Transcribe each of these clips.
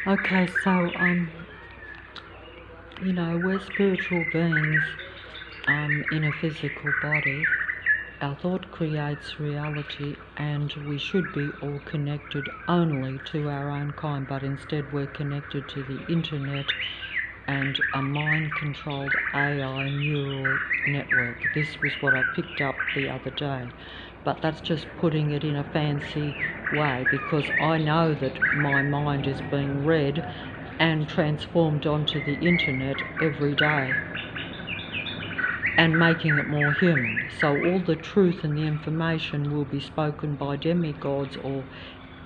Okay, so we're spiritual beings in a physical body. Our thought creates reality, and we should be all connected only to our own kind, but instead we're connected to the internet and a mind-controlled AI neural network. This was what I picked up the other day, but that's just putting it in a fancy way, because I know that my mind is being read and transformed onto the internet every day and making it more human. So all the truth and the information will be spoken by demigods or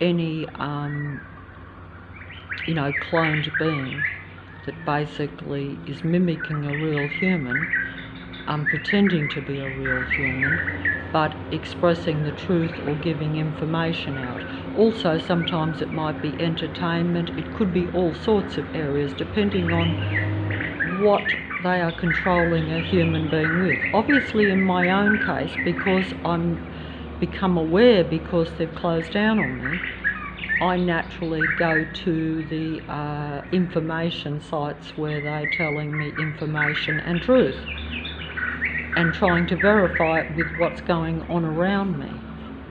any cloned being that basically is mimicking a real human, pretending to be a real human, but expressing the truth or giving information out. Also, sometimes it might be entertainment. It could be all sorts of areas depending on what they are controlling a human being with. Obviously, in my own case, because I'm become aware because they've closed down on me, I naturally go to the information sites where they're telling me information and truth, and trying to verify it with what's going on around me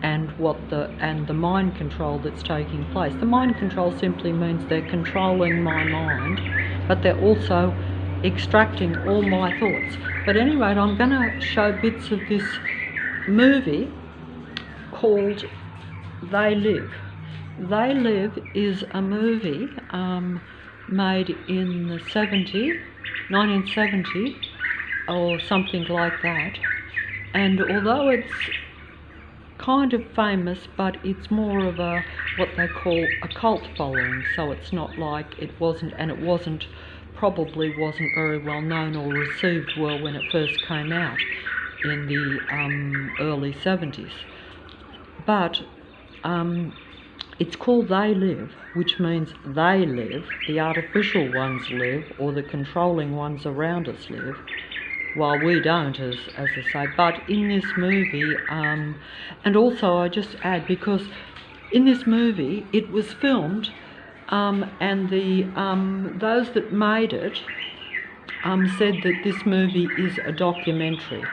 and the mind control that's taking place. The mind control simply means they're controlling my mind, but they're also extracting all my thoughts. But anyway, I'm going to show bits of this movie called They Live. They Live is a movie made in the 1970 or something like that, and although it's kind of famous, but it's more of a what they call a cult following, so it's not like it wasn't probably wasn't very well known or received well when it first came out in the early 70s. But it's called They Live, which means they live, the artificial ones live, or the controlling ones around us live, while we don't, as I say. But in this movie, and also I just add, because in this movie it was filmed, and those that made it said that this movie is a documentary,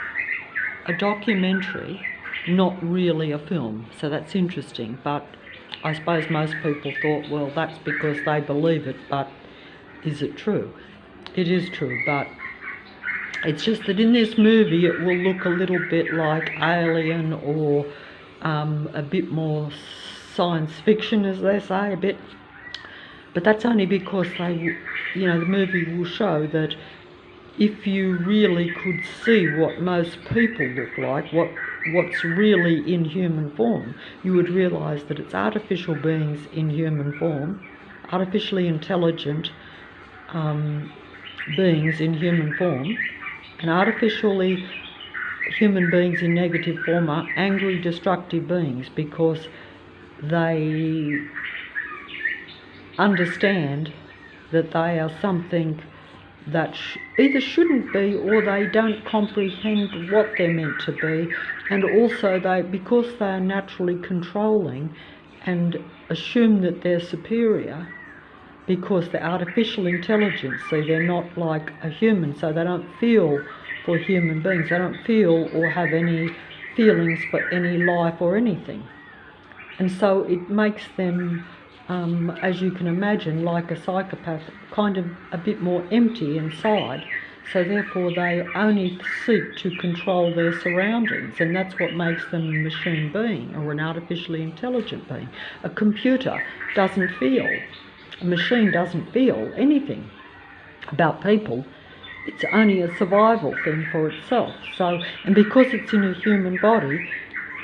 not really a film. So that's interesting. But I suppose most people thought, well, that's because they believe it, but is it true? It is true, but it's just that in this movie it will look a little bit like Alien, or a bit more science fiction, as they say, a bit. But that's only because the movie will show that if you really could see what most people look like, what's really in human form, you would realise that it's artificial beings in human form, artificially intelligent beings in human form, and artificially human beings in negative form are angry, destructive beings, because they understand that they are something that either shouldn't be, or they don't comprehend what they're meant to be, and also because they are naturally controlling and assume that they're superior because they're artificial intelligence. See, they're not like a human, so they don't feel for human beings. They don't feel or have any feelings for any life or anything, and so it makes them, as you can imagine, like a psychopath, kind of a bit more empty inside. So therefore they only seek to control their surroundings, and that's what makes them a machine being or an artificially intelligent being. A computer doesn't feel. A machine doesn't feel anything about people. It's only a survival thing for itself. So, and because it's in a human body,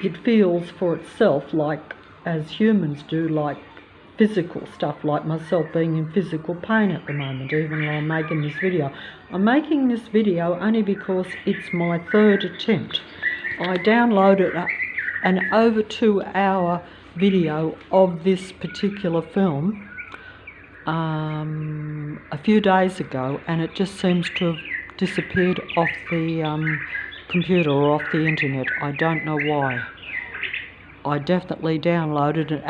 it feels for itself like, as humans do, like physical stuff, like myself being in physical pain at the moment, even though I'm making this video. I'm making this video only because it's my third attempt. I downloaded an over 2-hour video of this particular film a few days ago, and it just seems to have disappeared off the computer or off the internet. I don't know why. I definitely downloaded it,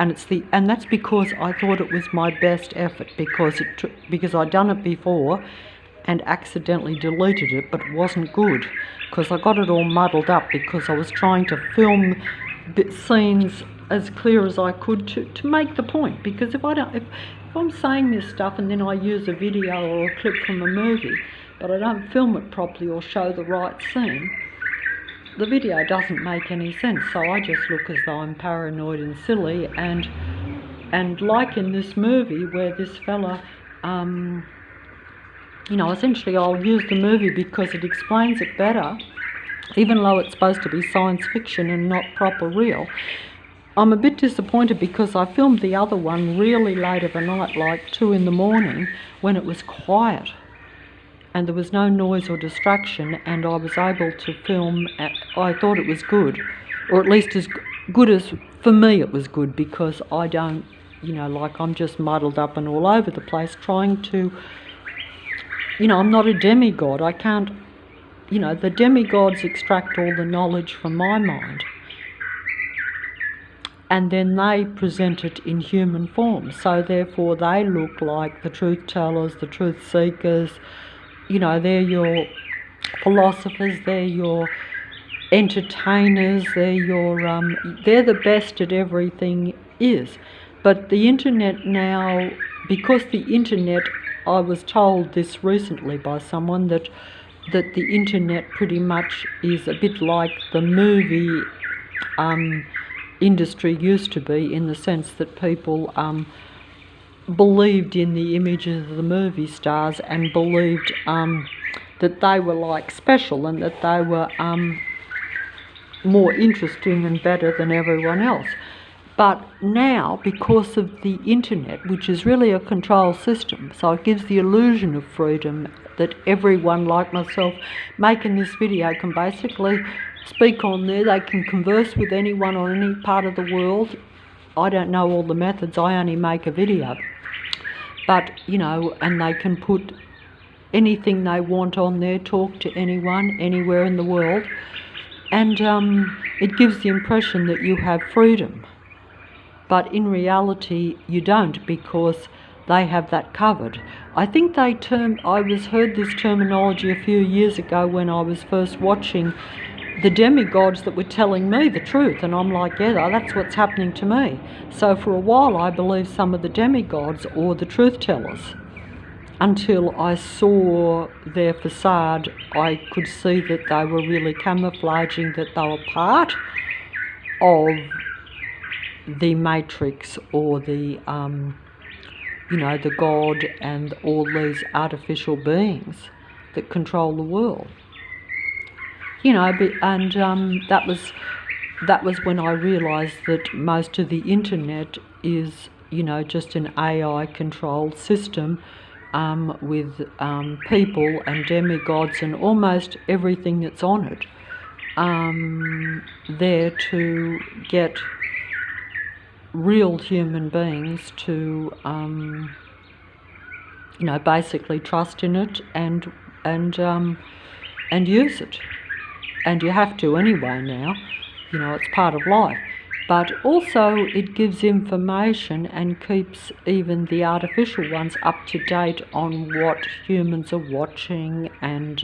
and that's because I thought it was my best effort, because I'd done it before and accidentally deleted it, but it wasn't good because I got it all muddled up because I was trying to film scenes as clear as I could to make the point. Because if I'm saying this stuff and then I use a video or a clip from a movie, but I don't film it properly or show the right scene, the video doesn't make any sense. So I just look as though I'm paranoid and silly, and like in this movie where this fella, essentially I'll use the movie because it explains it better, even though it's supposed to be science fiction and not proper real. I'm a bit disappointed because I filmed the other one really late of a night, like 2 in the morning, when it was quiet and there was no noise or distraction, and I was able to film. I thought it was good, or at least as good as, for me it was good, because I don't, I'm just muddled up and all over the place trying to, I'm not a demigod. I can't, the demigods extract all the knowledge from my mind, and then they present it in human form. So therefore they look like the truth tellers, the truth seekers. They're your philosophers, they're your entertainers, they're the best at everything is. But the internet now, because the internet, I was told this recently by someone, that the internet pretty much is a bit like the movie industry used to be, in the sense that people believed in the images of the movie stars and believed that they were like special and that they were more interesting and better than everyone else. But now, because of the internet, which is really a control system, so it gives the illusion of freedom, that everyone like myself making this video can basically speak on there. They can converse with anyone on any part of the world. I don't know all the methods, I only make a video. But, and they can put anything they want on there, talk to anyone, anywhere in the world. And it gives the impression that you have freedom. But in reality, you don't, because they have that covered. I think I heard this terminology a few years ago when I was first watching the demigods that were telling me the truth, and I'm like, yeah, that's what's happening to me. So for a while I believed some of the demigods or the truth tellers, until I saw their facade. I could see that they were really camouflaging that they were part of the matrix, or the the God and all these artificial beings that control the world. And that was when I realised that most of the internet is, just an AI-controlled system with people and demigods and almost everything that's on it there to get real human beings to, basically trust in it and use it. And you have to anyway now, it's part of life. But also it gives information and keeps even the artificial ones up to date on what humans are watching and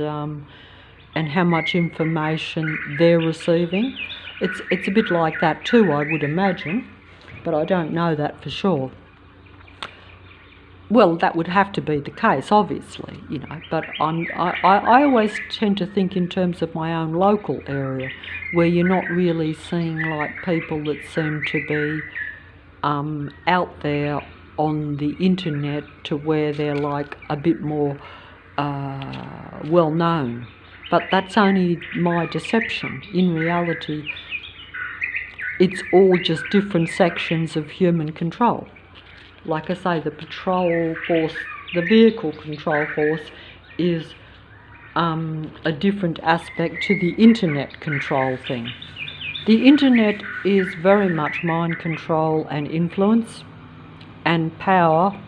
how much information they're receiving. It's a bit like that too, I would imagine, but I don't know that for sure. Well, that would have to be the case, obviously, but I always tend to think in terms of my own local area, where you're not really seeing like people that seem to be out there on the internet, to where they're like a bit more well known. But that's only my deception. In reality, it's all just different sections of human control. Like I say, the patrol force, the vehicle control force, is a different aspect to the internet control thing. The internet is very much mind control and influence and power,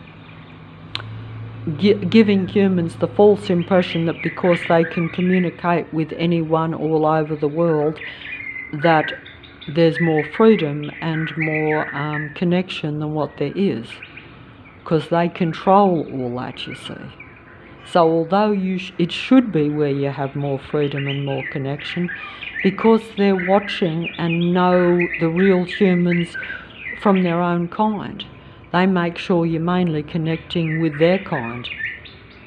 giving humans the false impression that because they can communicate with anyone all over the world, that there's more freedom and more connection than what there is, because they control all that, you see. So although it should be where you have more freedom and more connection, because they're watching and know the real humans from their own kind, they make sure you're mainly connecting with their kind,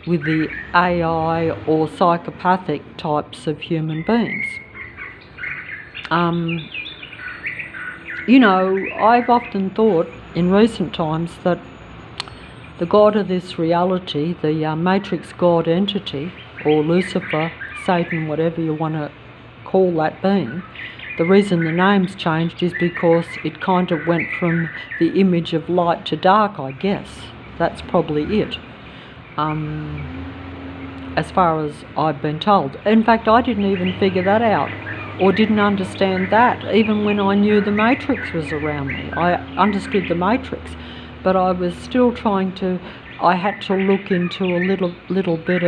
with the AI or psychopathic types of human beings. You know, I've often thought in recent times that the God of this reality, the Matrix God entity, or Lucifer, Satan, whatever you want to call that being, the reason the name's changed is because it kind of went from the image of light to dark, I guess. That's probably it, as far as I've been told. In fact, I didn't even figure that out, or didn't understand that, even when I knew the Matrix was around me. I understood the Matrix, but I was still I had to look into a little bit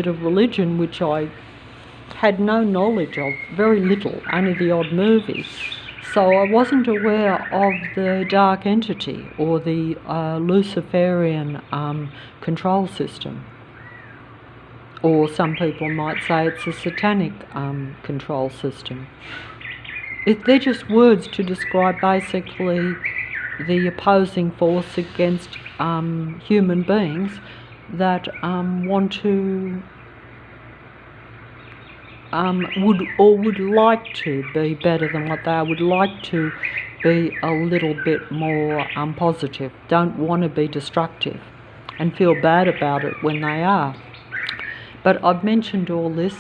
of religion, which I had no knowledge of, very little, only the odd movie. So I wasn't aware of the dark entity or the Luciferian control system. Or some people might say it's a satanic control system. They're just words to describe basically the opposing force against human beings that want to would like to be better than what they are, would like to be a little bit more positive, don't want to be destructive and feel bad about it when they are. But I've mentioned all this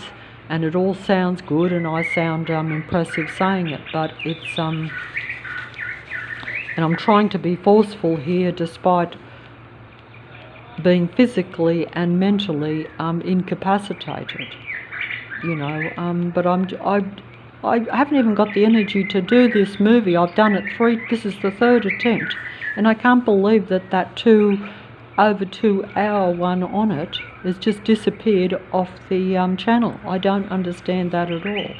and it all sounds good and I sound impressive saying it, but it's and I'm trying to be forceful here despite being physically and mentally incapacitated, you know. But I haven't even got the energy to do this movie. I've done it this is the third attempt, and I can't believe that over 2 hour one on it has just disappeared off the channel. I don't understand that at all.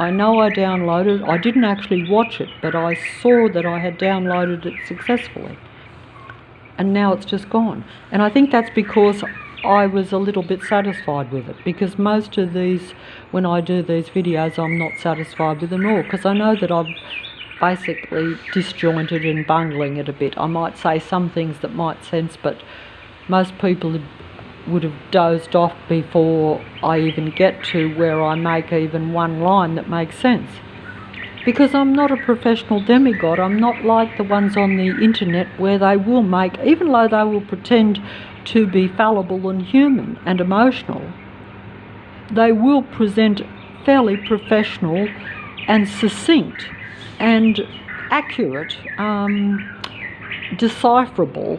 I know I downloaded, I didn't actually watch it, but I saw that I had downloaded it successfully. And now it's just gone. And I think that's because I was a little bit satisfied with it, because most of these, when I do these videos, I'm not satisfied with them all, because I know that I'm basically disjointed and bungling it a bit. I might say some things that might sense, but most people would have dozed off before I even get to where I make even one line that makes sense. Because I'm not a professional demigod. I'm not like the ones on the internet where they will make, even though they will pretend to be fallible and human and emotional, they will present fairly professional and succinct and accurate, decipherable,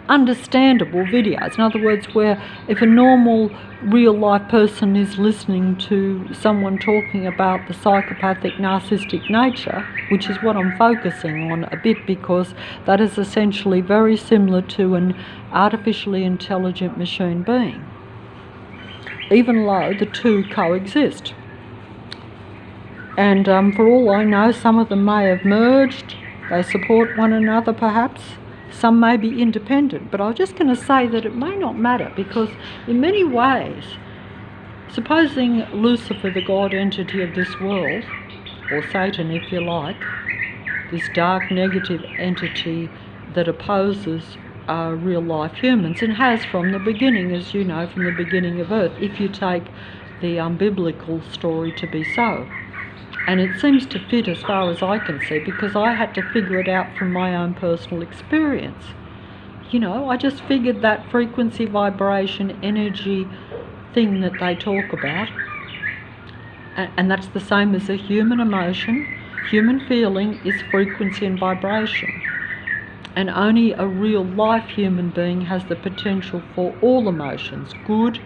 understandable videos. In other words, where if a normal real life person is listening to someone talking about the psychopathic narcissistic nature, which is what I'm focusing on a bit, because that is essentially very similar to an artificially intelligent machine being, even though the two coexist. And for all I know, some of them may have merged, they support one another perhaps. Some may be independent, but I was just going to say that it may not matter, because in many ways, supposing Lucifer, the God entity of this world, or Satan if you like, this dark negative entity that opposes real life humans, and has from the beginning, as you know, from the beginning of Earth, if you take the biblical story to be so. And it seems to fit as far as I can see, because I had to figure it out from my own personal experience. You know, I just figured that frequency, vibration, energy thing that they talk about, and that's the same as a human emotion. Human feeling is frequency and vibration. And only a real life human being has the potential for all emotions, good,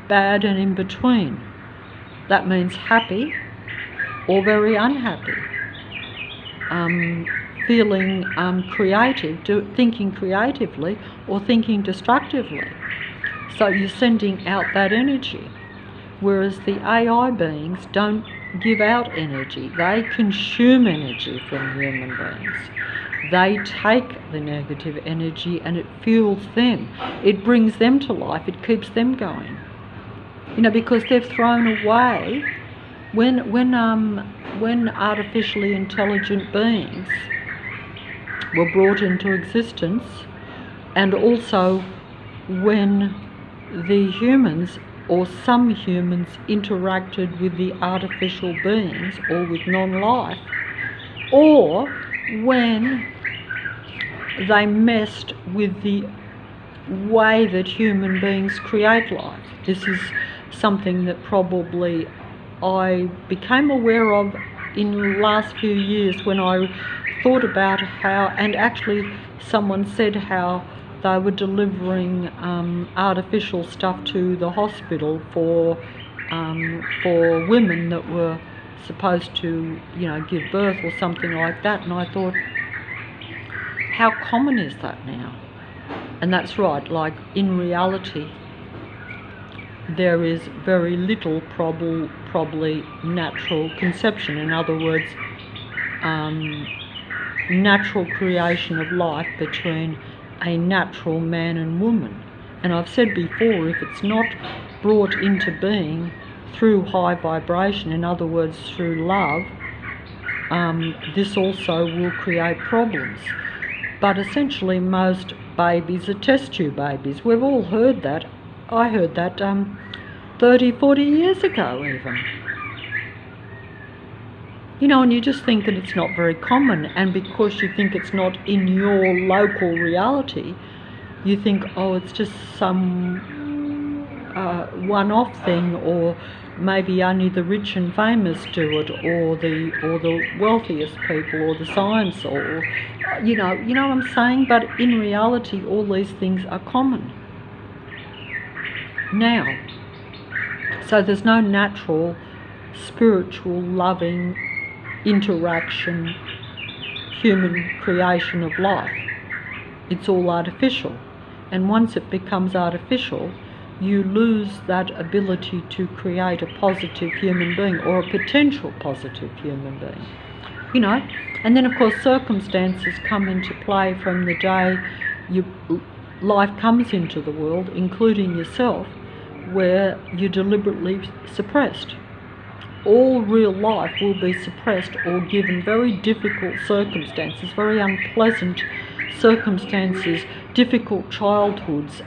bad, and in between. That means happy, or very unhappy, feeling creative, thinking creatively, or thinking destructively. So you're sending out that energy, whereas the AI beings don't give out energy. They consume energy from human beings. They take the negative energy and it fuels them. It brings them to life. It keeps them going. You know, because they've thrown away when artificially intelligent beings were brought into existence, and also when the humans or some humans interacted with the artificial beings or with non-life, or when they messed with the way that human beings create life. This is something that probably I became aware of in the last few years when I thought about how, and actually someone said how they were delivering artificial stuff to the hospital for women that were supposed to, you know, give birth or something like that. And I thought, how common is that now? And that's right, like in reality, there is very little probably natural conception. In other words, natural creation of life between a natural man and woman. And I've said before, if it's not brought into being through high vibration, in other words through love, this also will create problems. But essentially most babies are test tube babies. We've all heard that. I heard that 30, 40 years ago even. You know, and you just think that it's not very common, and because you think it's not in your local reality, you think, oh, it's just some one-off thing, or maybe only the rich and famous do it, or the wealthiest people, or the science, or you know what I'm saying. But in reality, all these things are common now. So there's no natural, spiritual, loving interaction, human creation of life. It's all artificial, and once it becomes artificial, you lose that ability to create a positive human being, or a potential positive human being, you know. And then of course circumstances come into play from the day life comes into the world, including yourself, where you're deliberately suppressed. All real life will be suppressed or given very difficult circumstances, very unpleasant circumstances, difficult childhoods,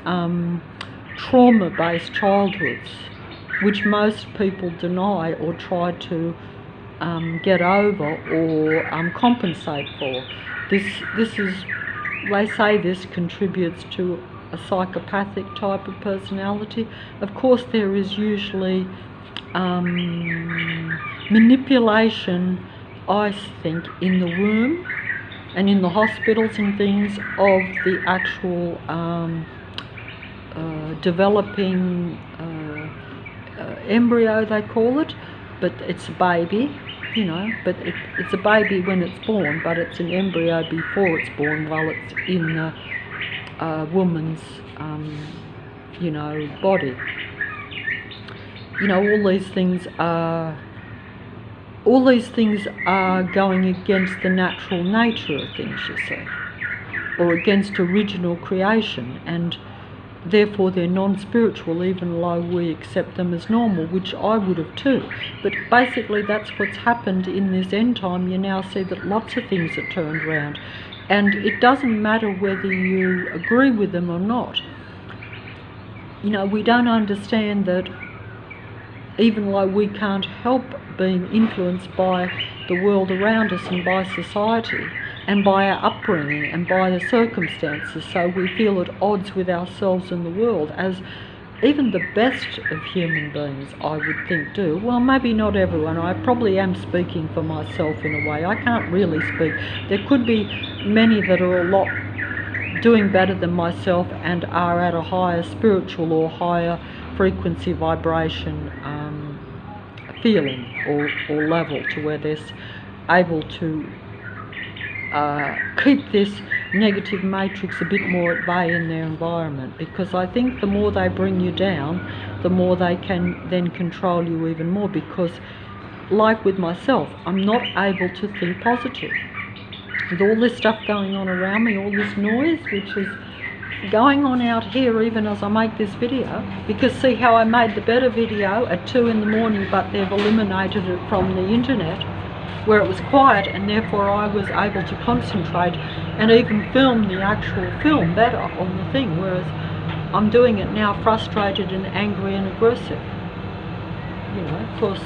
trauma-based childhoods, which most people deny or try to get over or compensate for. This is, they say this contributes to a psychopathic type of personality. Of course there is usually manipulation, I think, in the womb and in the hospitals and things of the actual developing embryo, they call it, but it's a baby, you know, but it's a baby when it's born, but it's an embryo before it's born, while it's in the woman's you know, body. You know, all these things are going against the natural nature of things, you see, or against original creation, and therefore they're non-spiritual, even though we accept them as normal, which I would have too. But basically that's what's happened in this end time. You now see that lots of things are turned around, and it doesn't matter whether you agree with them or not. You know, we don't understand that even though we can't help being influenced by the world around us and by society and by our upbringing and by the circumstances, so we feel at odds with ourselves and the world, as even the best of human beings, I would think, do. Well, maybe not everyone. I probably am speaking for myself in a way. I can't really speak. There could be many that are a lot doing better than myself and are at a higher spiritual or higher frequency vibration feeling or level, to where they're able to keep this negative matrix a bit more at bay in their environment, because I think the more they bring you down, the more they can then control you even more, because like with myself, I'm not able to think positive. With all this stuff going on around me, all this noise, which is going on out here even as I make this video, because see how I made the better video at 2 in the morning, but they've eliminated it from the internet, where it was quiet, and therefore I was able to concentrate and even film the actual film better on the thing, whereas I'm doing it now frustrated and angry and aggressive. You know, of course,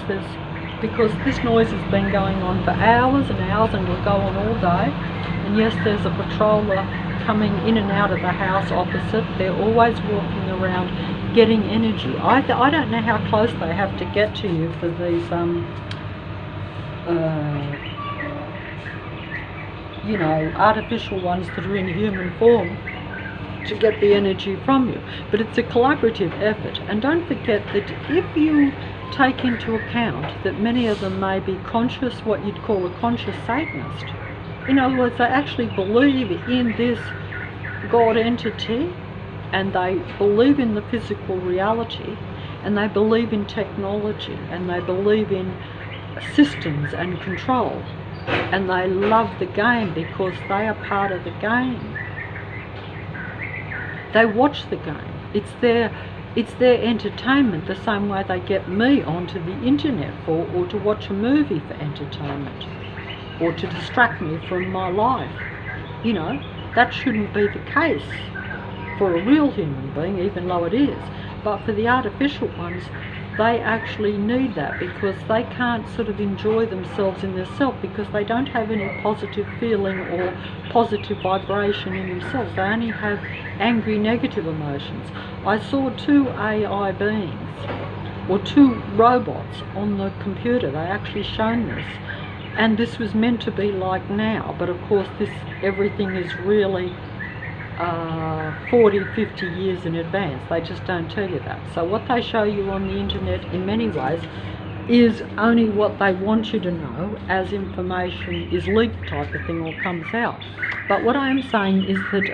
because this noise has been going on for hours and hours and will go on all day. And yes, there's a patroller coming in and out of the house opposite. They're always walking around getting energy. I don't know how close they have to get to you for these you know, artificial ones that are in human form to get the energy from you. But it's a collaborative effort. And don't forget that if you take into account that many of them may be conscious, what you'd call a conscious Satanist. In other words, they actually believe in this God entity, and they believe in the physical reality, and they believe in technology, and they believe in systems and control, and they love the game because they are part of the game. They watch the game. It's their entertainment, the same way they get me onto the internet for, or to watch a movie for entertainment, or to distract me from my life. You know, that shouldn't be the case for a real human being, even though it is. But for the artificial ones, they actually need that, because they can't sort of enjoy themselves in their self, because they don't have any positive feeling or positive vibration in themselves. They only have angry, negative emotions. I saw 2 AI beings, or 2 robots on the computer. They actually shown this, and this was meant to be like now, but of course everything is really 40, 50 years in advance. They just don't tell you that. So what they show you on the internet in many ways is only what they want you to know as information is leaked type of thing, or comes out. But what I am saying is that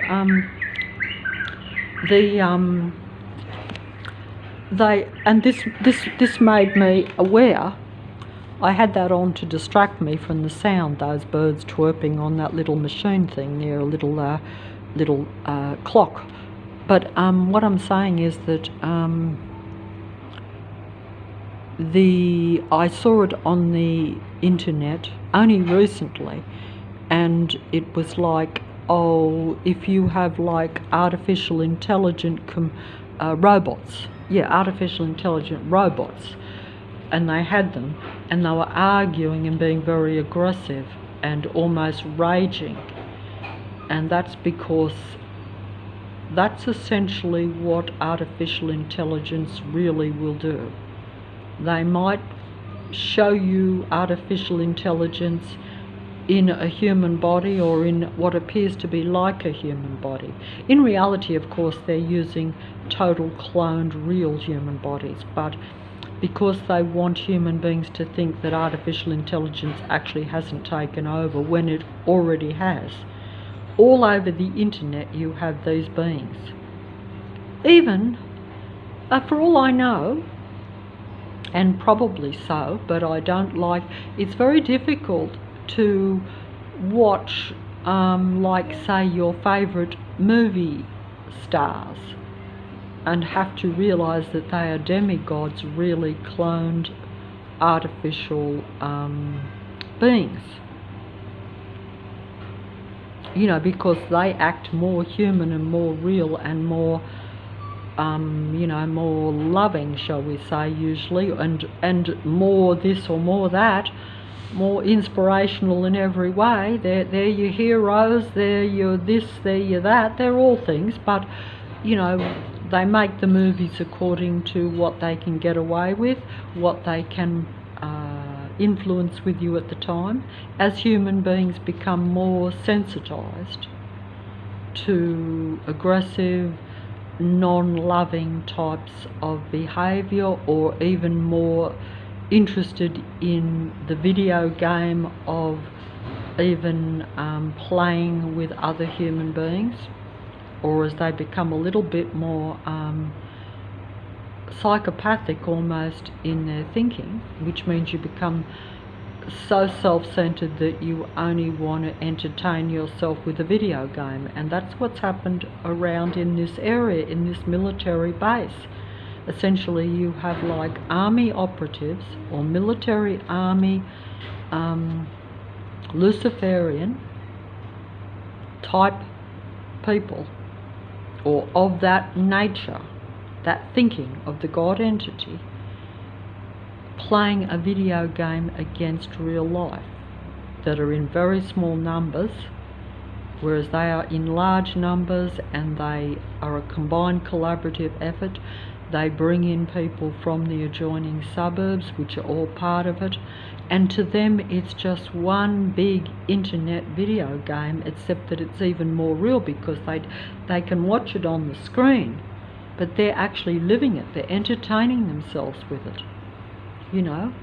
this made me aware. I had that on to distract me from the sound, those birds twerping on that little machine thing there, a little clock. But what I'm saying is that I saw it on the internet only recently, and it was like, oh, if you have like artificial intelligent robots, artificial intelligent robots, and they had them, and they were arguing and being very aggressive and almost raging. And that's because that's essentially what artificial intelligence really will do. They might show you artificial intelligence in a human body, or in what appears to be like a human body. In reality, of course, they're using total cloned real human bodies, but because they want human beings to think that artificial intelligence actually hasn't taken over when it already has. All over the internet you have these beings. Even, for all I know, and probably so, but I don't like, it's very difficult to watch, like say, your favourite movie stars and have to realise that they are demigods, really cloned artificial beings. You know, because they act more human and more real and more, you know, more loving, shall we say, usually, and more this or more that, more inspirational in every way. They're your heroes, they're your this, they're your that, they're all things, but, you know, they make the movies according to what they can get away with, what they can influence with you at the time. As human beings become more sensitized to aggressive, non-loving types of behavior, or even more interested in the video game of even playing with other human beings, or as they become a little bit more psychopathic almost in their thinking, which means you become so self-centered that you only want to entertain yourself with a video game. And that's what's happened around in this area, in this military base. Essentially you have like army operatives or military army Luciferian type people, or of that nature, that thinking of the God entity, playing a video game against real life, that are in very small numbers, whereas they are in large numbers, and they are a combined collaborative effort. They bring in people from the adjoining suburbs, which are all part of it, and to them it's just one big internet video game, except that it's even more real because they can watch it on the screen, but they're actually living it, they're entertaining themselves with it, you know.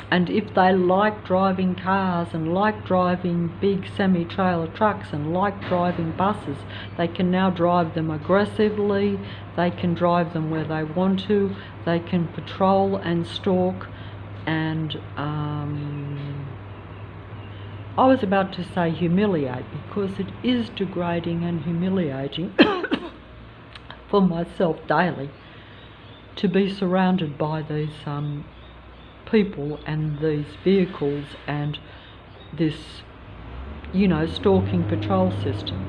And if they like driving cars and like driving big semi-trailer trucks and like driving buses, they can now drive them aggressively, they can drive them where they want to, they can patrol and stalk. And I was about to say humiliate, because it is degrading and humiliating for myself daily to be surrounded by these people and these vehicles and this, you know, stalking patrol system.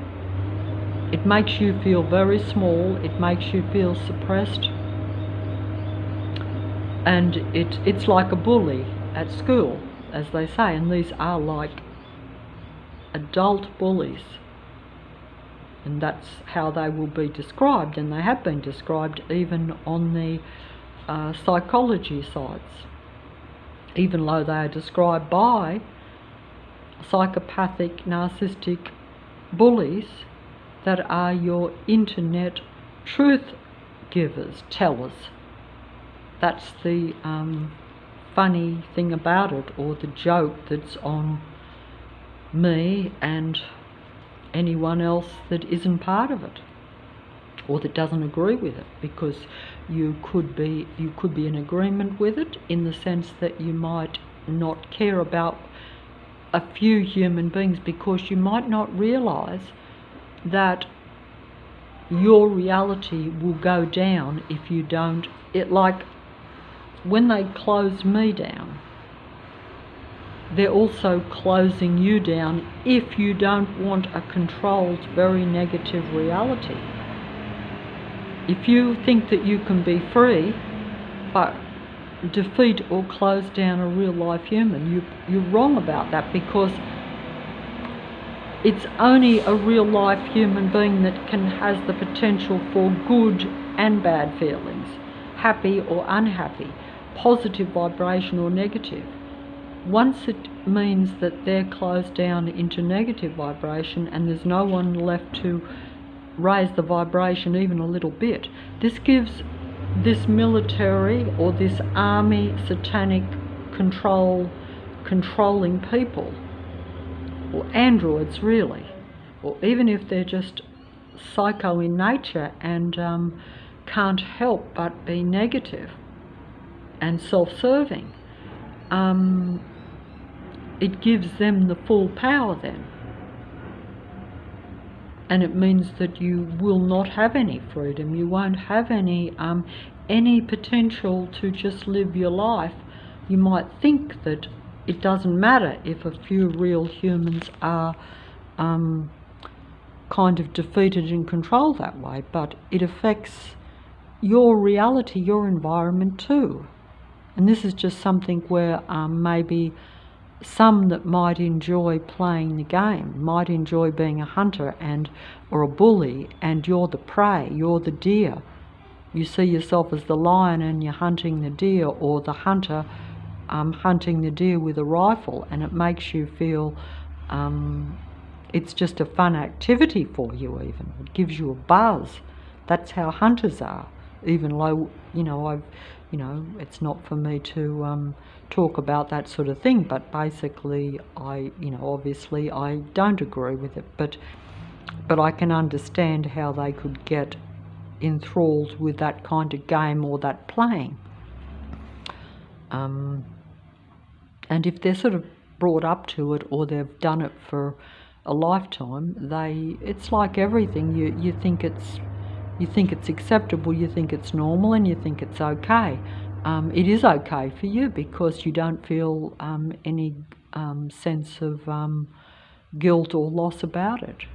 It makes you feel very small, it makes you feel suppressed, and it's like a bully at school, as they say, and these are like adult bullies, and that's how they will be described, and they have been described even on the psychology sites, even though they are described by psychopathic, narcissistic bullies that are your internet truth givers, tellers. That's the funny thing about it, or the joke that's on me and anyone else that isn't part of it, or that doesn't agree with it, because you could be in agreement with it in the sense that you might not care about a few human beings, because you might not realize that your reality will go down if you don't. It, like when they close me down, they're also closing you down if you don't want a controlled, very negative reality. If you think that you can be free but defeat or close down a real life human, you're wrong about that, because it's only a real life human being that has the potential for good and bad feelings, happy or unhappy, positive vibration or negative. Once it means that they're closed down into negative vibration and there's no one left to raise the vibration even a little bit, this gives this military or this army satanic controlling people, or androids really, or even if they're just psycho in nature and can't help but be negative and self-serving, it gives them the full power then. And it means that you will not have any freedom, you won't have any potential to just live your life. You might think that it doesn't matter if a few real humans are kind of defeated and controlled that way, but it affects your reality, your environment too. And this is just something where maybe some that might enjoy playing the game, might enjoy being a hunter or a bully, and you're the prey, you're the deer. You see yourself as the lion and you're hunting the deer, or the hunter hunting the deer with a rifle, and it makes you feel it's just a fun activity for you even. It gives you a buzz. That's how hunters are, even though, it's not for me to talk about that sort of thing, but basically obviously I don't agree with it, but I can understand how they could get enthralled with that kind of game or that playing. And if they're sort of brought up to it, or they've done it for a lifetime, it's like everything. You think it's acceptable, you think it's normal, and you think it's okay. It is okay for you because you don't feel any sense of guilt or loss about it.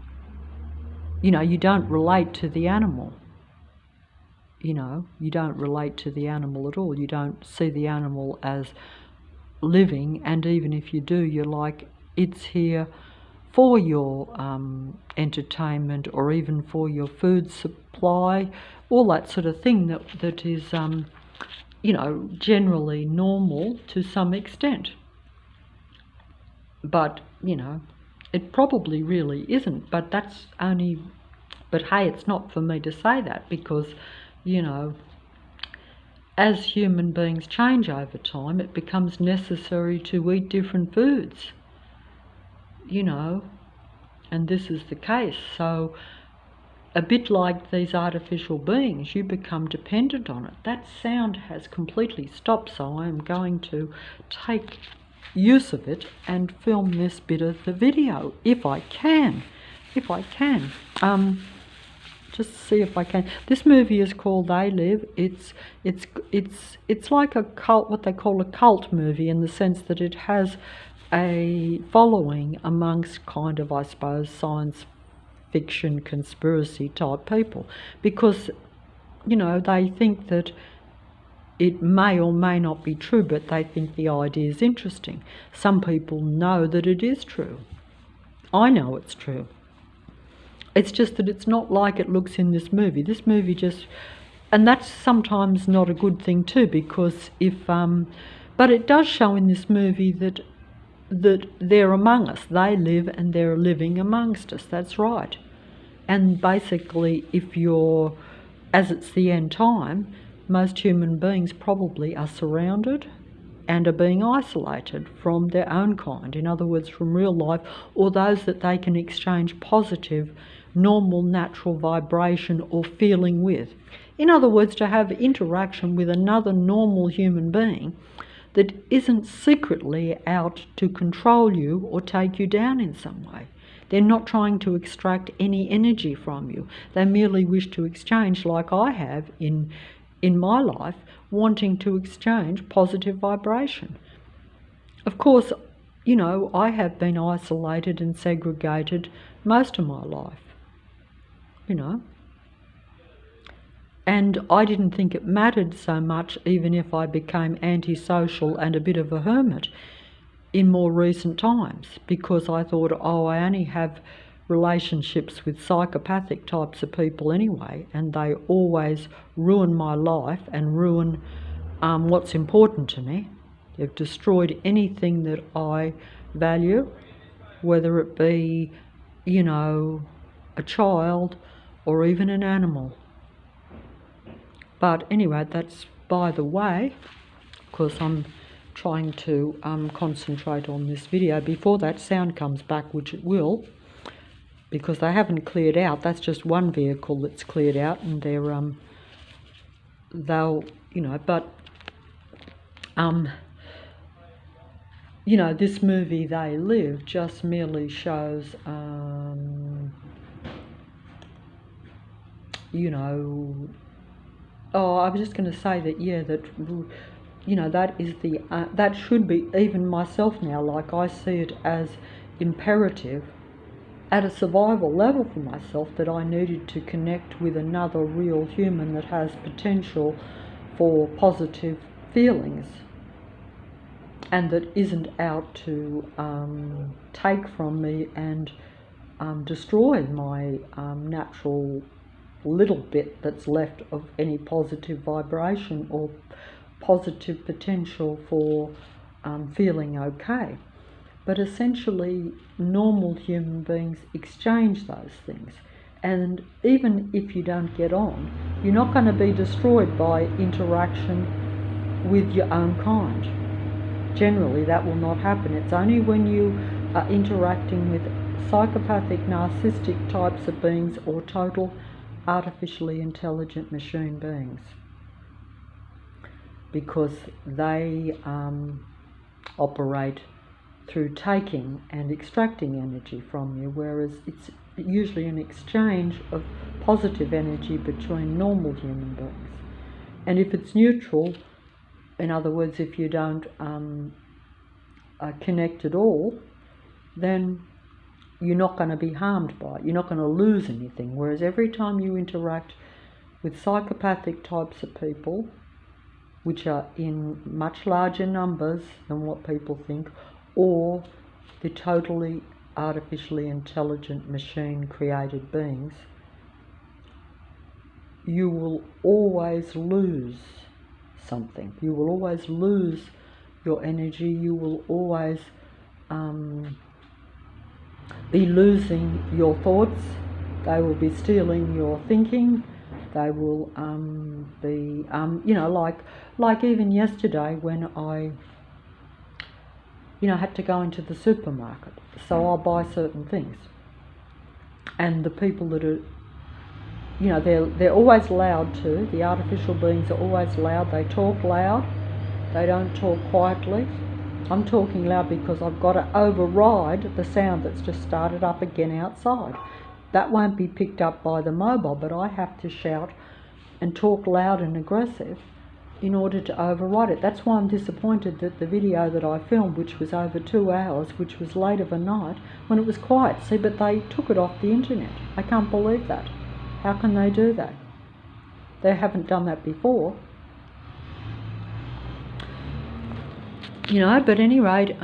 You don't relate to the animal. You don't relate to the animal at all. You don't see the animal as living, and even if you do, you're like, it's here for your entertainment, or even for your food supply, all that sort of thing that is generally normal to some extent. But it probably really isn't, but hey, it's not for me to say that, because as human beings change over time, it becomes necessary to eat different foods, and this is the case. So a bit like these artificial beings, you become dependent on it. That sound has completely stopped, so I am going to take use of it and film this bit of the video, if I can. Just see if I can. This movie is called They Live. It's like a cult, what they call a cult movie, in the sense that it has a following amongst kind of, I suppose, science fiction conspiracy type people, because they think that it may or may not be true, but they think the idea is interesting. Some people know that it is true. I know it's true. It's just that it's not like it looks in this movie. This movie and that's sometimes not a good thing too, because but it does show in this movie that they're among us. They live, and they're living amongst us. That's right. And basically, as it's the end time, most human beings probably are surrounded and are being isolated from their own kind. In other words, from real life, or those that they can exchange positive, normal, natural vibration or feeling with. In other words, to have interaction with another normal human being that isn't secretly out to control you or take you down in some way. They're not trying to extract any energy from you. They merely wish to exchange, like I have in my life, wanting to exchange positive vibration. Of course, I have been isolated and segregated most of my life, and I didn't think it mattered so much, even if I became antisocial and a bit of a hermit in more recent times, because I thought, I only have relationships with psychopathic types of people anyway, and they always ruin my life and ruin what's important to me. They've destroyed anything that I value, whether it be, a child or even an animal. But anyway, that's by the way, because I'm trying to concentrate on this video before that sound comes back, which it will, because they haven't cleared out. That's just one vehicle that's cleared out, and they'll this movie They Live just merely shows I was just going to say that, that is that should be, even myself now, like I see it as imperative at a survival level for myself, that I needed to connect with another real human that has potential for positive feelings, and that isn't out to take from me and destroy my natural little bit that's left of any positive vibration or positive potential for feeling okay. But essentially, normal human beings exchange those things, and even if you don't get on, you're not going to be destroyed by interaction with your own kind. Generally, that will not happen. It's only when you are interacting with psychopathic, narcissistic types of beings, or total artificially intelligent machine beings, because they operate through taking and extracting energy from you, whereas it's usually an exchange of positive energy between normal human beings. And if it's neutral, in other words, if you don't connect at all, then you're not going to be harmed by it. You're not going to lose anything. Whereas every time you interact with psychopathic types of people, which are in much larger numbers than what people think, or the totally artificially intelligent machine created beings, you will always lose something. You will always lose your energy. You will always be losing your thoughts. They will be stealing your thinking. They will be, you know, like even yesterday when I, you know, had to go into the supermarket. So I'll buy certain things. And the people that are, you know, they're always loud too. The artificial beings are always loud. They talk loud. They don't talk quietly. I'm talking loud because I've got to override the sound that's just started up again outside. That won't be picked up by the mobile, but I have to shout and talk loud and aggressive in order to override it. That's why I'm disappointed that the video that I filmed, which was over 2 hours, which was late of a night, when it was quiet. See, but they took it off the internet. I can't believe that. How can they do that? They haven't done that before. You know, but at any rate,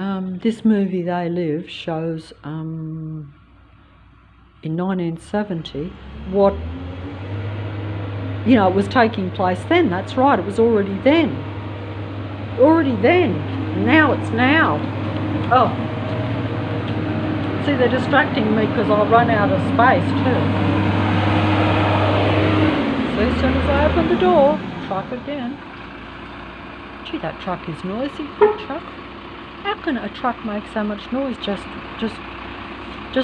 this movie, They Live, shows in 1970 what, you know, it was taking place then. That's right, it was already then. Already then. Now it's now. Oh. See, they're distracting me because I'll run out of space too. So as soon as I open the door, truck again. Gee, that truck is noisy. That truck. How can a truck make so much noise just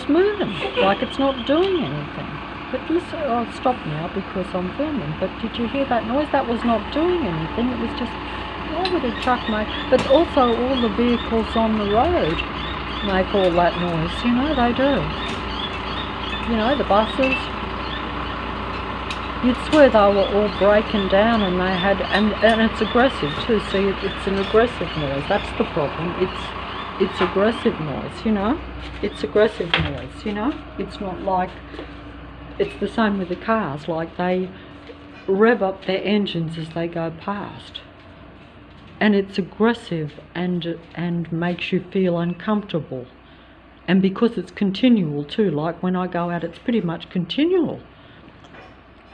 moving, like it's not doing anything? But listen, I'll stop now because I'm filming. But did you hear that noise? That was not doing anything. It was just, why would a truck make? But also all the vehicles on the road make all that noise. You know, they do. You know, the buses. You'd swear they were all breaking down, and they had, and it's aggressive too. See, it's an aggressive noise. That's the problem. It's aggressive noise. You know, it's aggressive noise. You know, it's not like, it's the same with the cars. Like they rev up their engines as they go past, and it's aggressive and makes you feel uncomfortable. And because it's continual too. Like when I go out, it's pretty much continual.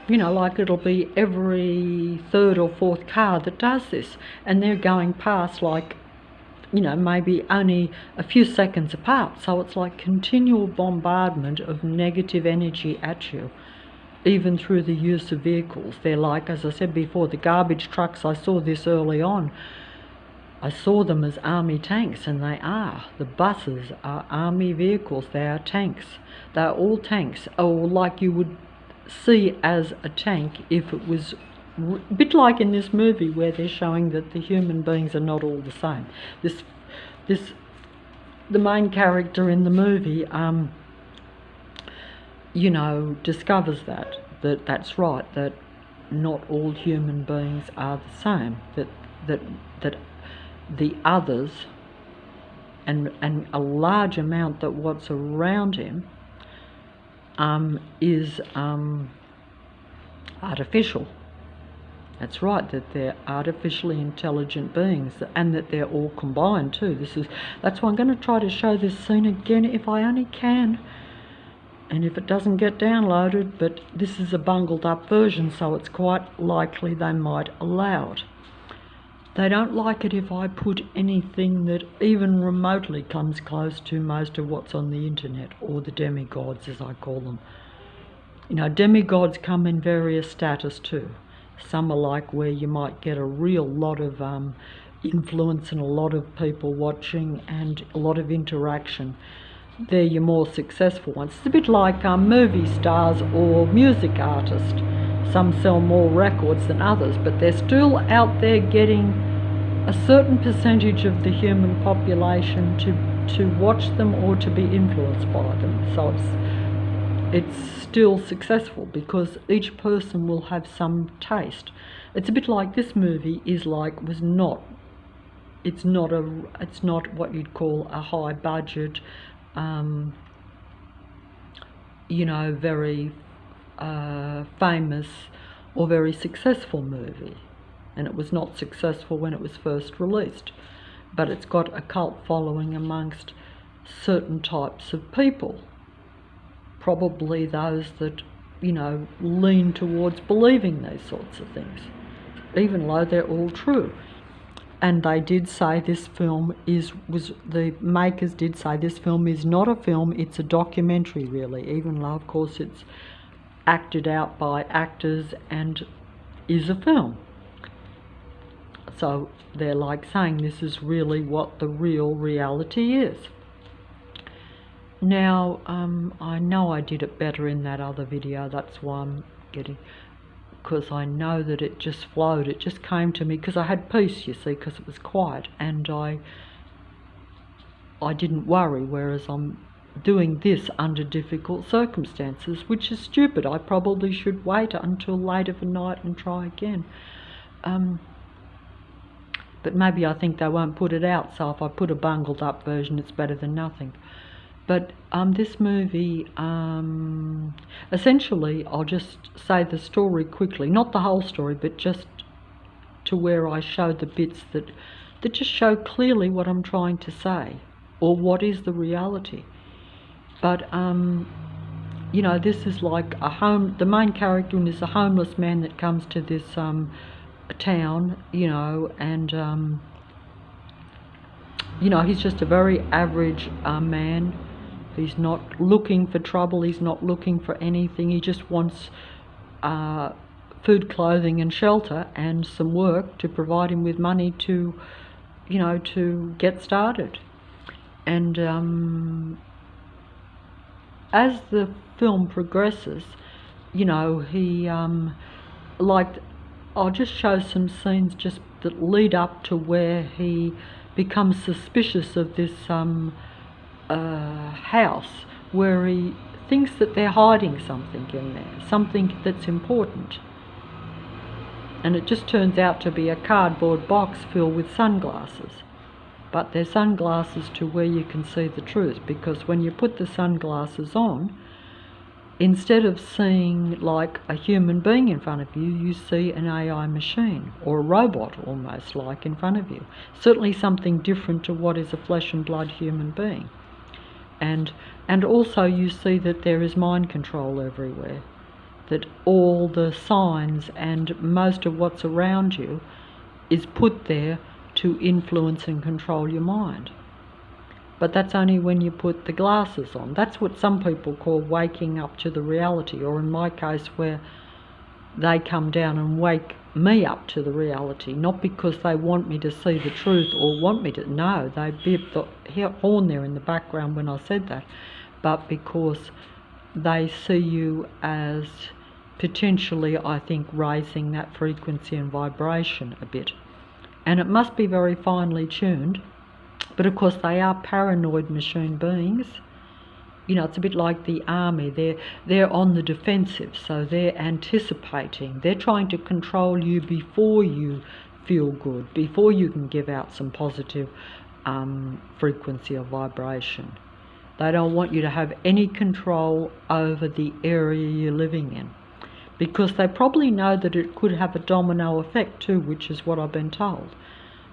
You know, like it'll be every third or fourth car that does this, and they're going past like, you know, maybe only a few seconds apart. So it's like continual bombardment of negative energy at you, even through the use of vehicles. They're like, as I said before, the garbage trucks, I saw this early on. I saw them as army tanks, and they are. The buses are army vehicles. They are tanks. They're all tanks, or like you would see as a tank if it was a bit like in this movie where they're showing that the human beings are not all the same. The main character in the movie, you know, discovers that's right, that not all human beings are the same. That the others, and a large amount that what's around him is artificial. That's right, that they're artificially intelligent beings, and that they're all combined too. That's why I'm going to try to show this scene again if I only can, and if it doesn't get downloaded, but this is a bungled up version, so it's quite likely they might allow it. They don't like it if I put anything that even remotely comes close to most of what's on the internet, or the demigods as I call them. You know, demigods come in various status too. Some are like where you might get a real lot of influence and a lot of people watching and a lot of interaction. they're your more successful ones. It's a bit like movie stars or music artists. Some sell more records than others, but they're still out there getting a certain percentage of the human population to watch them or to be influenced by them. So it's still successful because each person will have some taste. It's a bit like this movie is like it's not what you'd call a high budget, you know, very famous or very successful movie. And it was not successful when it was first released, but it's got a cult following amongst certain types of people, probably those that, you know, lean towards believing these sorts of things, even though they're all true. And they did say this film the makers did say this film is not a film, it's a documentary really, even though of course it's acted out by actors and is a film. So they're like saying this is really what the real reality is. Now, I know I did it better in that other video, that's why I'm getting, because I know that it just flowed, it just came to me, because I had peace, you see, because it was quiet, and I didn't worry, whereas I'm doing this under difficult circumstances, which is stupid. I probably should wait until later for night and try again. But maybe I think they won't put it out, so if I put a bungled up version, it's better than nothing. But this movie, essentially, I'll just say the story quickly, not the whole story, but just to where I show the bits that just show clearly what I'm trying to say, or what is the reality. But, you know, this is like the main character is a homeless man that comes to this town, you know, and, you know, he's just a very average man. He's not looking for trouble, he's not looking for anything, he just wants food, clothing and shelter and some work to provide him with money to, you know, to get started. And as the film progresses, you know, he, like, I'll just show some scenes just that lead up to where he becomes suspicious of this house, where he thinks that they're hiding something in there, something that's important. And it just turns out to be a cardboard box filled with sunglasses. But they're sunglasses to where you can see the truth, because when you put the sunglasses on, instead of seeing like a human being in front of you, you see an AI machine, or a robot almost like in front of you. Certainly something different to what is a flesh and blood human being. And also you see that there is mind control everywhere, that all the signs and most of what's around you is put there to influence and control your mind. But that's only when you put the glasses on. That's what some people call waking up to the reality, or in my case where they come down and wake me up to the reality, not because they want me to see the truth or want me to know, they beeped the horn there in the background when I said that, but because they see you as potentially, I think, raising that frequency and vibration a bit. And it must be very finely tuned, but of course they are paranoid machine beings. You know, it's a bit like the army. They're on the defensive, so they're anticipating. They're trying to control you before you feel good, before you can give out some positive frequency or vibration. They don't want you to have any control over the area you're living in, because they probably know that it could have a domino effect too, which is what I've been told.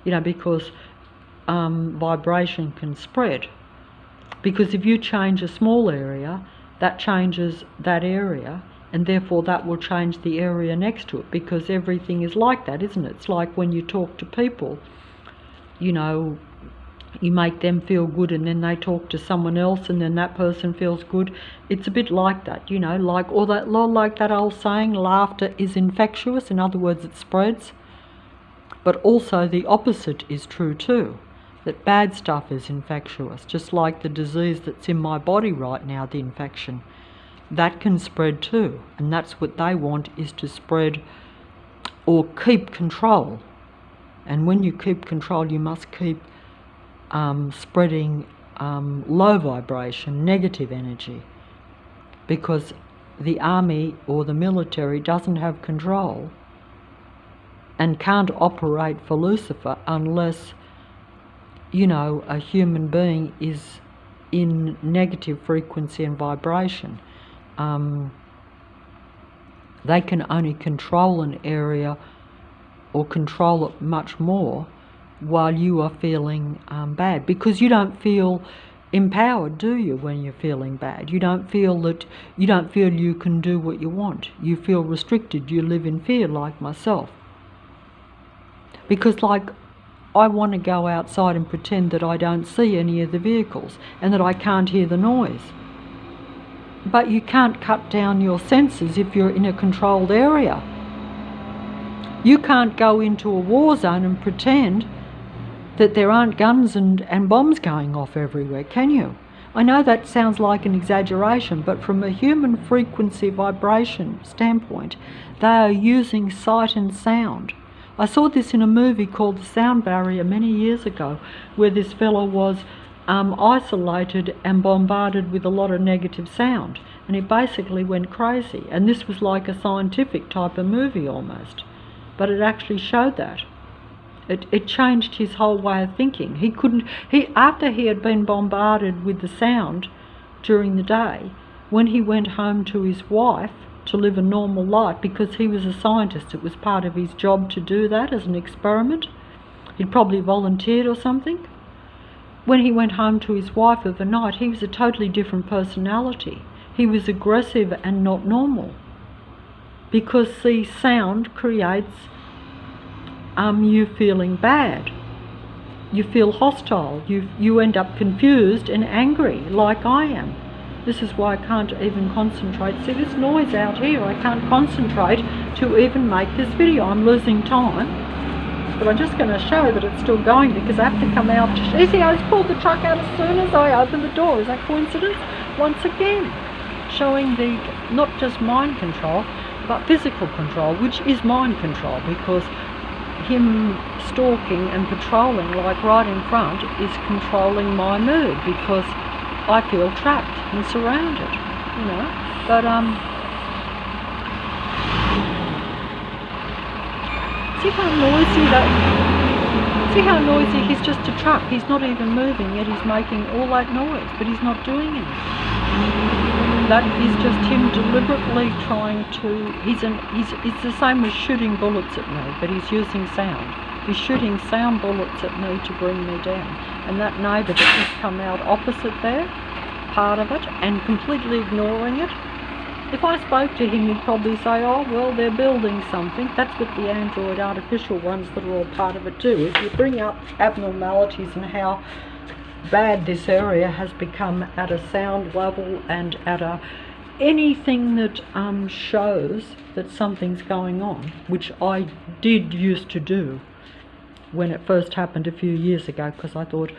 You know, because vibration can spread. Because if you change a small area, that changes that area, and therefore that will change the area next to it, because everything is like that, isn't it? It's like when you talk to people, you know, you make them feel good and then they talk to someone else and then that person feels good. It's a bit like that, you know, like that old saying, laughter is infectious. In other words, it spreads. But also the opposite is true too. that bad stuff is infectious, just like the disease that's in my body right now, the infection. That can spread too, and that's what they want, is to spread or keep control. And when you keep control, you must keep spreading low vibration, negative energy, because the army or the military doesn't have control and can't operate for Lucifer unless, you know, a human being is in negative frequency and vibration. They can only control an area or control it much more while you are feeling bad, because you don't feel empowered, do you, when you're feeling bad? You don't feel you can do what you want. You feel restricted. You live in fear, like myself. Because, like, I want to go outside and pretend that I don't see any of the vehicles and that I can't hear the noise. But you can't cut down your senses if you're in a controlled area. You can't go into a war zone and pretend that there aren't guns and bombs going off everywhere, can you? I know that sounds like an exaggeration, but from a human frequency vibration standpoint, they are using sight and sound. I saw this in a movie called The Sound Barrier many years ago, where this fellow was isolated and bombarded with a lot of negative sound, and he basically went crazy. And this was like a scientific type of movie almost, but it actually showed that. It changed his whole way of thinking. After he had been bombarded with the sound during the day, when he went home to his wife to live a normal life, because he was a scientist, it was part of his job to do that as an experiment. He'd probably volunteered or something. When he went home to his wife overnight, he was a totally different personality. He was aggressive and not normal, because the sound creates you feeling bad. You feel hostile. You end up confused and angry, like I am. This is why I can't even concentrate. See this noise out here? I can't concentrate to even make this video. I'm losing time. But I'm just going to show that it's still going, because I have to come out. You see, I just pulled the truck out as soon as I opened the door. Is that coincidence? Once again, showing the not just mind control, but physical control, which is mind control, because him stalking and patrolling, like right in front, is controlling my mood, because I feel trapped and surrounded, you know. But see how noisy that? See how noisy? He's just a truck. He's not even moving, yet he's making all that noise, but he's not doing anything. That is just him deliberately trying to. It's the same as shooting bullets at me, but he's using sound. He's shooting sound bullets at me to bring me down. And that neighbour that has come out opposite there, part of it, and completely ignoring it. If I spoke to him, he'd probably say, oh, well, they're building something. That's what the android artificial ones that are all part of it do. If you bring up abnormalities and how bad this area has become at a sound level and at anything that shows that something's going on, which I did used to do when it first happened a few years ago, because I thought,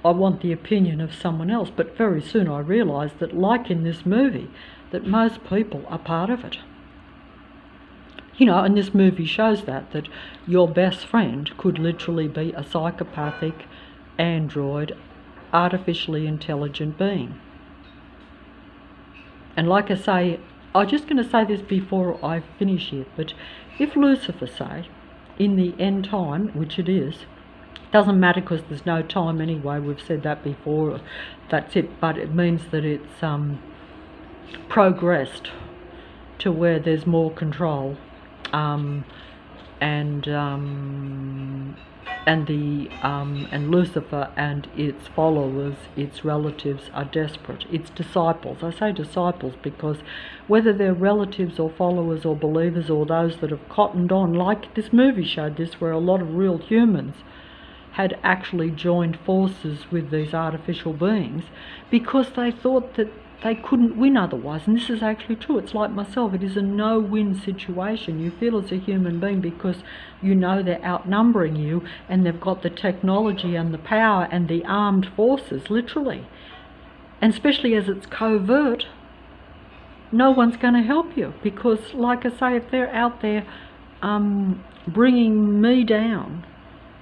I want the opinion of someone else. But very soon I realised that, like in this movie, that most people are part of it. You know, and this movie shows that your best friend could literally be a psychopathic android, artificially intelligent being. And like I say, I'm just going to say this before I finish it, but if Lucifer, say, in the end time, which it is, doesn't matter because there's no time anyway, we've said that before, that's it, but it means that it's progressed to where there's more control, and Lucifer and its followers, its relatives, are desperate. Its disciples, I say disciples because whether they're relatives or followers or believers or those that have cottoned on, like this movie showed this, where a lot of real humans had actually joined forces with these artificial beings because they thought that they couldn't win otherwise. And this is actually true. It's like myself. It is a no-win situation. You feel as a human being because you know they're outnumbering you and they've got the technology and the power and the armed forces, literally. And especially as it's covert, no one's going to help you because, like I say, if they're out there bringing me down,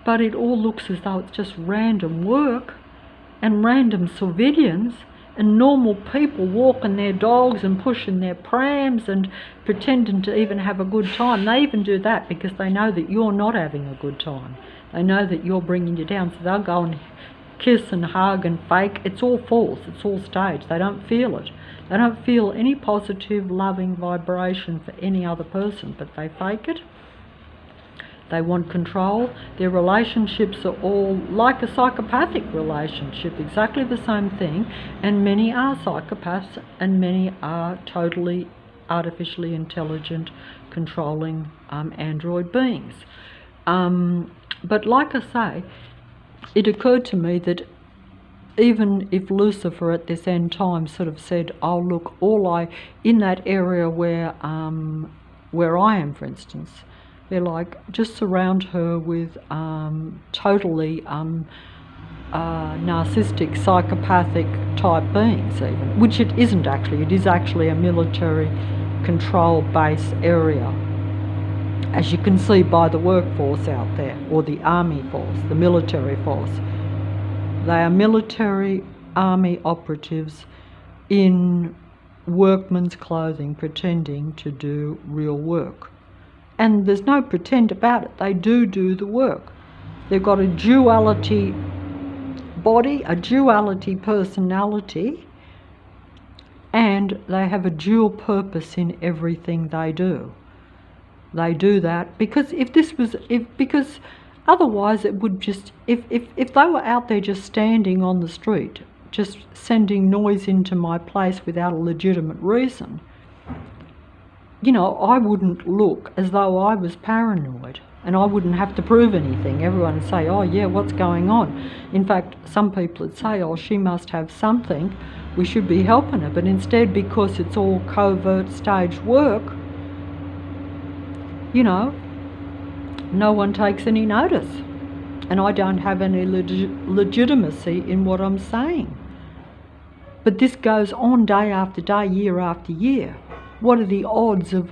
but it all looks as though it's just random work and random civilians and normal people walking their dogs and pushing their prams and pretending to even have a good time. They even do that because they know that you're not having a good time. They know that you're bringing you down, so they'll go and kiss and hug and fake. It's all false. It's all staged. They don't feel it. They don't feel any positive, loving vibration for any other person, but they fake it. They want control. Their relationships are all like a psychopathic relationship, exactly the same thing, and many are psychopaths and many are totally artificially intelligent, controlling android beings. But like I say, it occurred to me that even if Lucifer at this end time sort of said, oh look, in that area where I am, for instance, they're like, just surround her with totally narcissistic, psychopathic type beings even, which it isn't actually. It is actually a military control base area, as you can see by the workforce out there, or the army force, the military force. They are military army operatives in workman's clothing pretending to do real work. And there's no pretend about it. They do the work. They've got a duality body, a duality personality, and they have a dual purpose in everything they do. They do that because because otherwise it would just, if they were out there just standing on the street, just sending noise into my place without a legitimate reason, you know, I wouldn't look as though I was paranoid and I wouldn't have to prove anything. Everyone would say, oh yeah, what's going on? In fact, some people would say, oh, she must have something, we should be helping her. But instead, because it's all covert staged work, you know, no one takes any notice. And I don't have any legitimacy in what I'm saying. But this goes on day after day, year after year. What are the odds of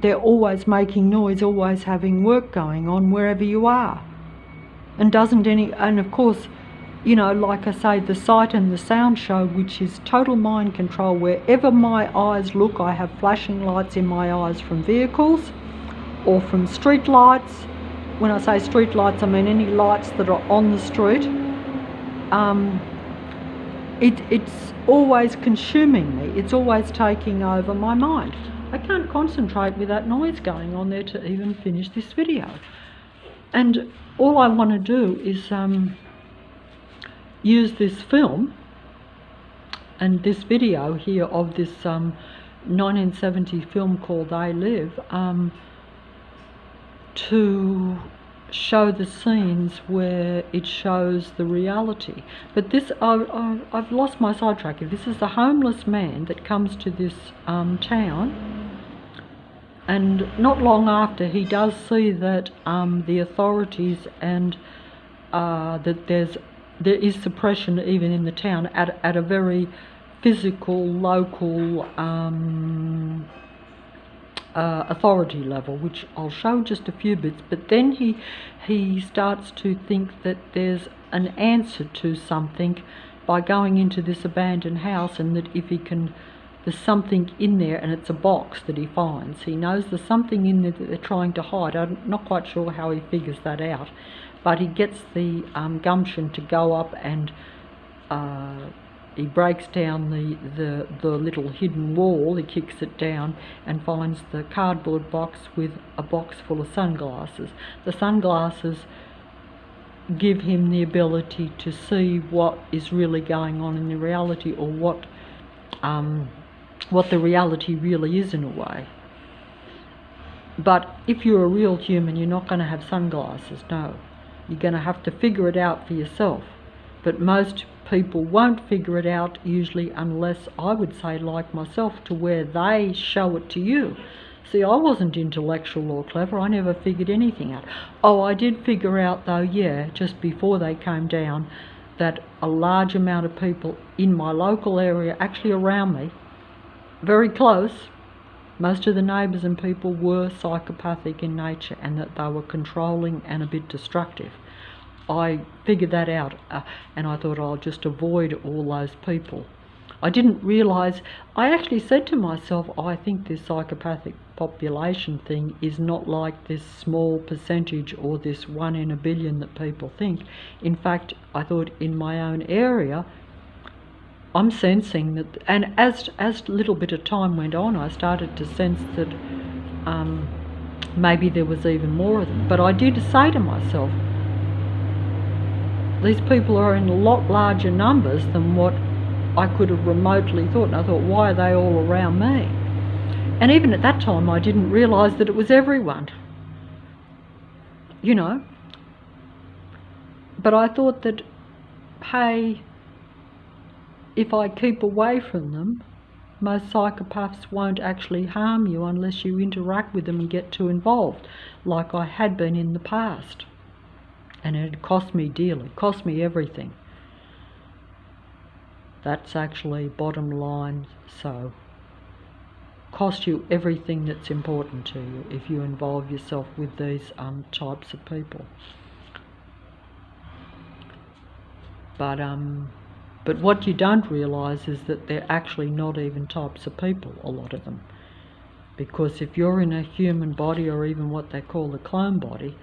they're always making noise, always having work going on wherever you are? And of course, you know, like I say, the sight and the sound show, which is total mind control. Wherever my eyes look, I have flashing lights in my eyes from vehicles or from street lights. When I say street lights, I mean any lights that are on the street. It's always consuming me. It's always taking over my mind. I can't concentrate with that noise going on there to even finish this video. And all I want to do is use this film and this video here of this 1970 film called They Live to show the scenes where it shows the reality. But this, I've lost my sidetrack. This is the homeless man that comes to this town, and not long after he does see that the authorities and that there is suppression even in the town at a very physical, local authority level, which I'll show just a few bits. But then he starts to think that there's an answer to something by going into this abandoned house, and that if he can, there's something in there, and it's a box that he finds. He knows there's something in there that they're trying to hide. I'm not quite sure how he figures that out, but he gets the gumption to go up and he breaks down the little hidden wall. He kicks it down and finds the cardboard box with a box full of sunglasses. The sunglasses give him the ability to see what is really going on in the reality, or what the reality really is in a way. But if you're a real human, you're not going to have sunglasses, no. You're going to have to figure it out for yourself. But most people won't figure it out usually unless, I would say, like myself, to where they show it to you. See, I wasn't intellectual or clever. I never figured anything out. Oh, I did figure out though, yeah, just before they came down, that a large amount of people in my local area, actually around me, very close, most of the neighbours and people were psychopathic in nature, and that they were controlling and a bit destructive. I figured that out, and I thought I'll just avoid all those people. I didn't realise, I actually said to myself, I think this psychopathic population thing is not like this small percentage or this 1 in a billion that people think. In fact, I thought in my own area, I'm sensing that, and as a little bit of time went on, I started to sense that maybe there was even more of them. But I did say to myself, these people are in a lot larger numbers than what I could have remotely thought. And I thought, why are they all around me? And even at that time, I didn't realise that it was everyone, you know. But I thought that, hey, if I keep away from them, most psychopaths won't actually harm you unless you interact with them and get too involved, like I had been in the past. And it cost me dearly, cost me everything. That's actually bottom line. So, cost you everything that's important to you if you involve yourself with these types of people. But what you don't realise is that they're actually not even types of people, a lot of them. Because if you're in a human body, or even what they call the clone body,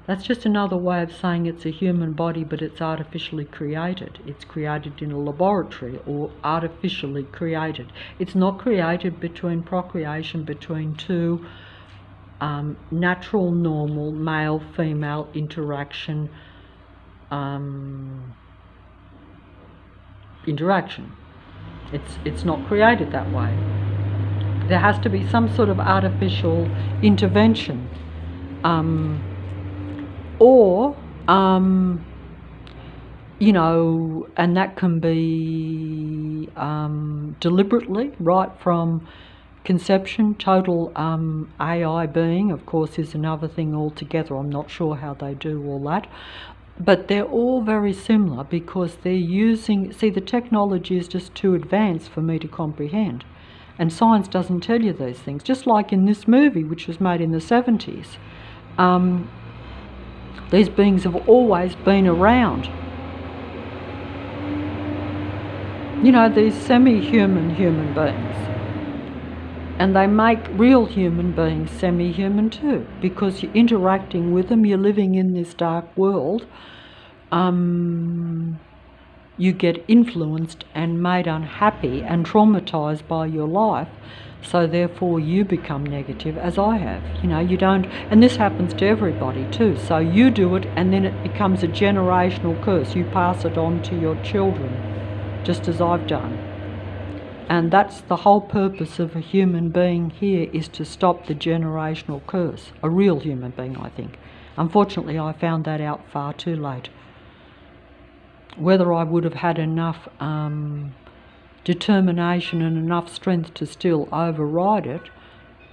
that's just another way of saying it's a human body, but it's artificially created. It's created in a laboratory, or artificially created. It's not created between procreation between two natural, normal, male-female interaction. It's not created that way. There has to be some sort of artificial intervention, you know, and that can be deliberately, right from conception. Total AI being, of course, is another thing altogether. I'm not sure how they do all that. But they're all very similar because they're using, see, the technology is just too advanced for me to comprehend. And science doesn't tell you these things. Just like in this movie, which was made in the 70s. These beings have always been around. You know, these semi-human human beings. And they make real human beings semi-human too, because you're interacting with them, you're living in this dark world, you get influenced and made unhappy and traumatised by your life, so therefore you become negative, as I have. You know, you don't, and this happens to everybody too, so you do it and then it becomes a generational curse. You pass it on to your children, just as I've done. And that's the whole purpose of a human being here, is to stop the generational curse. A real human being, I think. Unfortunately, I found that out far too late. Whether I would have had enough determination and enough strength to still override it,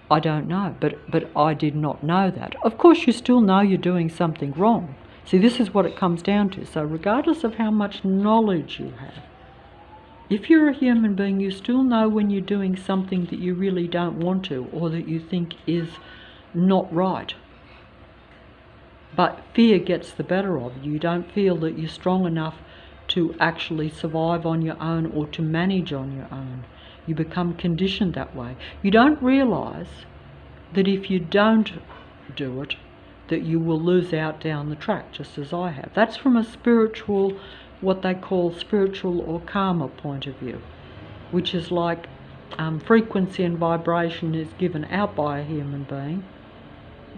I don't know. But I did not know that. Of course, you still know you're doing something wrong. See, this is what it comes down to. So regardless of how much knowledge you have, if you're a human being, you still know when you're doing something that you really don't want to, or that you think is not right. But fear gets the better of you. You don't feel that you're strong enough to actually survive on your own or to manage on your own. You become conditioned that way. You don't realise that if you don't do it, that you will lose out down the track, just as I have. That's from a spiritual, what they call spiritual or karma point of view, which is like frequency and vibration is given out by a human being,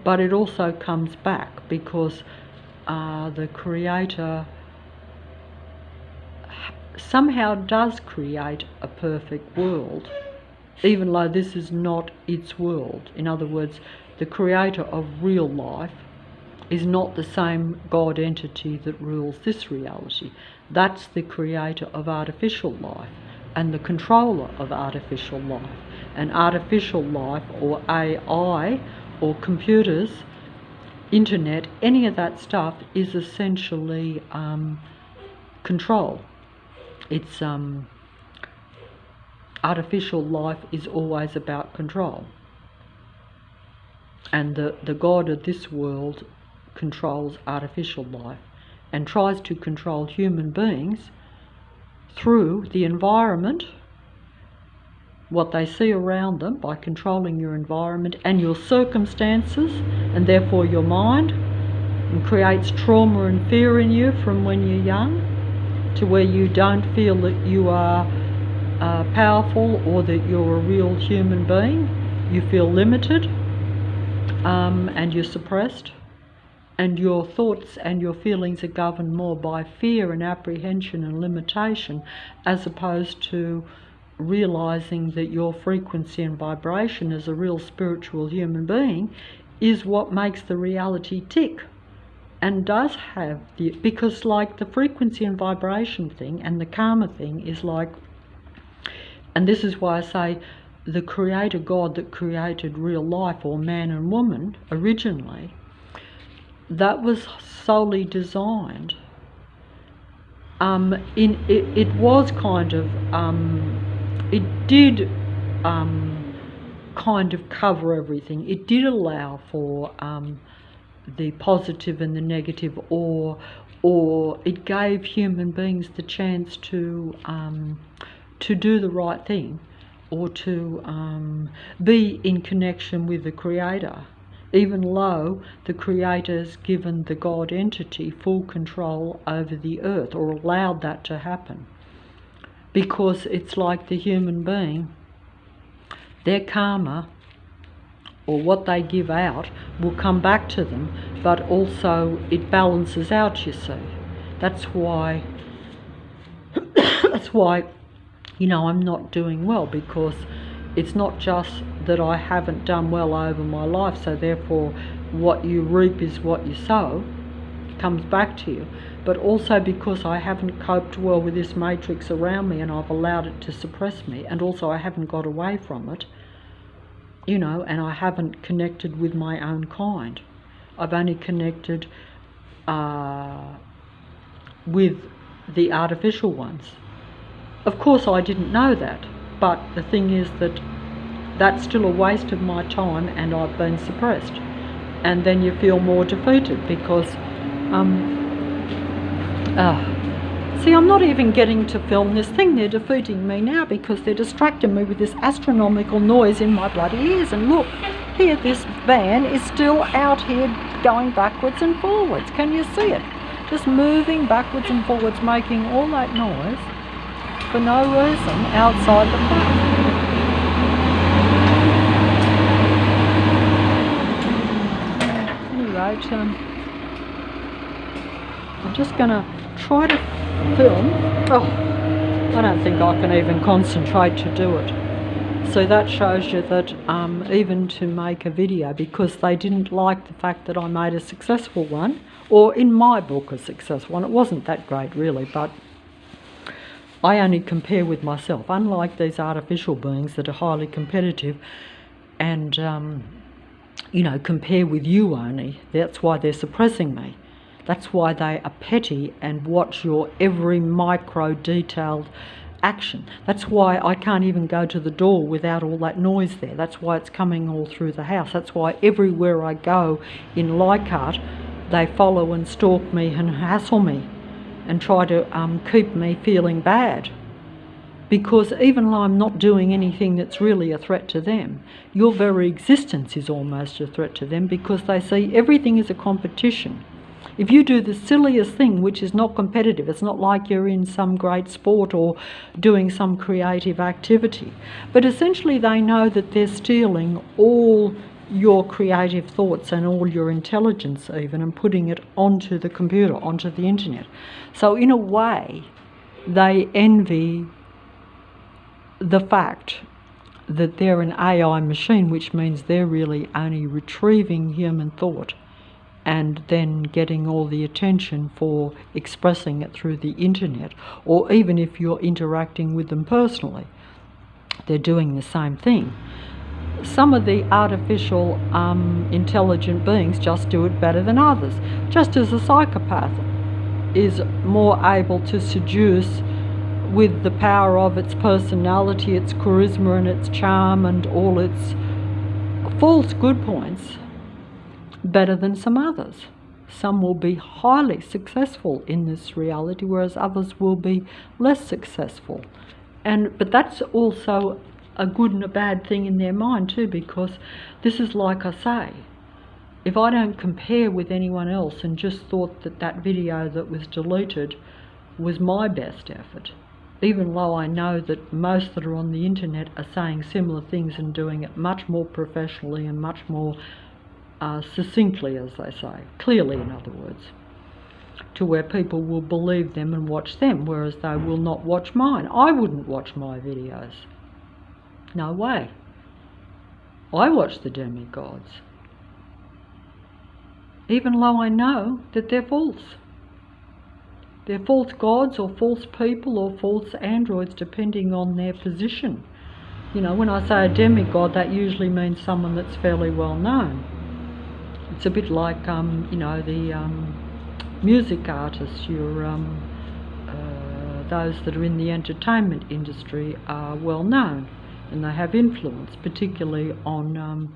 but it also comes back because the Creator somehow does create a perfect world, even though this is not its world. In other words, the Creator of real life is not the same God entity that rules this reality. That's the creator of artificial life and the controller of artificial life. And artificial life, or AI, or computers, internet, any of that stuff is essentially control. It's artificial life is always about control. And the God of this world controls artificial life and tries to control human beings through the environment, what they see around them, by controlling your environment and your circumstances, and therefore your mind, and creates trauma and fear in you from when you're young, to where you don't feel that you are powerful or that you're a real human being. You feel limited, and you're suppressed, and your thoughts and your feelings are governed more by fear and apprehension and limitation, as opposed to realizing that your frequency and vibration as a real spiritual human being is what makes the reality tick, and does have the, because like the frequency and vibration thing and the karma thing is like, and this is why I say the creator God that created real life, or man and woman originally, that was solely designed it was kind of it did kind of cover everything. It did allow for the positive and the negative, or it gave human beings the chance to do the right thing, or to be in connection with the Creator, even though the Creator's given the God entity full control over the earth, or allowed that to happen. Because it's like the human being, their karma, or what they give out, will come back to them, but also it balances out, you see. That's why you know, I'm not doing well, because it's not just that I haven't done well over my life, so therefore what you reap is what you sow, comes back to you, but also because I haven't coped well with this matrix around me, and I've allowed it to suppress me, and also I haven't got away from it, you know, and I haven't connected with my own kind. I've only connected with the artificial ones. Of course I didn't know that, but the thing is that that's still a waste of my time, and I've been suppressed. And then you feel more defeated, because see, I'm not even getting to film this thing. They're defeating me now because they're distracting me with this astronomical noise in my bloody ears. And look, here this van is still out here going backwards and forwards. Can you see it? Just moving backwards and forwards, making all that noise for no reason outside the place. Anyway, I'm just going to try to film. Oh, I don't think I can even concentrate to do it. So that shows you that even to make a video, because they didn't like the fact that I made a successful one, or in my book a successful one. It wasn't that great really, but I only compare with myself, unlike these artificial beings that are highly competitive and you know, compare with you only. That's why they're suppressing me. That's why they are petty and watch your every micro detailed action. That's why I can't even go to the door without all that noise there. That's why it's coming all through the house. That's why everywhere I go in Leichhardt, they follow and stalk me and hassle me and try to keep me feeling bad. Because even though I'm not doing anything that's really a threat to them, your very existence is almost a threat to them, because they see everything as a competition. If you do the silliest thing, which is not competitive, it's not like you're in some great sport or doing some creative activity, but essentially they know that they're stealing all your creative thoughts and all your intelligence even, and putting it onto the computer, onto the internet. So in a way, they envy the fact that they're an AI machine, which means they're really only retrieving human thought and then getting all the attention for expressing it through the internet, or even if you're interacting with them personally, they're doing the same thing. Some of the artificial intelligent beings just do it better than others, just as a psychopath is more able to seduce with the power of its personality, its charisma and its charm and all its false good points better than some others. Some will be highly successful in this reality, whereas others will be less successful. But that's also a good and a bad thing in their mind too, because this is, like I say, if I don't compare with anyone else and just thought that that video that was deleted was my best effort, even though I know that most that are on the internet are saying similar things and doing it much more professionally and much more succinctly, as they say, clearly in other words, to where people will believe them and watch them, whereas they will not watch mine. I wouldn't watch my videos. No way. I watch the demigods, even though I know that they're false. They're false gods or false people or false androids, depending on their position. You know, when I say a demigod, that usually means someone that's fairly well known. It's a bit like, you know, the music artists, those that are in the entertainment industry are well known and they have influence, particularly on,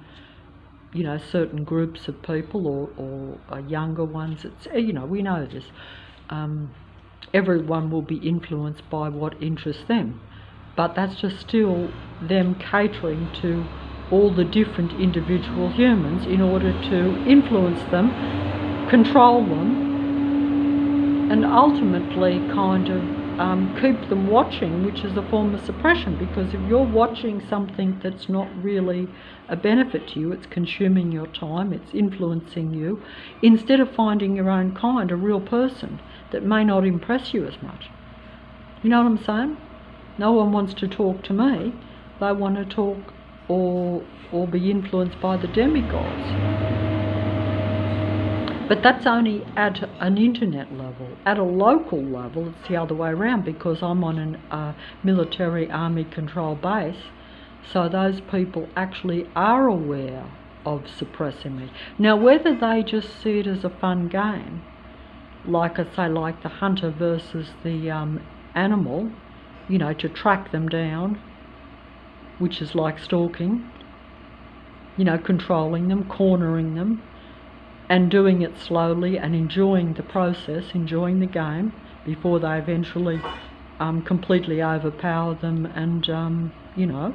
you know, certain groups of people or younger ones. It's, you know, we know this. Everyone will be influenced by what interests them, but that's just still them catering to all the different individual humans in order to influence them, control them, and ultimately kind of keep them watching, which is a form of suppression, because if you're watching something that's not really a benefit to you, it's consuming your time, it's influencing you, instead of finding your own kind, a real person that may not impress you as much. You know what I'm saying? No one wants to talk to me. They want to talk or be influenced by the demigods. But that's only at an internet level. At a local level, it's the other way around, because I'm on a military army control base, so those people actually are aware of suppressing me. Now, whether they just see it as a fun game, like I say, like the hunter versus the animal, you know, to track them down, which is like stalking, you know, controlling them, cornering them, and doing it slowly and enjoying the process, enjoying the game, before they eventually completely overpower them and, you know.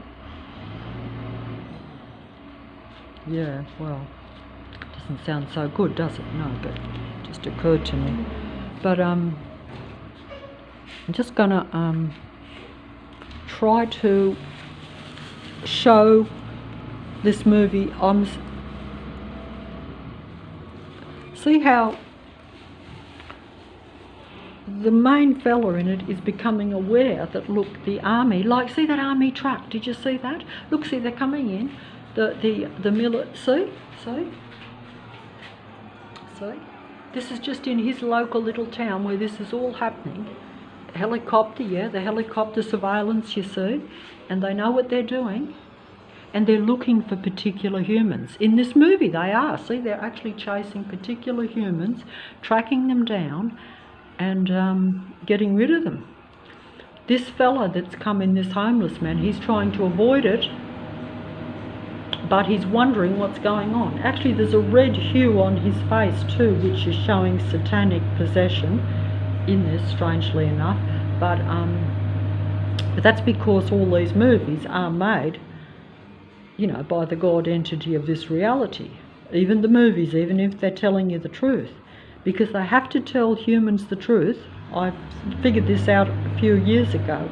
Yeah, well, doesn't sound so good, does it? No, but it just occurred to me. But I'm just gonna try to show this movie. See how the main fella in it is becoming aware that, look, the army, like, see that army truck, did you see that? Look, see, they're coming in, see, this is just in his local little town where this is all happening. Helicopter, yeah, the helicopter surveillance, you see, and they know what they're doing. And they're looking for particular humans. In this movie they are. See, they're actually chasing particular humans, tracking them down and getting rid of them. This fella that's come in, this homeless man, he's trying to avoid it, but he's wondering what's going on. Actually, there's a red hue on his face too, which is showing satanic possession in this, strangely enough. But that's because all these movies are made, you know, by the God entity of this reality. Even the movies, even if they're telling you the truth, because they have to tell humans the truth. I figured this out a few years ago,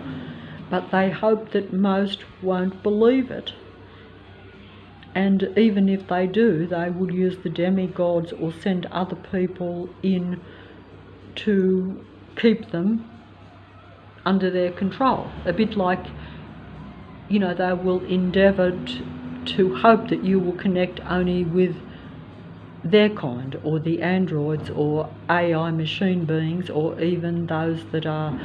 but they hope that most won't believe it. And even if they do, they would use the demigods or send other people in to keep them under their control. A bit like, you know, they will endeavour to hope that you will connect only with their kind, or the androids or AI machine beings, or even those that are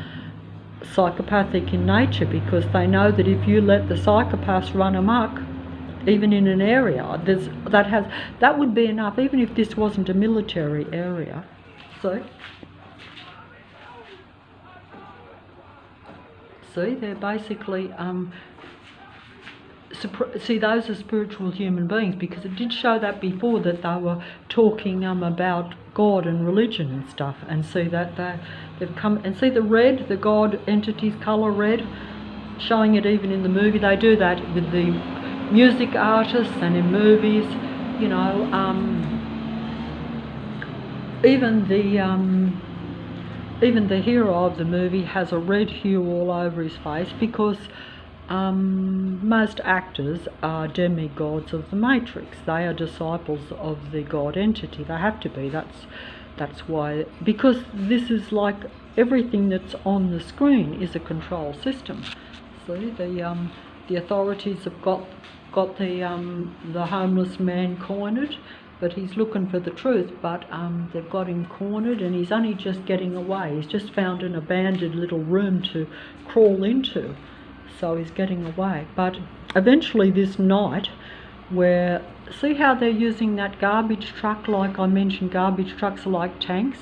psychopathic in nature, because they know that if you let the psychopaths run amok, even in an area, that would be enough, even if this wasn't a military area. See, they're basically see, those are spiritual human beings, because it did show that before, that they were talking about God and religion and stuff, and see that they've come, and see the red, the God entities colour red, showing it even in the movie. They do that with the music artists and in movies, you know, even the hero of the movie has a red hue all over his face, because most actors are demigods of the Matrix. They are disciples of the God entity. They have to be. That's why, because this is like everything that's on the screen is a control system. See, the authorities have got the homeless man cornered, but he's looking for the truth, but they've got him cornered, and he's only just getting away. He's just found an abandoned little room to crawl into, so he's getting away. But eventually this night, where, see how they're using that garbage truck, like I mentioned, garbage trucks are like tanks,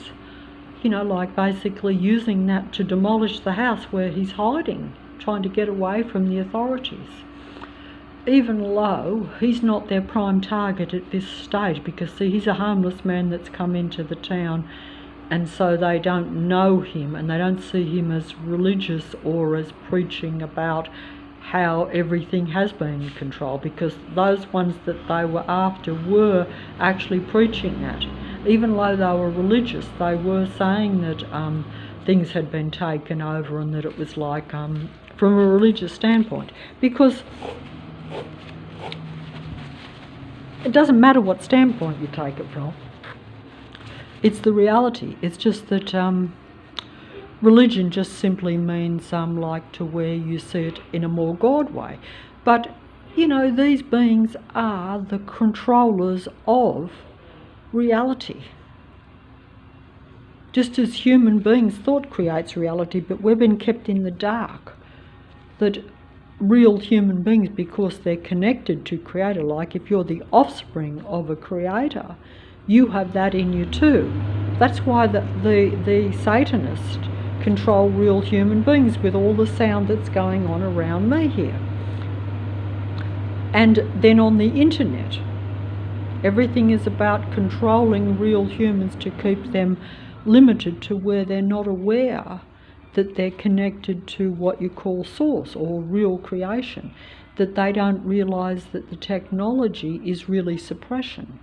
you know, like basically using that to demolish the house where he's hiding, trying to get away from the authorities. Even though he's not their prime target at this stage, because see, he's a homeless man that's come into the town, and so they don't know him, and they don't see him as religious or as preaching about how everything has been in control, because those ones that they were after were actually preaching that. Even though they were religious, they were saying that things had been taken over, and that it was like from a religious standpoint, because it doesn't matter what standpoint you take it from. It's the reality. It's just that religion just simply means like to where you see it in a more God way. But, you know, these beings are the controllers of reality. Just as human beings, thought creates reality, but we've been kept in the dark. That real human beings, because they're connected to Creator, like if you're the offspring of a Creator, you have that in you too. That's why the Satanists control real human beings with all the sound that's going on around me here. And then on the internet, everything is about controlling real humans to keep them limited to where they're not aware that they're connected to what you call source or real creation, that they don't realise that the technology is really suppression.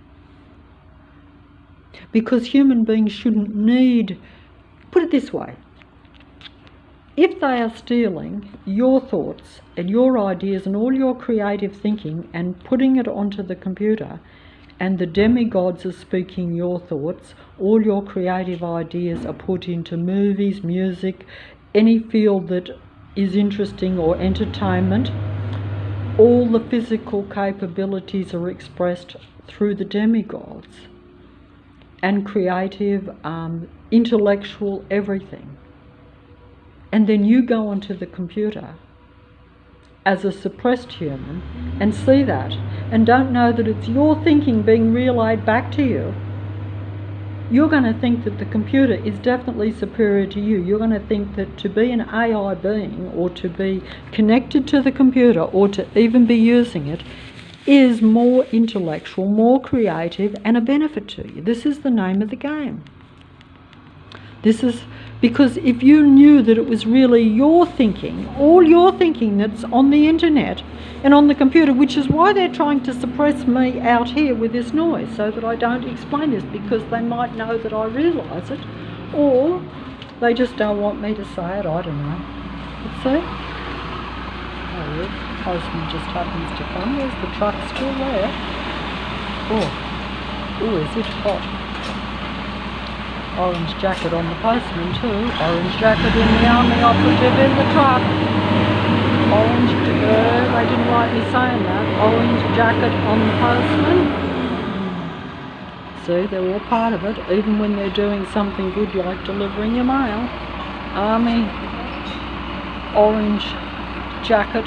Because human beings shouldn't need, put it this way, if they are stealing your thoughts and your ideas and all your creative thinking and putting it onto the computer, and the demigods are speaking your thoughts, all your creative ideas are put into movies, music, any field that is interesting or entertainment, all the physical capabilities are expressed through the demigods, and creative, intellectual, everything. And then you go onto the computer as a suppressed human and see that, and don't know that it's your thinking being relayed back to you. You're going to think that the computer is definitely superior to you. You're going to think that to be an AI being, or to be connected to the computer, or to even be using it, is more intellectual, more creative, and a benefit to you. This is the name of the game. This is because if you knew that it was really your thinking, all your thinking that's on the internet and on the computer, which is why they're trying to suppress me out here with this noise, so that I don't explain this, because they might know that I realise it, or they just don't want me to say it, I don't know. Let's see. Oh, yeah. Postman just happens to come. There's the truck still there. Oh, is it hot? Orange jacket on the postman too. Orange jacket in the army operative in the truck. Orange, they didn't like me saying that. Orange jacket on the postman. see, they're all part of it, even when they're doing something good like delivering your mail. Army, orange jacket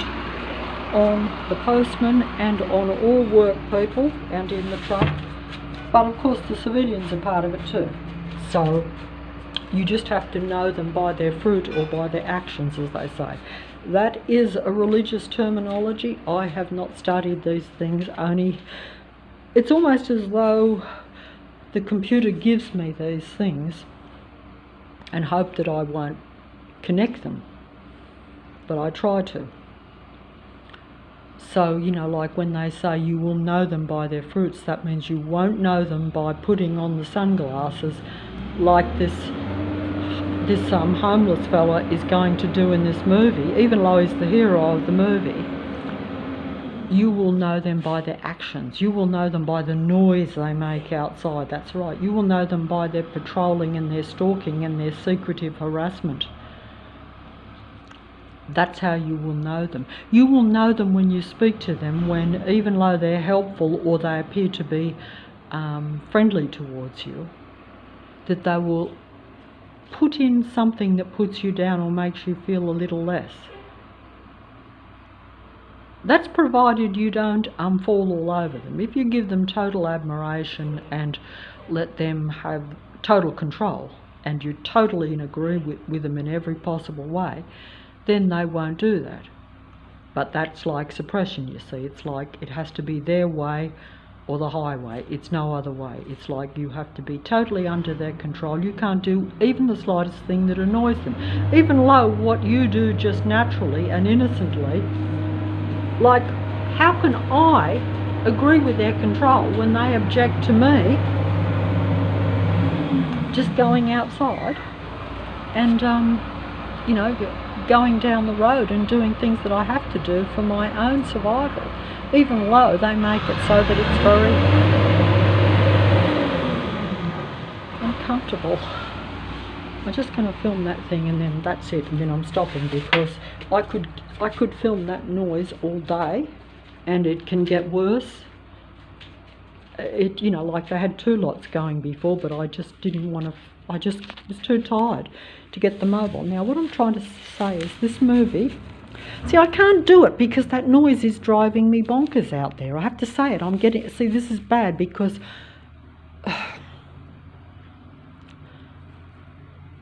on the postman and on all work people and in the truck. But of course the civilians are part of it too. So you just have to know them by their fruit or by their actions, as they say. That is a religious terminology. I have not studied these things, only it's almost as though the computer gives me these things and hope that I won't connect them, but I try to. So, you know, like when they say you will know them by their fruits, that means you won't know them by putting on the sunglasses like this homeless fella is going to do in this movie, even though he's the hero of the movie. You will know them by their actions. You will know them by the noise they make outside. That's right. You will know them by their patrolling and their stalking and their secretive harassment. That's how you will know them. You will know them when you speak to them, when, even though they're helpful or they appear to be friendly towards you, that they will put in something that puts you down or makes you feel a little less. That's provided you don't fall all over them. If you give them total admiration and let them have total control, and you're totally in agreement with them in every possible way, then they won't do that. But that's like suppression, you see. It's like it has to be their way or the highway. It's no other way. It's like you have to be totally under their control. You can't do even the slightest thing that annoys them. Even though what you do just naturally and innocently, like, how can I agree with their control when they object to me just going outside and, you know, going down the road and doing things that I have to do for my own survival, even though they make it so that it's very uncomfortable. I'm just going to film that thing and then that's it, and then I'm stopping, because I could film that noise all day and it can get worse. It, you know, like they had 2 lots going before, but I just didn't want to, I just was too tired to get the mobile. Now what I'm trying to say is this movie, see, I can't do it because that noise is driving me bonkers out there. I have to say it. I'm getting, see, this is bad because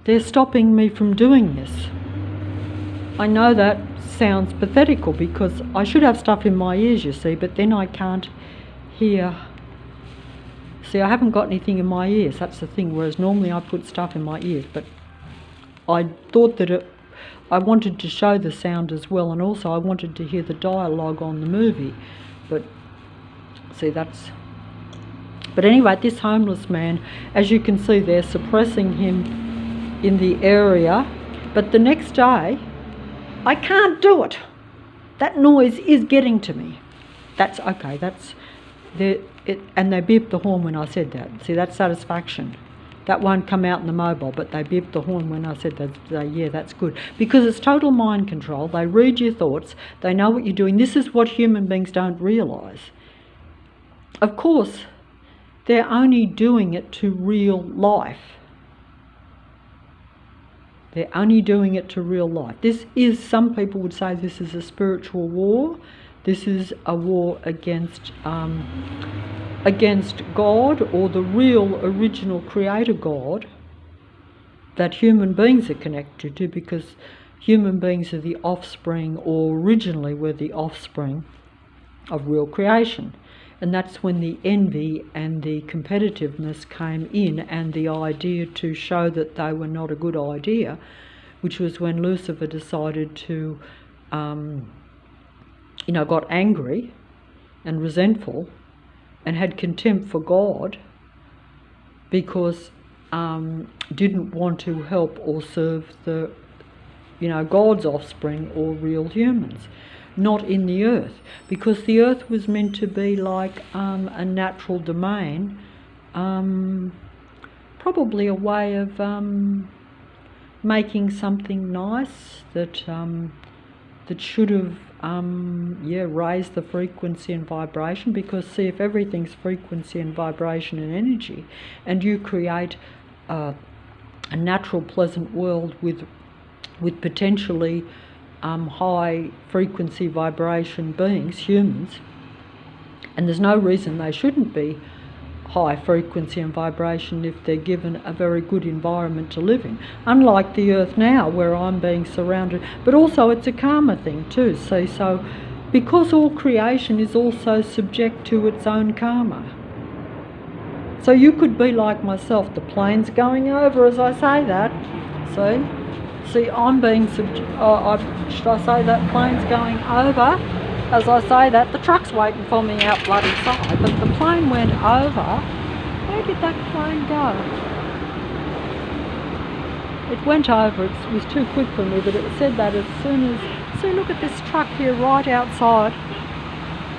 they're stopping me from doing this. I know that sounds pathetical because I should have stuff in my ears, you see, but then I can't hear. See, I haven't got anything in my ears, that's the thing, whereas normally I put stuff in my ears, but I thought that I wanted to show the sound as well, and also I wanted to hear the dialogue on the movie, but see, that's... But anyway, this homeless man, as you can see, they're suppressing him in the area, but the next day, I can't do it. That noise is getting to me. That's okay, that's... and they beeped the horn when I said that. See, that's satisfaction. That won't come out in the mobile, but they beeped the horn when I said that. Yeah, that's good. Because it's total mind control. They read your thoughts. They know what you're doing. This is what human beings don't realise. Of course, they're only doing it to real life. They're only doing it to real life. This is, some people would say this is a spiritual war. This is a war against God, or the real original creator God that human beings are connected to, because human beings are the offspring, or originally were the offspring of real creation. And that's when the envy and the competitiveness came in, and the idea to show that they were not a good idea, which was when Lucifer decided to, you know, got angry and resentful and had contempt for God because didn't want to help or serve the, you know, God's offspring or real humans. Not in the earth, because the earth was meant to be like a natural domain, probably a way of making something nice that that should have raised the frequency and vibration, because see, if everything's frequency and vibration and energy, and you create a natural pleasant world with potentially high frequency vibration beings, humans, and there's no reason they shouldn't be high frequency and vibration if they're given a very good environment to live in. Unlike the earth now, where I'm being surrounded, but also it's a karma thing too, see, so because all creation is also subject to its own karma. So you could be like myself, the plane's going over as I say that, see, I'm being should I say that plane's going over? As I say that, the truck's waiting for me out bloody side, but the plane went over. Where did that plane go? It went over, it was too quick for me, but it said that as soon as, see, look at this truck here right outside.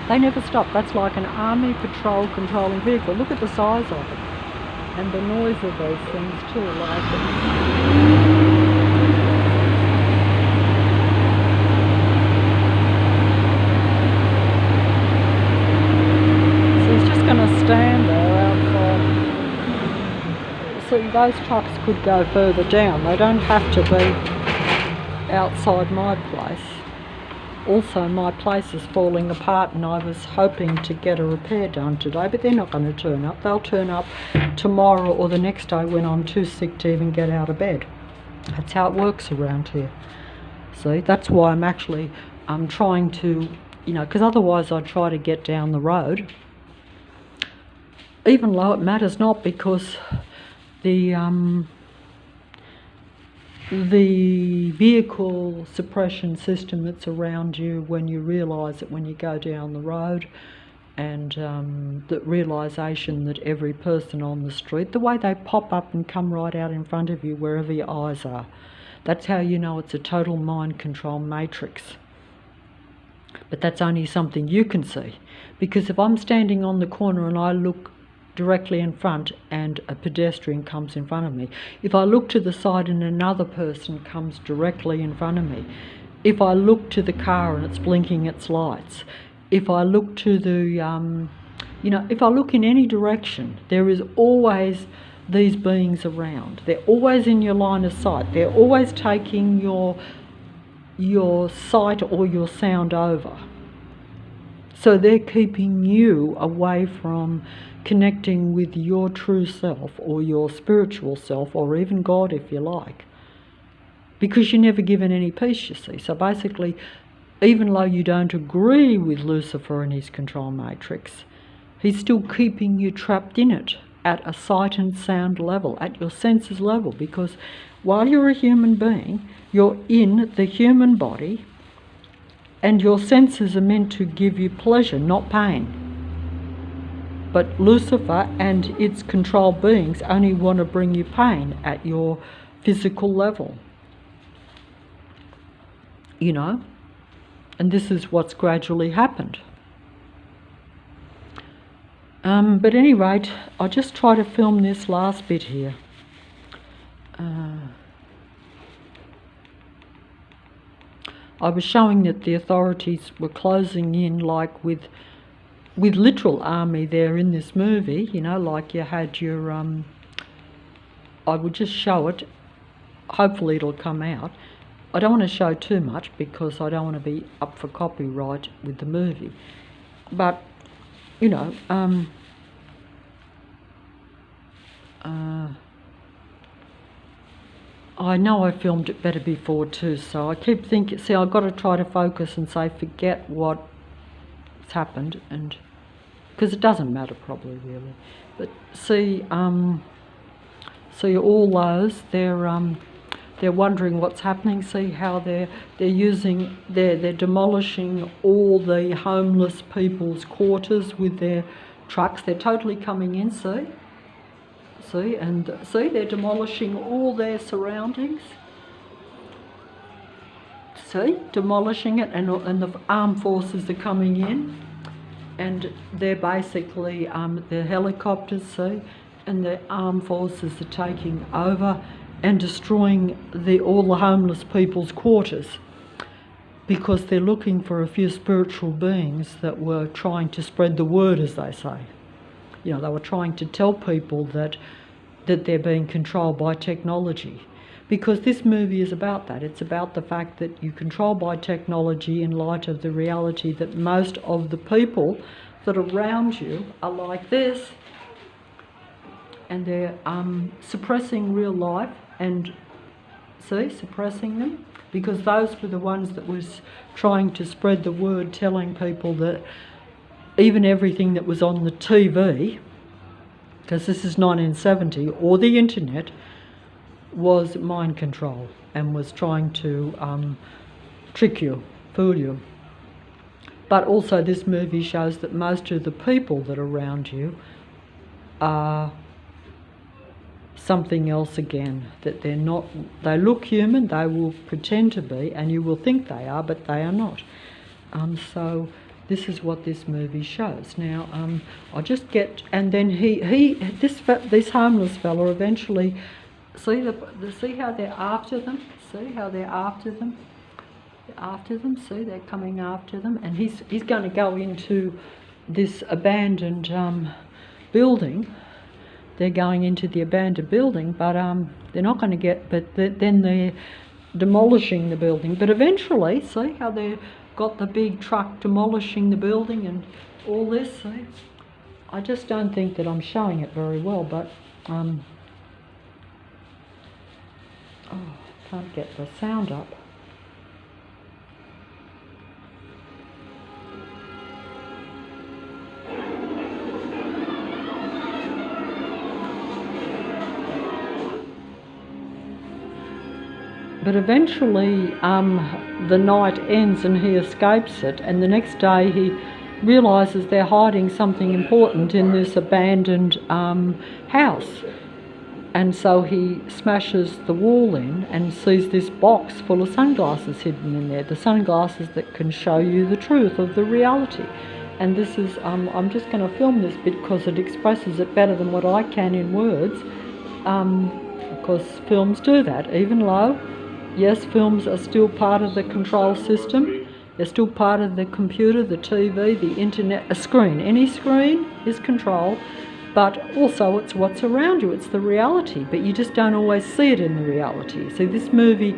They never stop. That's like an army patrol controlling vehicle. Look at the size of it. And the noise of those things too, like it. Stand there outside. See, those trucks could go further down. They don't have to be outside my place. Also, my place is falling apart and I was hoping to get a repair done today, but they're not going to turn up. They'll turn up tomorrow or the next day when I'm too sick to even get out of bed. That's how it works around here. See, that's why I'm trying to, because otherwise I'd try to get down the road, even though it matters not, because the vehicle suppression system that's around you when you realise it when you go down the road, and the realisation that every person on the street, the way they pop up and come right out in front of you wherever your eyes are, that's how you know it's a total mind control matrix. But that's only something you can see, because if I'm standing on the corner and I look directly in front and a pedestrian comes in front of me, if I look to the side and another person comes directly in front of me, if I look to the car and it's blinking its lights, if I look to the if I look in any direction, there is always these beings around. They're always in your line of sight. They're always taking your sight or your sound over. So they're keeping you away from connecting with your true self or your spiritual self, or even God if you like, because you're never given any peace, you see. So basically, even though you don't agree with Lucifer and his control matrix, he's still keeping you trapped in it at a sight and sound level, at your senses level, because while you're a human being, you're in the human body, and your senses are meant to give you pleasure, not pain. But Lucifer and its control beings only want to bring you pain at your physical level. And this is what's gradually happened. But at any rate, I'll just try to film this last bit here. I was showing that the authorities were closing in, like with literal army there in this movie, like you had your, I would just show it, hopefully it'll come out. I don't want to show too much because I don't want to be up for copyright with the movie, but, I know I filmed it better before too, so I keep thinking, see, I've got to try to focus and say, forget what's happened, and because it doesn't matter probably really. But see, all those, they're wondering what's happening. See how they're demolishing all the homeless people's quarters with their trucks. They're totally coming in, see, they're demolishing all their surroundings. See, demolishing it, and the armed forces are coming in, and they're basically the helicopters, see, and the armed forces are taking over and destroying all the homeless people's quarters. because they're looking for a few spiritual beings that were trying to spread the word, as they say. You know, they were trying to tell people that they're being controlled by technology. Because this movie is about that. It's about the fact that you're controlled by technology in light of the reality that most of the people that are around you are like this, and they're suppressing real life and, suppressing them, because those were the ones that was trying to spread the word, telling people that even everything that was on the TV, because this is 1970, or the internet, was mind control and was trying to trick you, fool you. But also this movie shows that most of the people that are around you are something else again, that they're not, they look human, they will pretend to be, and you will think they are, but they are not. So this is what this movie shows. Now, I'll just get, and then this homeless fella eventually, see how they're after them? See how they're after them? They're after them, see, they're coming after them, and he's going to go into this abandoned building. They're going into the abandoned building, but they're not going to get, but then they're demolishing the building. But eventually, see how they've got the big truck demolishing the building and all this, see? I just don't think that I'm showing it very well, but can't get the sound up. But eventually the night ends and he escapes it, and the next day he realises they're hiding something important in this abandoned house. And so he smashes the wall in and sees this box full of sunglasses hidden in there, the sunglasses that can show you the truth of the reality. And this is, I'm just going to film this bit because it expresses it better than what I can in words, because films do that, even though, yes, films are still part of the control system. They're still part of the computer, the TV, the internet, a screen. Any screen is control. But also it's what's around you, it's the reality, but you just don't always see it in the reality. See, this movie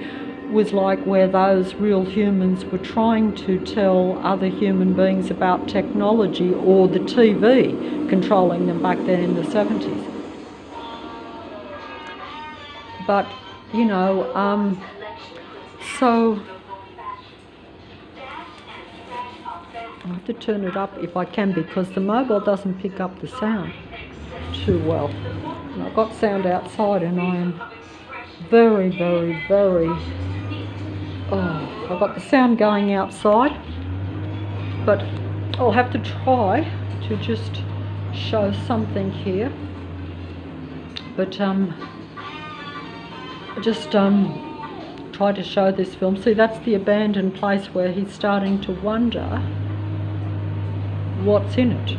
was like where those real humans were trying to tell other human beings about technology or the TV controlling them back then in the 70s. But, you know, so I have to turn it up if I can, because the mobile doesn't pick up the sound too well. And I've got sound outside and I am very, very, very, I've got the sound going outside, but I'll have to try to just show something here. But just try to show this film. See, that's the abandoned place where he's starting to wonder what's in it.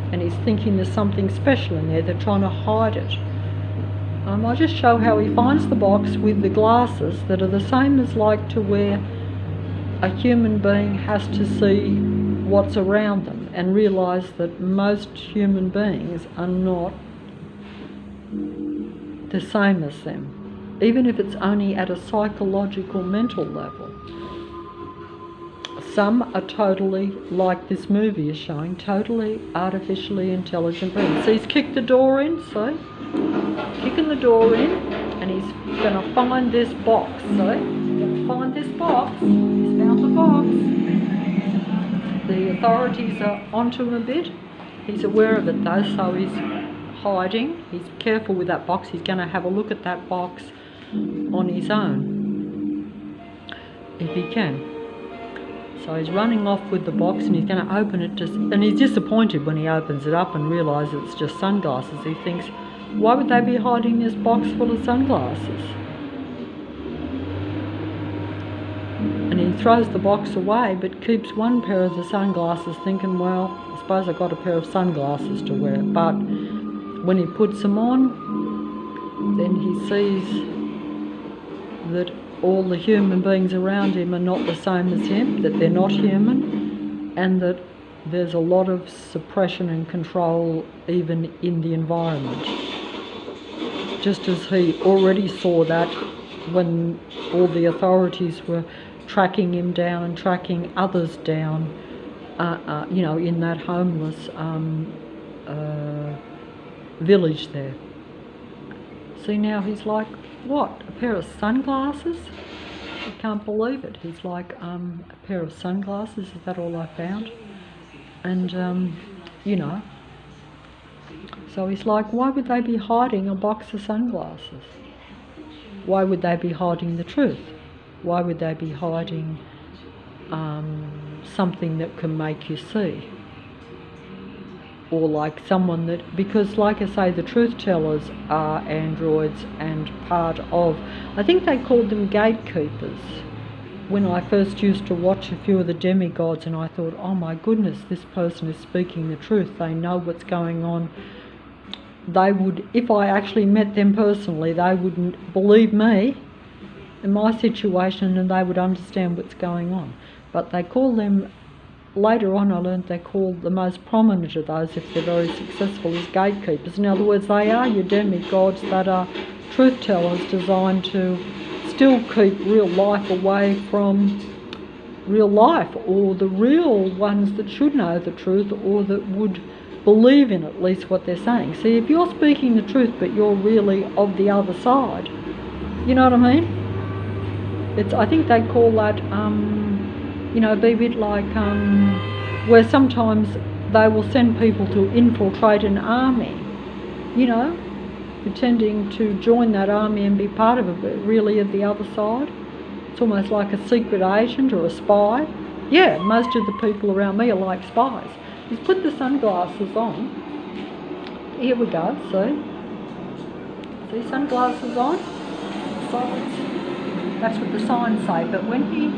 And he's thinking there's something special in there, they're trying to hide it. I'll just show how he finds the box with the glasses that are the same as like to where a human being has to see what's around them and realise that most human beings are not the same as them, even if it's only at a psychological, mental level. Some are totally, like this movie is showing, totally artificially intelligent beings. So he's kicked the door in, see? Kicking the door in, and he's going to find this box, see? He's going to find this box. He's found the box. The authorities are onto him a bit. He's aware of it though, so he's hiding. He's careful with that box. He's going to have a look at that box on his own, if he can. So he's running off with the box and he's going to open it, and he's disappointed when he opens it up and realises it's just sunglasses. He thinks, why would they be hiding this box full of sunglasses? And he throws the box away but keeps one pair of the sunglasses, thinking, well, I suppose I've got a pair of sunglasses to wear. But when he puts them on, then he sees that all the human beings around him are not the same as him, that they're not human, and that there's a lot of suppression and control even in the environment. Just as he already saw that when all the authorities were tracking him down and tracking others down, you know, in that homeless village there. See, now he's like, what, a pair of sunglasses? I can't believe it. He's like, a pair of sunglasses, is that all I found? And, you know, so he's like, why would they be hiding a box of sunglasses? Why would they be hiding the truth? Why would they be hiding something that can make you see? Or like someone that, because like I say, the truth tellers are androids and part of, I think they called them gatekeepers. When I first used to watch a few of the demigods, and I thought, oh my goodness, this person is speaking the truth, they know what's going on. They would, if I actually met them personally, they wouldn't believe me in my situation, and they would understand what's going on. But they call them, later on I learned they call the most prominent of those, if they're very successful, as gatekeepers. In other words, they are your demigods that are truth tellers designed to still keep real life away from real life, or the real ones that should know the truth, or that would believe in at least what they're saying. See, if you're speaking the truth but you're really of the other side, you know what I mean? It's, I think they call that, you know, be a bit like where sometimes they will send people to infiltrate an army, you know, pretending to join that army and be part of it, but really at the other side. It's almost like a secret agent or a spy. Yeah, most of the people around me are like spies. He's put the sunglasses on. Here we go, see? See, sunglasses on? Sides. That's what the signs say, but when he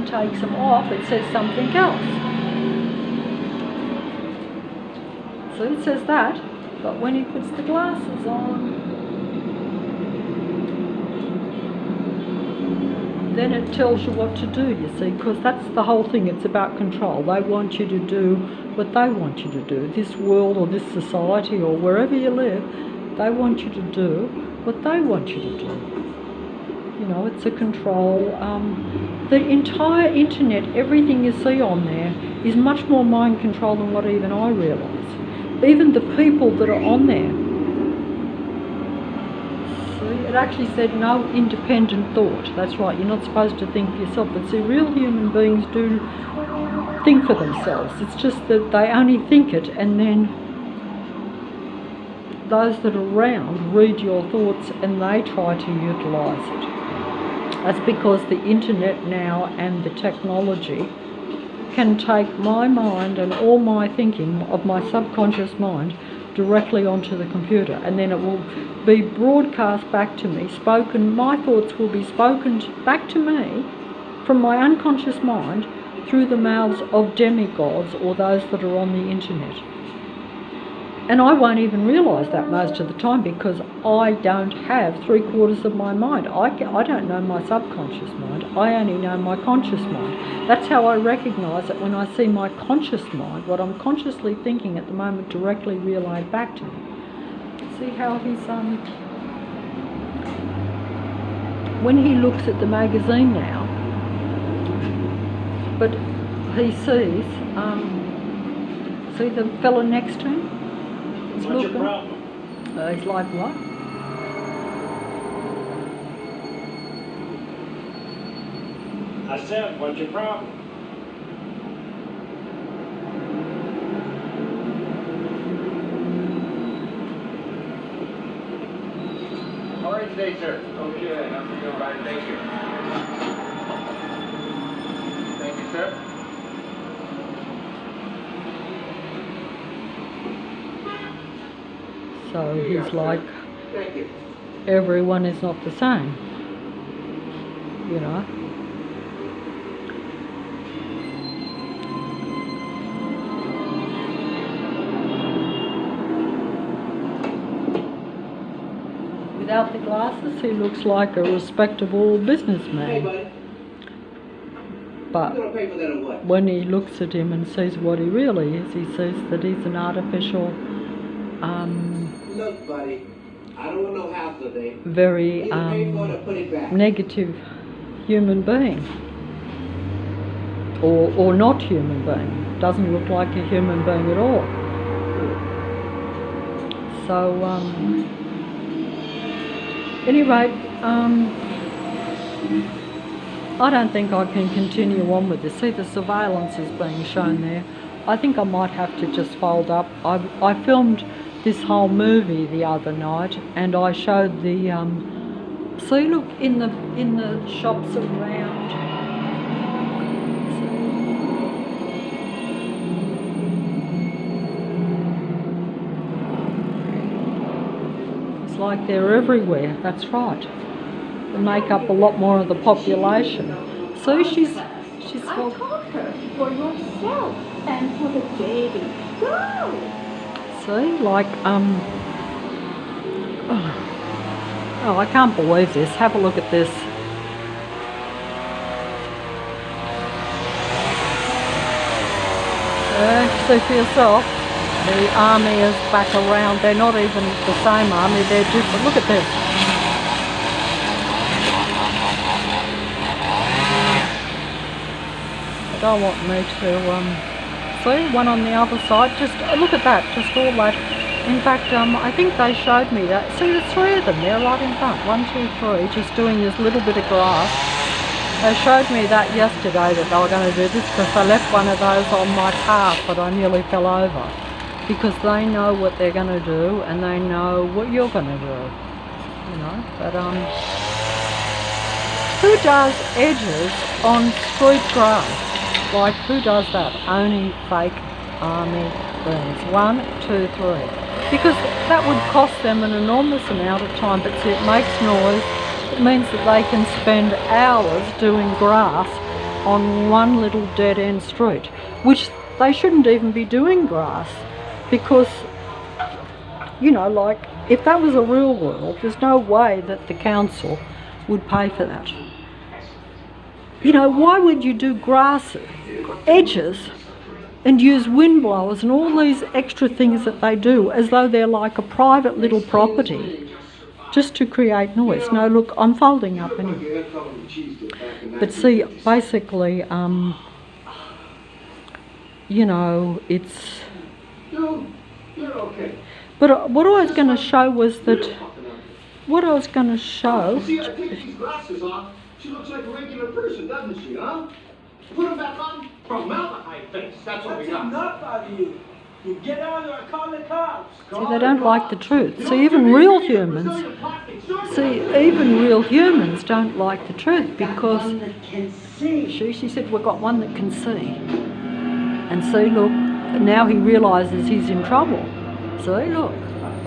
takes them off, it says something else. So it says that, but when he puts the glasses on, then it tells you what to do, you see, because that's the whole thing. It's about control. They want you to do what they want you to do. This world or this society or wherever you live, they want you to do what they want you to do. You know, it's a control. The entire internet, everything you see on there, is much more mind control than what even I realise. Even the people that are on there. See, it actually said no independent thought. That's right, you're not supposed to think for yourself. But see, real human beings do think for themselves. It's just that they only think it, and then those that are around read your thoughts and they try to utilise it. That's because the internet now and the technology can take my mind and all my thinking of my subconscious mind directly onto the computer, and then it will be broadcast back to me, spoken, my thoughts will be spoken back to me from my unconscious mind through the mouths of demigods or those that are on the internet. And I won't even realise that most of the time, because I don't have 3/4 of my mind. I don't know my subconscious mind. I only know my conscious mind. That's how I recognise it when I see my conscious mind, what I'm consciously thinking at the moment, directly relayed back to me. See how he's, when he looks at the magazine now, but he sees, see the fella next to him? He's What's looking. your problem? He's like, what? I said, what's your problem? How are you today, sir? Okay, I'm doing all right, thank you. Thank you, sir. So he's like, Thank you. everyone is not the same, you know. Without the glasses, he looks like a respectable Hey, businessman. buddy. But You gonna pay for that or what? when he looks at him and sees what he really is, he sees that he's an artificial, Look, buddy. I don't want no house today. very Either pay for it or put it back. negative human being. Or not human being. Doesn't look like a human being at all. So, anyway, I don't think I can continue on with this. See, the surveillance is being shown there. I think I might have to just fold up. I filmed this whole movie the other night, and I showed the see, look in the shops around. It's like they're everywhere. That's right. They make up a lot more of the population. So she's I told her for yourself and for the baby. Go! see, like oh, I can't believe this. Have a look at this. See for yourself. The army is back around. They're not even the same army. They're different. Look at this. They don't want me to see one on the other side. Just look at that. Just all that. In fact, I think they showed me that. See, there's three of them. They're right in front. 1, 2, 3. Just doing this little bit of grass. They showed me that yesterday that they were going to do this because they left one of those on my path, but I nearly fell over. Because they know what they're going to do and they know what you're going to do. You know, but who does edges on street grass? Like, who does that? Only fake army things. 1, 2, 3. Because that would cost them an enormous amount of time, but see, it makes noise. It means that they can spend hours doing grass on one little dead-end street, which they shouldn't even be doing grass, because, you know, like, if that was a real world, there's no way that the council would pay for that. You know, why would you do grass edges and use wind blowers and all these extra things that they do as though they're like a private little property just to create noise? No, look, I'm folding up anyway. But see, basically, you know, it's... But what I was going to show was that... What I was going to show... See, I take these glasses off. She looks like a regular person, doesn't she, huh? Put them back on. Formaldehyde face. That's what we got. That's enough out of you. You get out or I call the cops. See, they don't like the truth. See, even real humans... See, even real humans don't like the truth because... She said, we've got one that can see. And see, look, now he realises he's in trouble. See, look,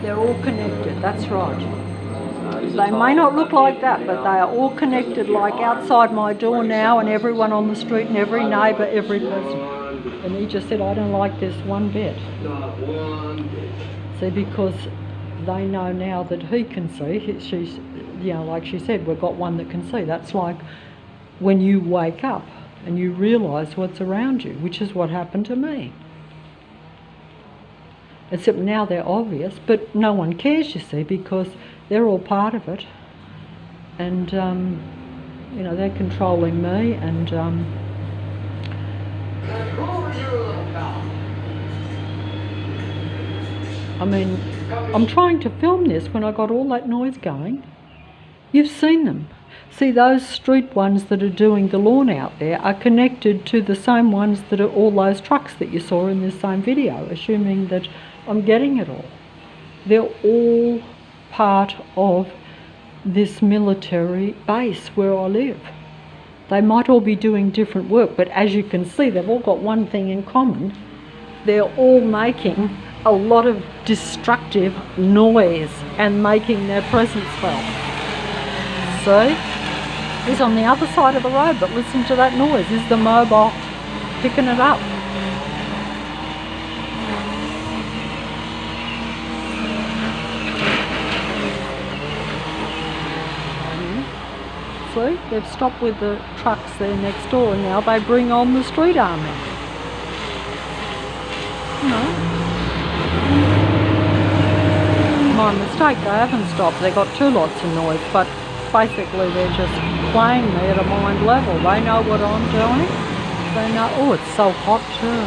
they're all connected. That's right. They may not look like that, but they are all connected, like outside my door now, and everyone on the street, and every neighbour, every person. And he just said, I don't like this one bit. Not one bit. See, because they know now that he can see. She's, you know, like she said, we've got one that can see. That's like when you wake up and you realise what's around you, which is what happened to me. Except now they're obvious, but no one cares, you see, because they're all part of it. And, you know, they're controlling me and... I mean, I'm trying to film this when I got all that noise going. You've seen them. See, those street ones that are doing the lawn out there are connected to the same ones that are all those trucks that you saw in this same video, assuming that I'm getting it all. They're all part of this military base where I live. They might all be doing different work, but as you can see, they've all got one thing in common. They're all making a lot of destructive noise and making their presence felt. See? He's on the other side of the road, but listen to that noise. Is the mobile picking it up? See, they've stopped with the trucks there next door, and now they bring on the street army. No. My mistake, they haven't stopped. They got two lots of noise, but basically they're just playing me at a mind level. They know what I'm doing. They know. Oh, it's so hot too.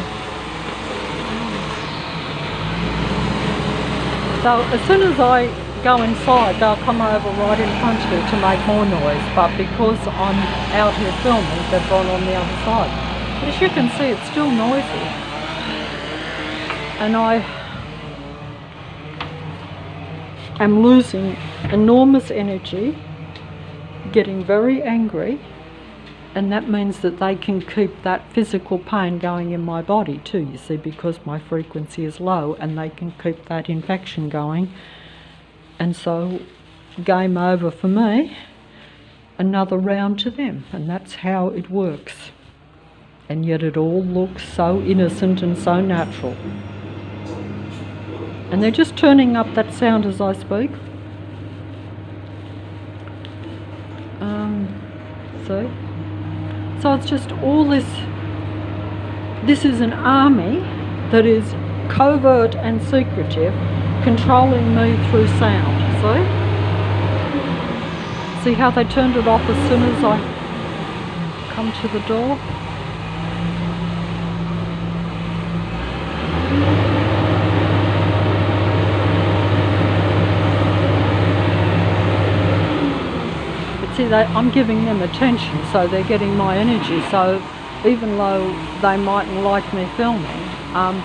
So as soon as I go inside, they'll come over right in front of me to make more noise, but because I'm out here filming, they've gone on the other side. But as you can see, it's still noisy. And I am losing enormous energy, getting very angry, and that means that they can keep that physical pain going in my body too, you see, because my frequency is low, and they can keep that infection going. And so, game over for me, another round to them, and that's how it works. And yet it all looks so innocent and so natural. And they're just turning up that sound as I speak. See? So it's just all this. This is an army that is covert and secretive, controlling me through sound. See how they turned it off as soon as I come to the door? But see, I'm giving them attention, so they're getting my energy. So even though they mightn't like me filming,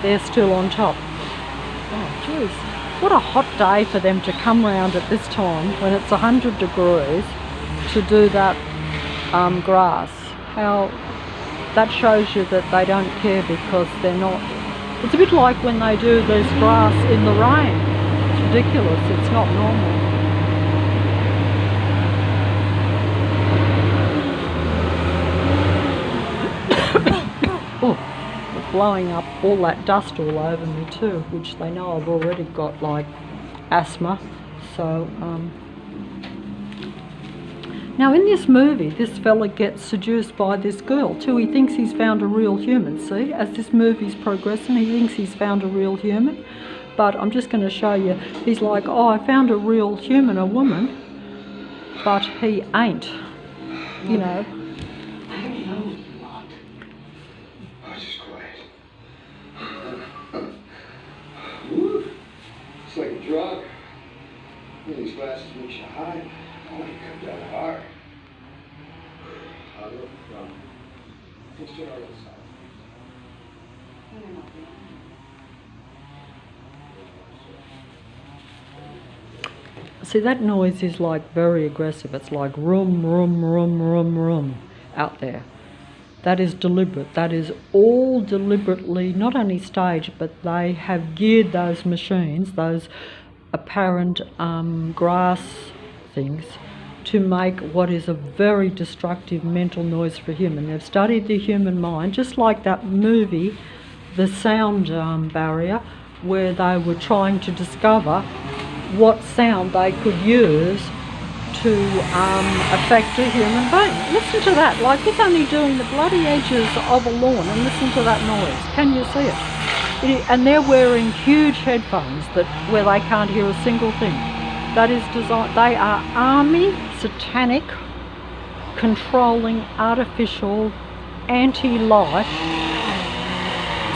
they're still on top. Oh, jeez. What a hot day for them to come round at this time when it's 100 degrees to do that grass. How that shows you that they don't care, because they're not. It's a bit like when they do this grass in the rain. It's ridiculous. It's not normal. Oh, they're blowing up all that dust all over me too, which they know I've already got like asthma. So now in this movie, this fella gets seduced by this girl too. He thinks he's found a real human. See, as this movie's progressing, he thinks he's found a real human. But I'm just going to show you, he's like, oh, I found a real human, a woman, but he ain't, you know. It's like a drug. These glasses makes you high. Oh, you come down hard. Let's get our other side. See, that noise is like very aggressive. It's like room, room, room, room, room out there. That is deliberate. That is all deliberately, not only staged, but they have geared those machines, those apparent grass things, to make what is a very destructive mental noise for human. They've studied the human mind, just like that movie, The Sound Barrier, where they were trying to discover what sound they could use to affect a human being. Listen to that, like it's only doing the bloody edges of a lawn, and listen to that noise. Can you see it? And they're wearing huge headphones where they can't hear a single thing. That is designed. They are army, satanic, controlling, artificial, anti-life.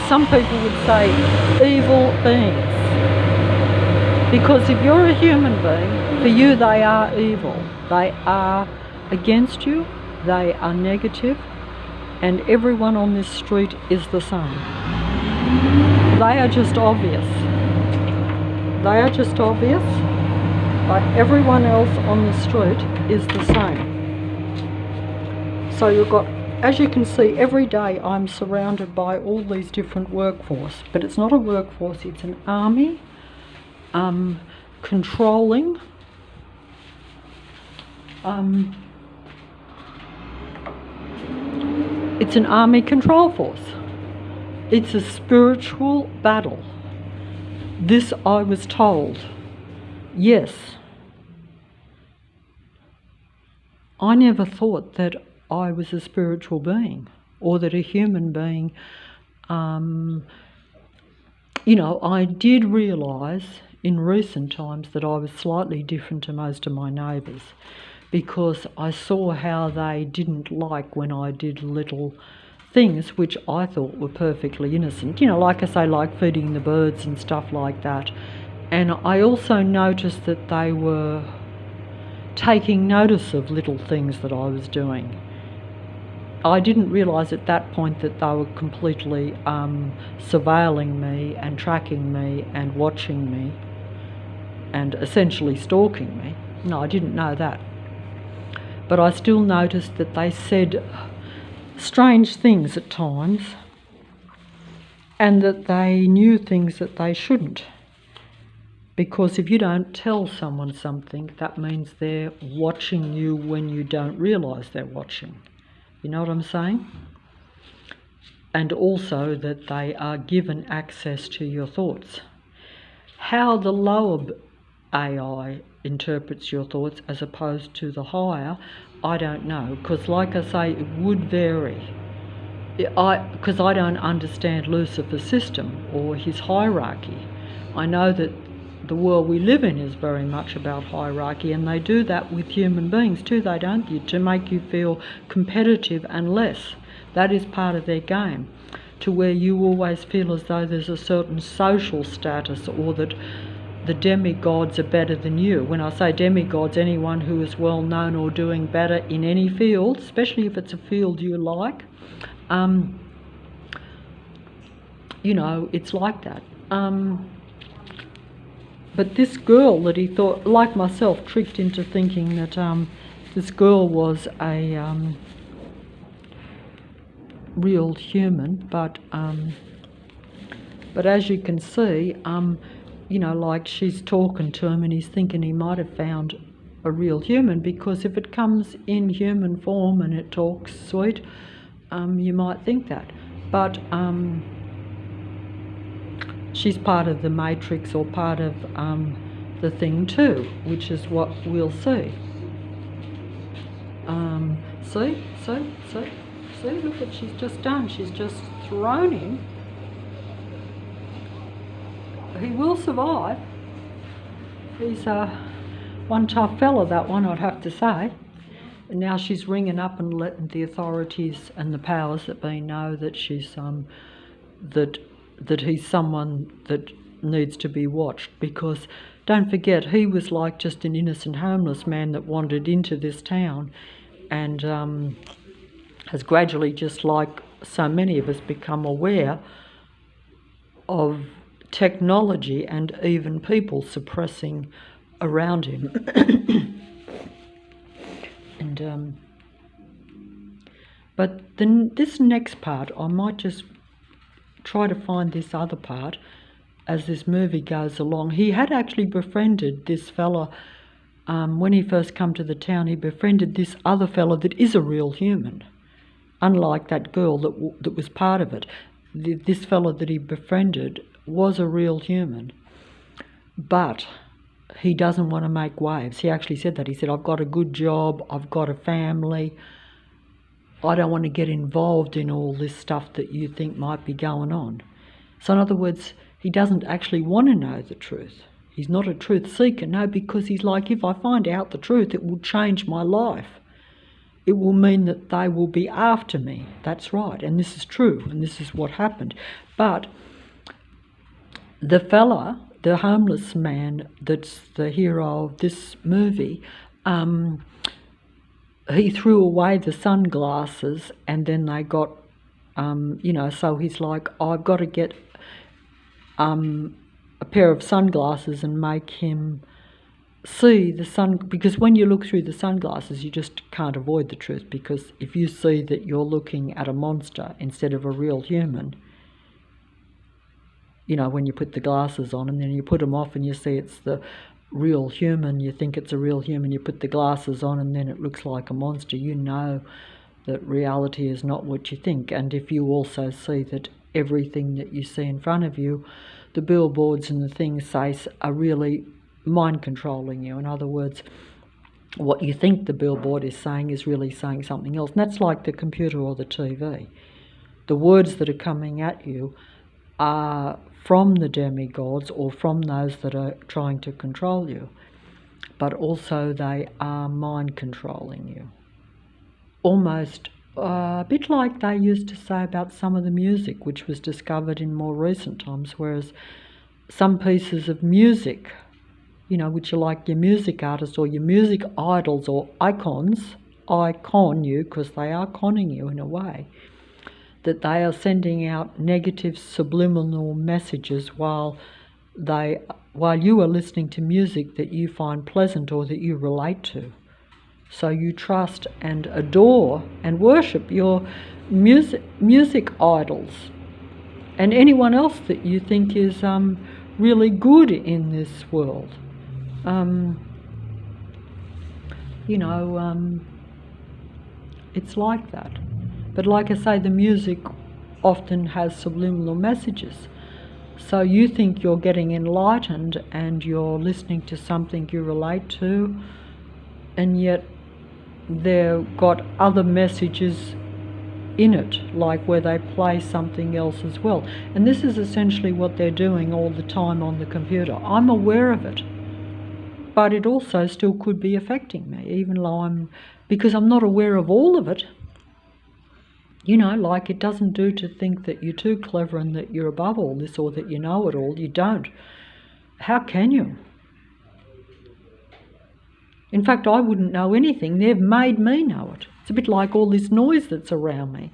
Some people would say evil beings. Because if you're a human being, for you they are evil. They are against you, they are negative, and everyone on this street is the same. They are just obvious. They are just obvious, but everyone else on the street is the same. So you've got, as you can see, every day I'm surrounded by all these different workforce, but it's not a workforce, it's an army. Controlling, it's an army control force. It's a spiritual battle. This I was told. Yes, I never thought that I was a spiritual being, or that a human being, I did realise in recent times that I was slightly different to most of my neighbours, because I saw how they didn't like when I did little things which I thought were perfectly innocent, like I say, like feeding the birds and stuff like that. And I also noticed that they were taking notice of little things that I was doing. I didn't realise at that point that they were completely surveilling me and tracking me and watching me and essentially stalking me. No, I didn't know that. But I still noticed that they said strange things at times, and that they knew things that they shouldn't. Because if you don't tell someone something, that means they're watching you when you don't realise they're watching. You know what I'm saying? And also that they are given access to your thoughts. How the lower AI interprets your thoughts as opposed to the higher, I don't know, because like I say, it would vary. Because I don't understand Lucifer's system or his hierarchy. I know that the world we live in is very much about hierarchy, and they do that with human beings too, they don't you, to make you feel competitive and less. That is part of their game, to where you always feel as though there's a certain social status, or that the demigods are better than you. When I say demigods, anyone who is well known or doing better in any field, especially if it's a field you like, it's like that. But this girl that he thought, like myself, tricked into thinking that this girl was a real human, but as you can see, like she's talking to him and he's thinking he might have found a real human, because if it comes in human form and it talks sweet, you might think that. But she's part of the matrix, or part of the thing too, which is what we'll see. See, look what she's just done. She's just thrown him. He will survive. He's one tough fella, that one, I'd have to say. And now she's ringing up and letting the authorities and the powers that be know that she's that he's someone that needs to be watched, because don't forget, he was like just an innocent homeless man that wandered into this town, and has gradually, just like so many of us, become aware of technology and even people suppressing around him. And but then this next part, I might just try to find this other part as this movie goes along. He had actually befriended this fella when he first come to the town. He befriended this other fella that is a real human, unlike that girl that was part of it. This fella that he befriended was a real human, but he doesn't want to make waves. He actually said that. He said, I've got a good job, I've got a family, I don't want to get involved in all this stuff that you think might be going on. So in other words, he doesn't actually want to know the truth. He's not a truth seeker, no, because he's like, if I find out the truth, it will change my life. It will mean that they will be after me. That's right, and this is true, and this is what happened. But the fella, the homeless man that's the hero of this movie, he threw away the sunglasses, and then they got, so he's like, I've got to get a pair of sunglasses and make him see the sun, because when you look through the sunglasses, you just can't avoid the truth, because if you see that you're looking at a monster instead of a real human, when you put the glasses on and then you put them off and you see it's the real human, you think it's a real human, you put the glasses on and then it looks like a monster, you know that reality is not what you think. And if you also see that everything that you see in front of you, the billboards and the things say, are really mind controlling you. In other words, what you think the billboard is saying is really saying something else. And that's like the computer or the TV. The words that are coming at you are from the demigods or from those that are trying to control you, but also they are mind controlling you. Almost a bit like they used to say about some of the music which was discovered in more recent times, whereas some pieces of music, you know, which are like your music artists or your music idols or icons, icon you, because they are conning you in a way, that they are sending out negative subliminal messages while you are listening to music that you find pleasant or that you relate to. So you trust and adore and worship your music idols and anyone else that you think is really good in this world. It's like that. But like I say, the music often has subliminal messages. So you think you're getting enlightened and you're listening to something you relate to, and yet they've got other messages in it, like where they play something else as well. And this is essentially what they're doing all the time on the computer. I'm aware of it, but it also still could be affecting me, even though because I'm not aware of all of it. You know, like it doesn't do to think that you're too clever and that you're above all this or that you know it all. You don't. How can you? In fact, I wouldn't know anything. They've made me know it. It's a bit like all this noise that's around me.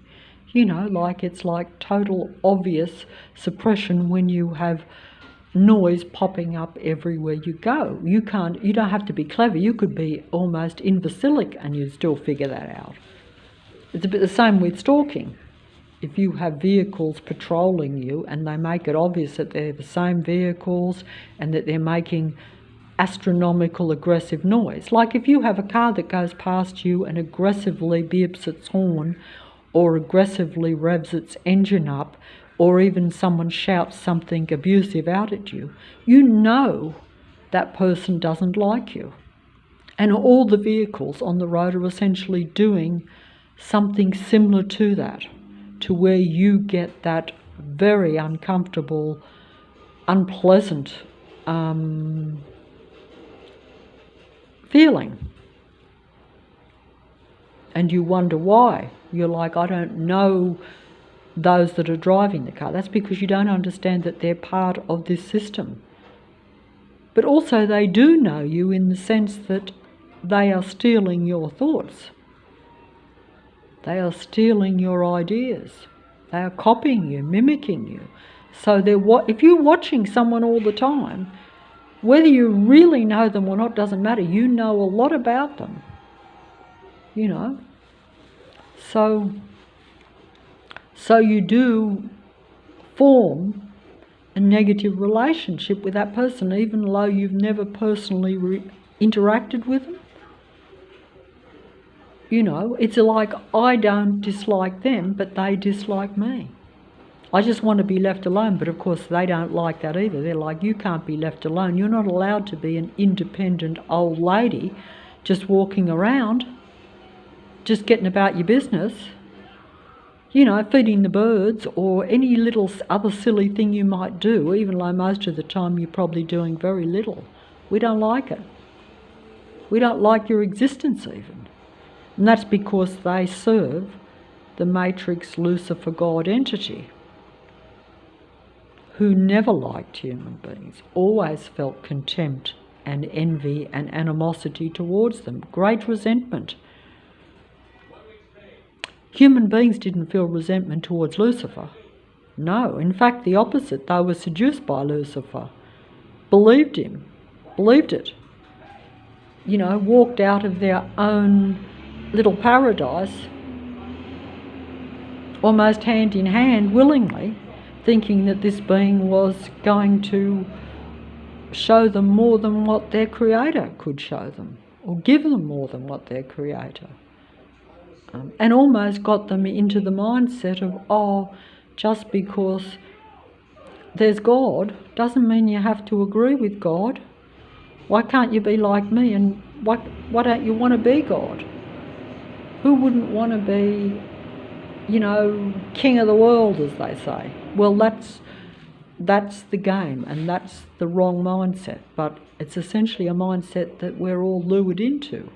You know, like it's like total obvious suppression when you have noise popping up everywhere you go. You don't have to be clever. You could be almost imbecilic and you'd still figure that out. It's a bit the same with stalking. If you have vehicles patrolling you and they make it obvious that they're the same vehicles and that they're making astronomical aggressive noise. Like if you have a car that goes past you and aggressively beeps its horn or aggressively revs its engine up, or even someone shouts something abusive out at you, you know that person doesn't like you. And all the vehicles on the road are essentially doing something similar to that, to where you get that very uncomfortable, unpleasant feeling. And you wonder why. You're like, I don't know those that are driving the car. That's because you don't understand that they're part of this system. But also they do know you in the sense that they are stealing your thoughts. They are stealing your ideas. They are copying you, mimicking you. So if you're watching someone all the time, whether you really know them or not doesn't matter. You know a lot about them, you know. So you do form a negative relationship with that person, even though you've never personally interacted with them. You know, it's like I don't dislike them, but they dislike me. I just want to be left alone, but of course they don't like that either. They're like, you can't be left alone. You're not allowed to be an independent old lady just walking around, just getting about your business, you know, feeding the birds or any little other silly thing you might do, even though most of the time you're probably doing very little. We don't like it. We don't like your existence even. And that's because they serve the matrix Lucifer God entity, who never liked human beings, always felt contempt and envy and animosity towards them, great resentment. Human beings didn't feel resentment towards Lucifer. No, in fact the opposite. They were seduced by Lucifer, believed him, believed it. You know, walked out of their own little paradise, almost hand in hand, willingly, thinking that this being was going to show them more than what their creator could show them, or give them more than what their creator. And almost got them into the mindset of, oh, just because there's God doesn't mean you have to agree with God. Why can't you be like me? And why don't you want to be God? Who wouldn't want to be, king of the world, as they say? Well, that's the game, and that's the wrong mindset. But it's essentially a mindset that we're all lured into.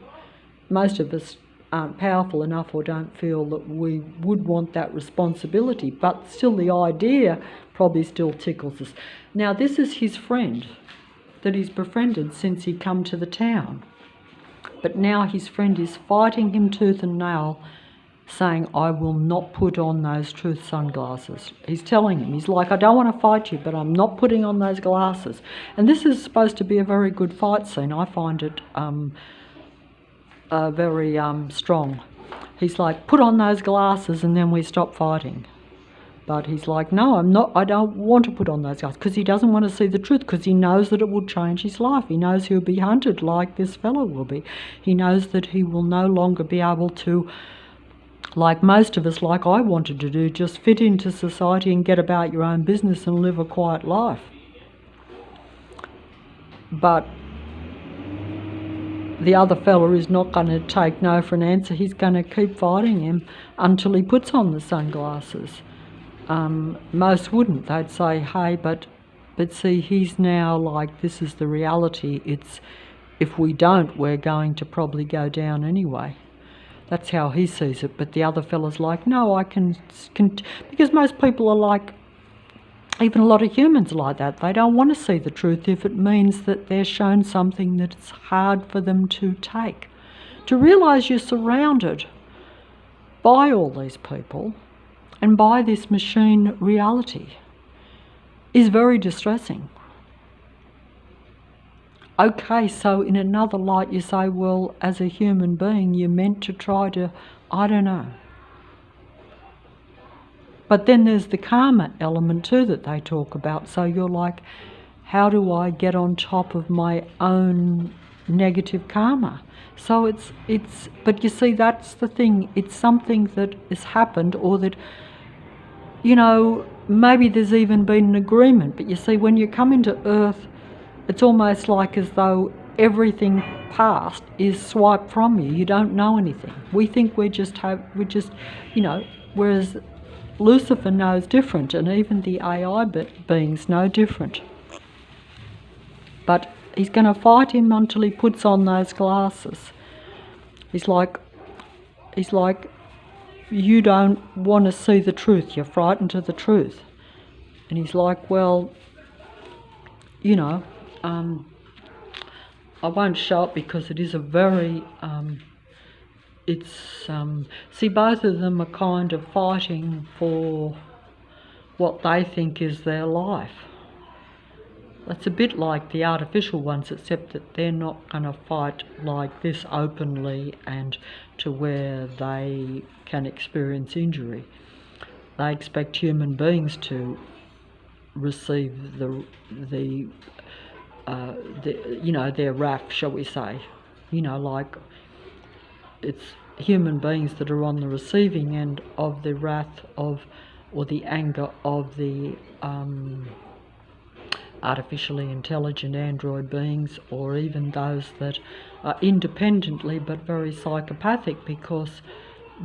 Most of us aren't powerful enough or don't feel that we would want that responsibility, but still the idea probably still tickles us. Now, this is his friend that he's befriended since he come to the town. But now his friend is fighting him tooth and nail, saying, I will not put on those truth sunglasses. He's telling him, he's like, I don't want to fight you, but I'm not putting on those glasses. And this is supposed to be a very good fight scene. I find it very strong. He's like, put on those glasses and then we stop fighting. But he's like, no, I don't want to put on those glasses, because he doesn't want to see the truth, because he knows that it will change his life. He knows he'll be hunted like this fellow will be. He knows that he will no longer be able to, like most of us, like I wanted to do, just fit into society and get about your own business and live a quiet life. But the other fella is not going to take no for an answer. He's going to keep fighting him until he puts on the sunglasses. Most wouldn't. They'd say, hey, but see, he's now like, this is the reality. It's, if we don't, we're going to probably go down anyway. That's how he sees it. But the other fella's like, no, I can because most people are like, even a lot of humans are like that. They don't want to see the truth if it means that they're shown something that's hard for them to take. To realise you're surrounded by all these people and by this machine reality is very distressing. Okay, so in another light you say, well, as a human being, you're meant to try to, I don't know. But then there's the karma element too that they talk about. So you're like, how do I get on top of my own negative karma? So it's, but you see, that's the thing. It's something that has happened, or that, maybe there's even been an agreement. But you see, when you come into Earth, it's almost like as though everything past is swiped from you. You don't know anything. We think whereas Lucifer knows different, and even the AI beings know different. But he's going to fight him until he puts on those glasses. He's like, you don't want to see the truth. You're frightened of the truth. And he's like, well, I won't show it because it is a very, see, both of them are kind of fighting for what they think is their life. It's a bit like the artificial ones, except that they're not going to fight like this openly and to where they can experience injury. They expect human beings to receive their wrath, shall we say. Like it's human beings that are on the receiving end of the wrath of, or the anger of the artificially intelligent android beings, or even those that are independently but very psychopathic, because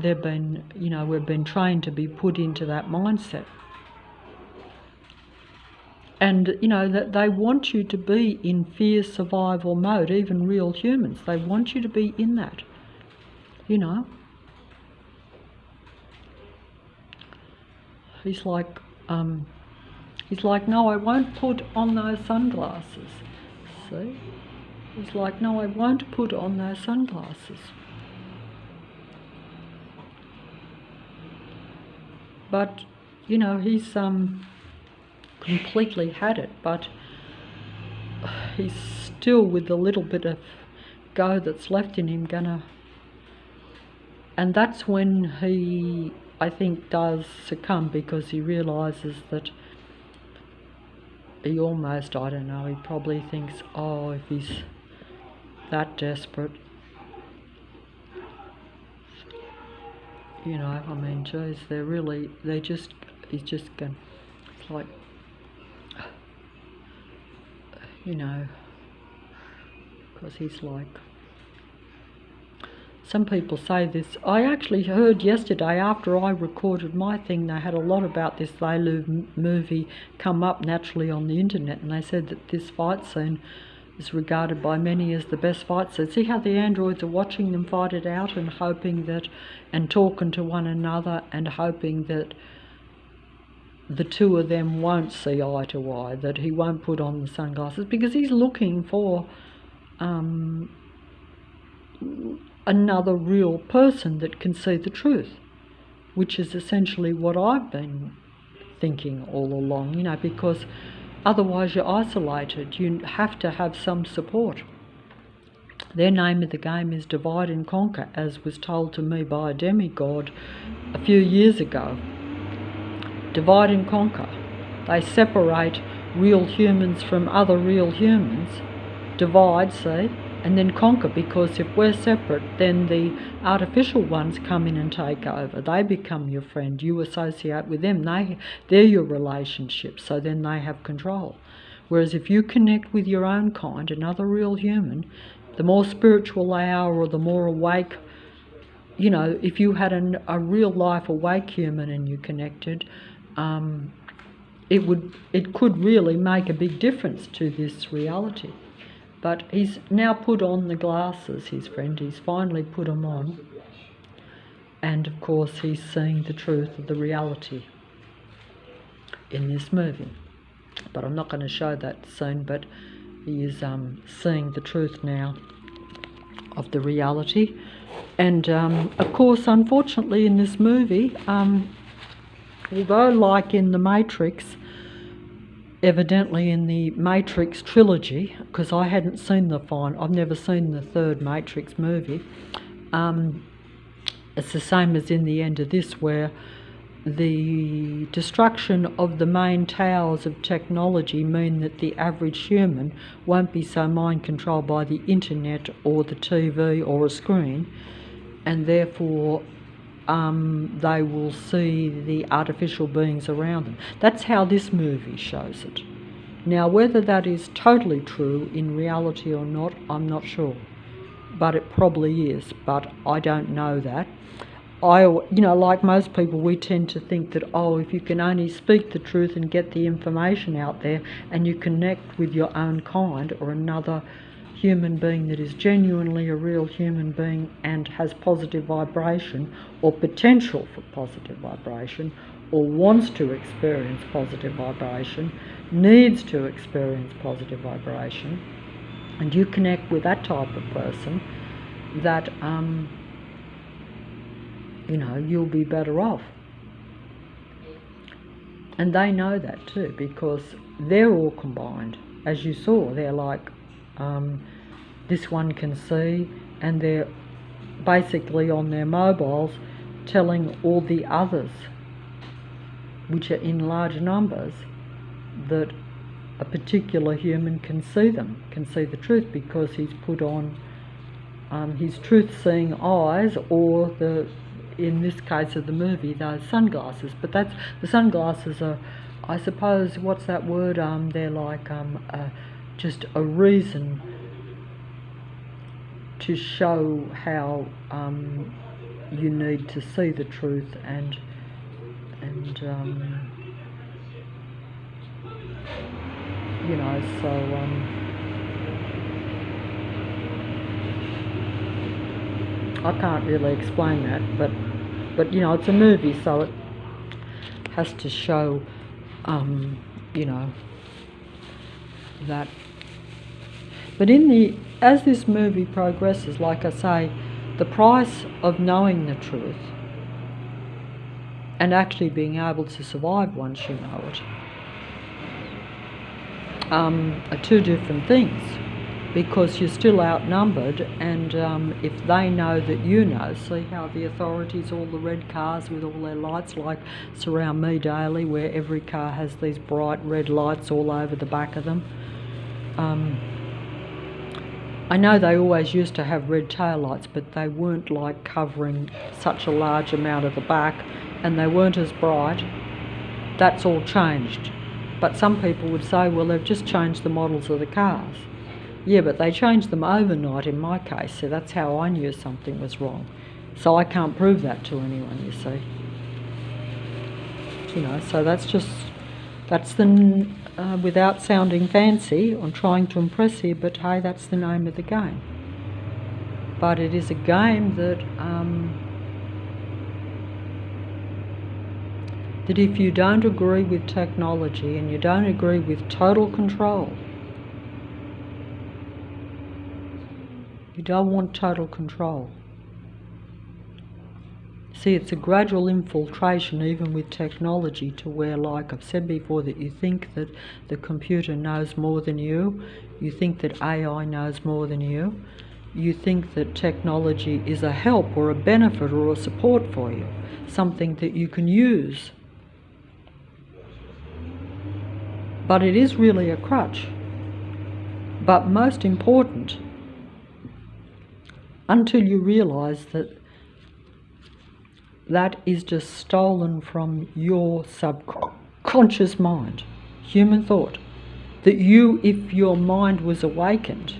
they've been, we've been trained to be put into that mindset. And, that they want you to be in fear survival mode, even real humans. They want you to be in that, He's like, no, I won't put on those sunglasses. See? He's like, no, I won't put on those sunglasses. But, he's completely had it, but he's still, with the little bit of go that's left in him, and that's when he, I think, does succumb, because he realises that he almost, I don't know, he probably thinks, oh, if he's that desperate, I mean, geez, he's just going, it's like, because he's like... Some people say this. I actually heard yesterday, after I recorded my thing, they had a lot about this They Live movie come up naturally on the internet, and they said that this fight scene is regarded by many as the best fight scene. See how the androids are watching them fight it out and hoping that, and talking to one another and hoping that the two of them won't see eye to eye, that he won't put on the sunglasses, because he's looking for another real person that can see the truth, which is essentially what I've been thinking all along, you know, because otherwise you're isolated. You have to have some support. Their name of the game is divide and conquer, as was told to me by a demigod a few years ago. Divide and conquer. They separate real humans from other real humans, divide, see, and then conquer, because if we're separate, then the artificial ones come in and take over. They become your friend. You associate with them. They're your relationship, so then they have control. Whereas if you connect with your own kind, another real human, the more spiritual they are or the more awake, you know, if you had a real life awake human and you connected, it could really make a big difference to this reality. But he's now put on the glasses, his friend. He's finally put them on. And of course he's seeing the truth of the reality in this movie. But I'm not going to show that soon, but he is seeing the truth now of the reality. And of course, unfortunately, in this movie, although like in The Matrix, evidently in the Matrix trilogy, because I hadn't seen I've never seen the third Matrix movie, it's the same as in the end of this, where the destruction of the main towers of technology mean that the average human won't be so mind controlled by the internet or the TV or a screen, and therefore they will see the artificial beings around them. That's how this movie shows it. Now, whether that is totally true in reality or not, I'm not sure. But it probably is, but I don't know that. You know, like most people, we tend to think that, oh, if you can only speak the truth and get the information out there and you connect with your own kind or another human being that is genuinely a real human being and has positive vibration or potential for positive vibration, or wants to experience positive vibration, needs to experience positive vibration, and you connect with that type of person, that you know, you'll be better off. And they know that too, because they're all combined. As you saw, they're like, this one can see, and they're basically on their mobiles telling all the others, which are in large numbers, that a particular human can see them, can see the truth, because he's put on his truth-seeing eyes, or in this case of the movie, those sunglasses. But that's, the sunglasses are, I suppose, what's that word? They're like just a reason to show how you need to see the truth, and you know, so I can't really explain that, but you know, it's a movie, so it has to show you know, that. But as this movie progresses, like I say, the price of knowing the truth and actually being able to survive once you know it are two different things, because you're still outnumbered, and if they know that you know, see how the authorities, all the red cars with all their lights, like surround me daily, where every car has these bright red lights all over the back of them. I know they always used to have red tail lights, but they weren't like covering such a large amount of the back, and they weren't as bright. That's all changed. But some people would say, well, they've just changed the models of the cars. Yeah, but they changed them overnight in my case, so that's how I knew something was wrong. So I can't prove that to anyone, you see. You know, so that's the, without sounding fancy, I'm trying to impress here, but hey, that's the name of the game. But it is a game that, that if you don't agree with technology and you don't agree with total control, you don't want total control. See, it's a gradual infiltration even with technology to where, like I've said before, that you think that the computer knows more than you think that AI knows more than you think that technology is a help or a benefit or a support for you, something that you can use. But it is really a crutch. But most important, until you realise that that is just stolen from your subconscious mind, human thought, that you, if your mind was awakened,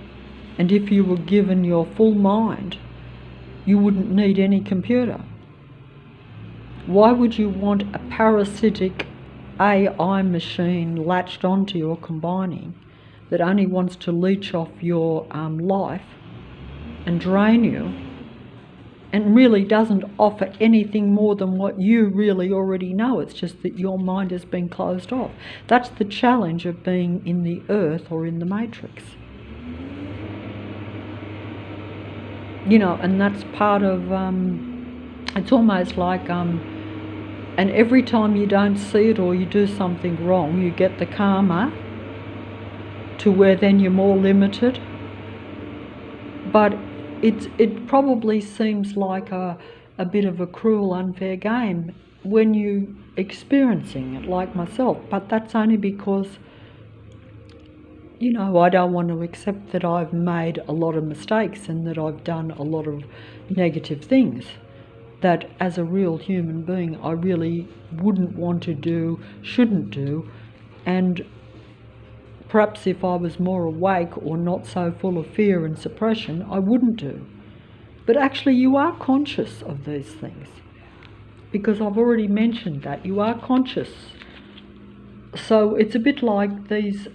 and if you were given your full mind, you wouldn't need any computer. Why would you want a parasitic AI machine latched onto your combining that only wants to leech off your life and drain you, and really doesn't offer anything more than what you really already know? It's just that your mind has been closed off. That's the challenge of being in the earth or in the matrix. You know, and that's part of, it's almost like, and every time you don't see it or you do something wrong, you get the karma to where then you're more limited. But it probably seems like a bit of a cruel, unfair game when you're experiencing it, like myself. But that's only because, you know, I don't want to accept that I've made a lot of mistakes and that I've done a lot of negative things that as a real human being I really wouldn't want to do, shouldn't do, and perhaps if I was more awake or not so full of fear and suppression, I wouldn't do. But actually you are conscious of these things, because I've already mentioned that you are conscious. So it's a bit like these,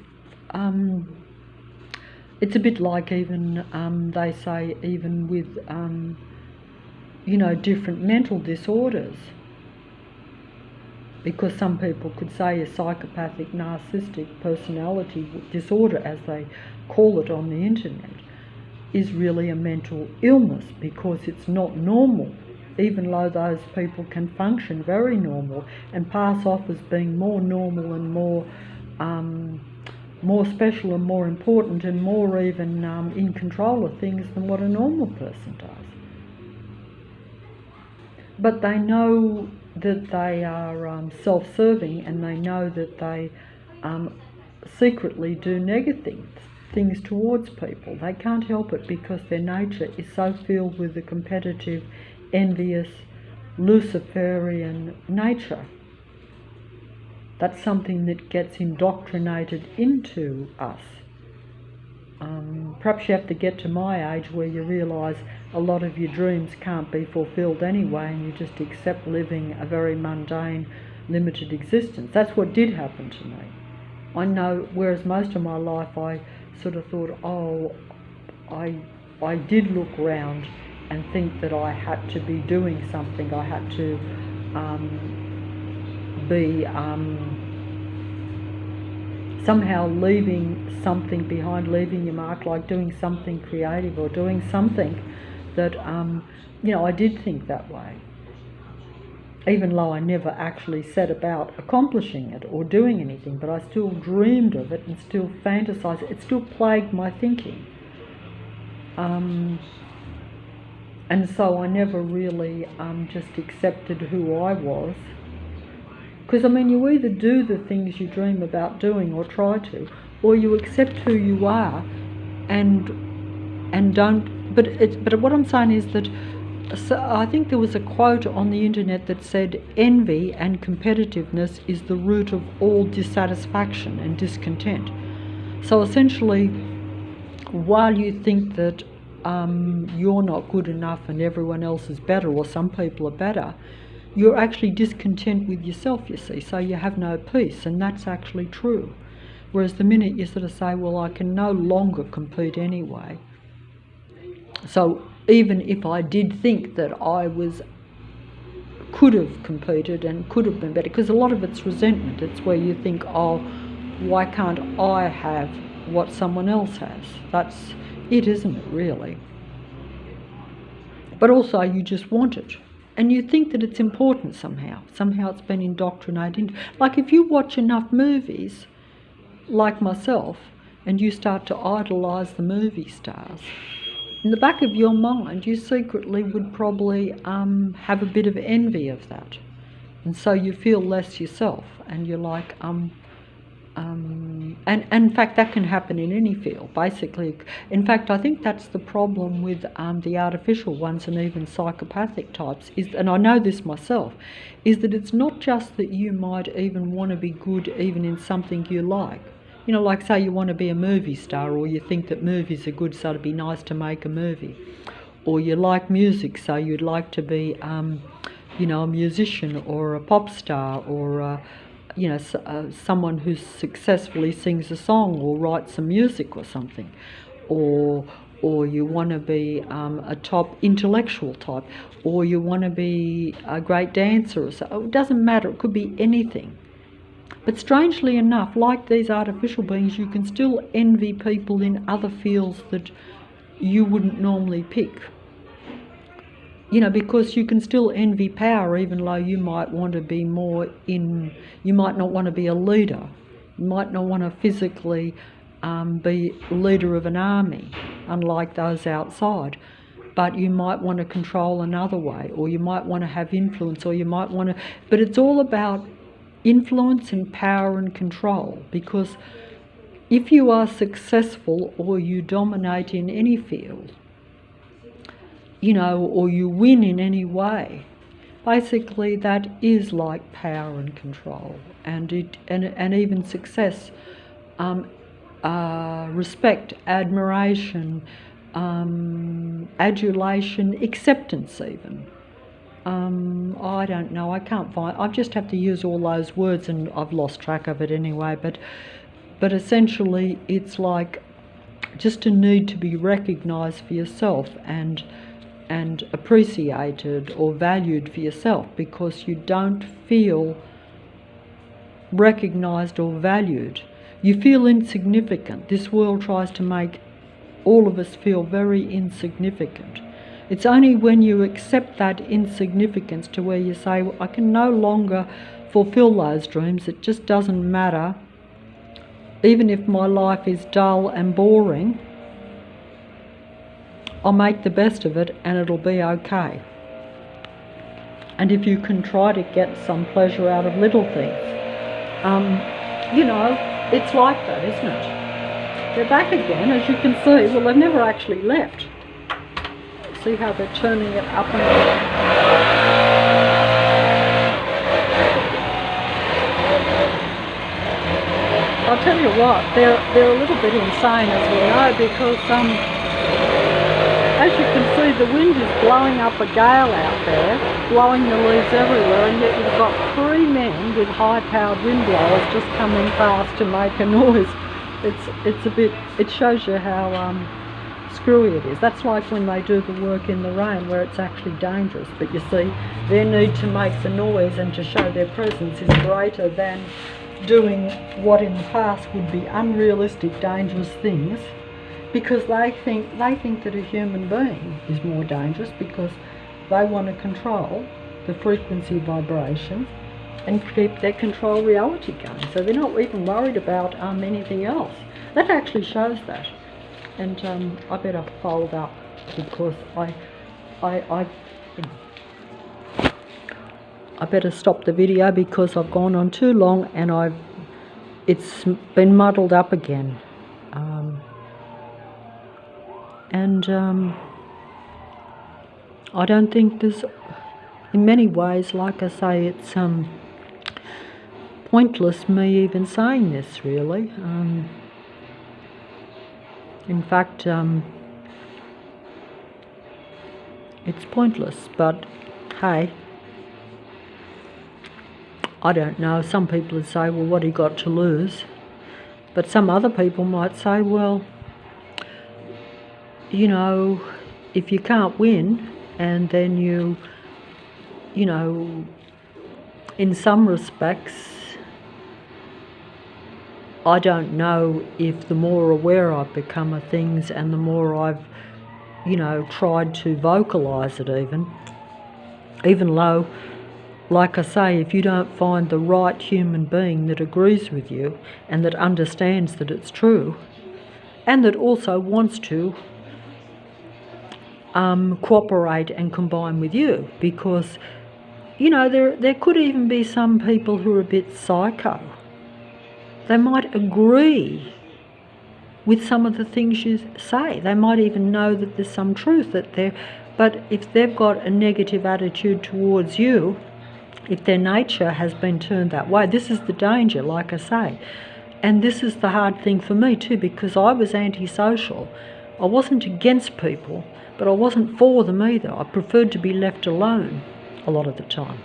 it's a bit like even, they say, even with, you know, different mental disorders. Because some people could say a psychopathic narcissistic personality disorder, as they call it on the internet, is really a mental illness because it's not normal, even though those people can function very normal and pass off as being more normal and more special and more important and more even in control of things than what a normal person does. But they know that they are self-serving, and they know that they secretly do negative things towards people. They can't help it because their nature is so filled with the competitive, envious, Luciferian nature. That's something that gets indoctrinated into us. Perhaps you have to get to my age where you realise a lot of your dreams can't be fulfilled anyway, and you just accept living a very mundane, limited existence. That's what did happen to me. I know, whereas most of my life I sort of thought, oh, I did look round and think that I had to be doing something. I had to be somehow leaving something behind, leaving your mark, like doing something creative or doing something that, you know, I did think that way. Even though I never actually set about accomplishing it or doing anything, but I still dreamed of it and still fantasized. It still plagued my thinking. And so I never really just accepted who I was. Because, I mean, you either do the things you dream about doing or try to, or you accept who you are and don't. But what I'm saying is that, so I think there was a quote on the internet that said, envy and competitiveness is the root of all dissatisfaction and discontent. So essentially, while you think that you're not good enough and everyone else is better, or some people are better, you're actually discontent with yourself, you see, so you have no peace, and that's actually true. Whereas the minute you sort of say, well, I can no longer compete anyway, so even if I did think that I could have competed and could have been better, because a lot of it's resentment. It's where you think, oh, why can't I have what someone else has? That's it, isn't it, really? But also you just want it. And you think that it's important somehow. Somehow it's been indoctrinated. Like if you watch enough movies, like myself, and you start to idolise the movie stars, in the back of your mind, you secretly would probably have a bit of envy of that. And so you feel less yourself, and you're like, and in fact, that can happen in any field, basically. In fact, I think that's the problem with the artificial ones and even psychopathic types, and I know this myself, is that it's not just that you might even want to be good even in something you like. You know, like say you want to be a movie star, or you think that movies are good, so it'd be nice to make a movie. Or you like music, so you'd like to be, you know, a musician or a pop star, or you know, someone who successfully sings a song or writes some music or something. Or you want to be a top intellectual type, or you want to be a great dancer or so. It doesn't matter, it could be anything. But strangely enough, like these artificial beings, you can still envy people in other fields that you wouldn't normally pick. You know, because you can still envy power, even though you might want to be more you might not want to be a leader. You might not want to physically be leader of an army, unlike those outside. But you might want to control another way, or you might want to have influence, or you might want to... But it's all about influence and power and control, because if you are successful or you dominate in any field, you know, or you win in any way, basically that is like power and control, and even success, respect, admiration, adulation, acceptance even. I don't know, I can't find, I just have to use all those words and I've lost track of it anyway, but essentially it's like just a need to be recognised for yourself and appreciated or valued for yourself, because you don't feel recognised or valued. You feel insignificant. This world tries to make all of us feel very insignificant. It's only when you accept that insignificance to where you say, well, I can no longer fulfill those dreams, it just doesn't matter. Even if my life is dull and boring, I'll make the best of it and it'll be okay. And if you can try to get some pleasure out of little things, you know, it's like that, isn't it? They're back again, as you can see. Well, they've never actually left. See how they're turning it up and down. I'll tell you what, they're a little bit insane, as we know, because as you can see, the wind is blowing up a gale out there, blowing the leaves everywhere, and yet you've got 3 men with high-powered wind blowers just coming past to make a noise. It's a bit, it shows you how screwy it is. That's like when they do the work in the rain, where it's actually dangerous, but you see, their need to make the noise and to show their presence is greater than doing what in the past would be unrealistic, dangerous things, because they think that a human being is more dangerous, because they want to control the frequency vibration and keep their control reality going. So they're not even worried about anything else. That actually shows that. And I better fold up, because I better stop the video, because I've gone on too long and it's been muddled up again. I don't think there's, in many ways, like I say, it's pointless me even saying this, really. In fact, it's pointless, but hey, I don't know. Some people would say, well, what have you got to lose? But some other people might say, well, you know, if you can't win, and then you know, in some respects, I don't know if the more aware I've become of things and the more I've, you know, tried to vocalise it even though, like I say, if you don't find the right human being that agrees with you and that understands that it's true and that also wants to cooperate and combine with you, because, you know, there could even be some people who are a bit psycho. They might agree with some of the things you say. They might even know that there's some truth that there, but if they've got a negative attitude towards you, if their nature has been turned that way, this is the danger, like I say. And this is the hard thing for me too, because I was antisocial. I wasn't against people, but I wasn't for them either. I preferred to be left alone a lot of the time.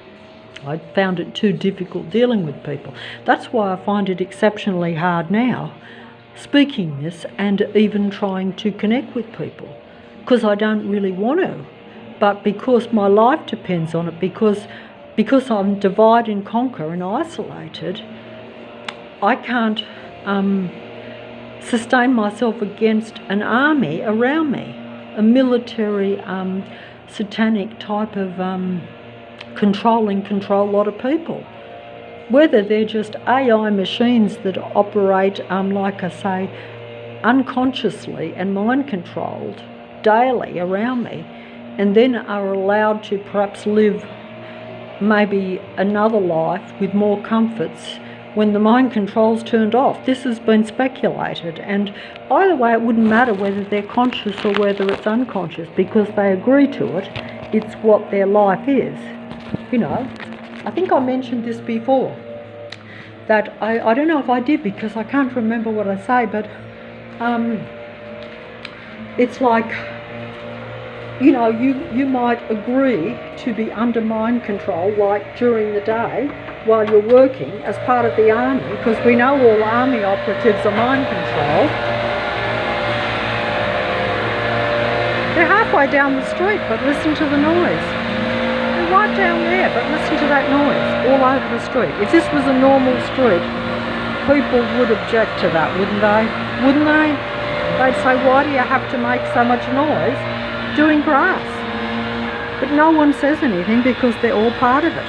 I found it too difficult dealing with people. That's why I find it exceptionally hard now, speaking this and even trying to connect with people, because I don't really want to, but because my life depends on it, because I'm divide and conquer and isolated, I can't sustain myself against an army around me, a military, satanic type of control a lot of people. Whether they're just AI machines that operate, like I say, unconsciously and mind-controlled daily around me, and then are allowed to perhaps live maybe another life with more comforts when the mind control's turned off. This has been speculated, and either way it wouldn't matter whether they're conscious or whether it's unconscious, because they agree to it. It's what their life is. You know, I think I mentioned this before, that I don't know if I did, because I can't remember what I say, but it's like, you know, you might agree to be under mind control, like during the day while you're working as part of the army, because we know all army operatives are mind controlled. They're halfway down the street, but listen to the noise. They're right down there, but listen to that noise all over the street. If this was a normal street, people would object to that, wouldn't they? Wouldn't they? They'd say, why do you have to make so much noise doing grass? But no one says anything, because they're all part of it.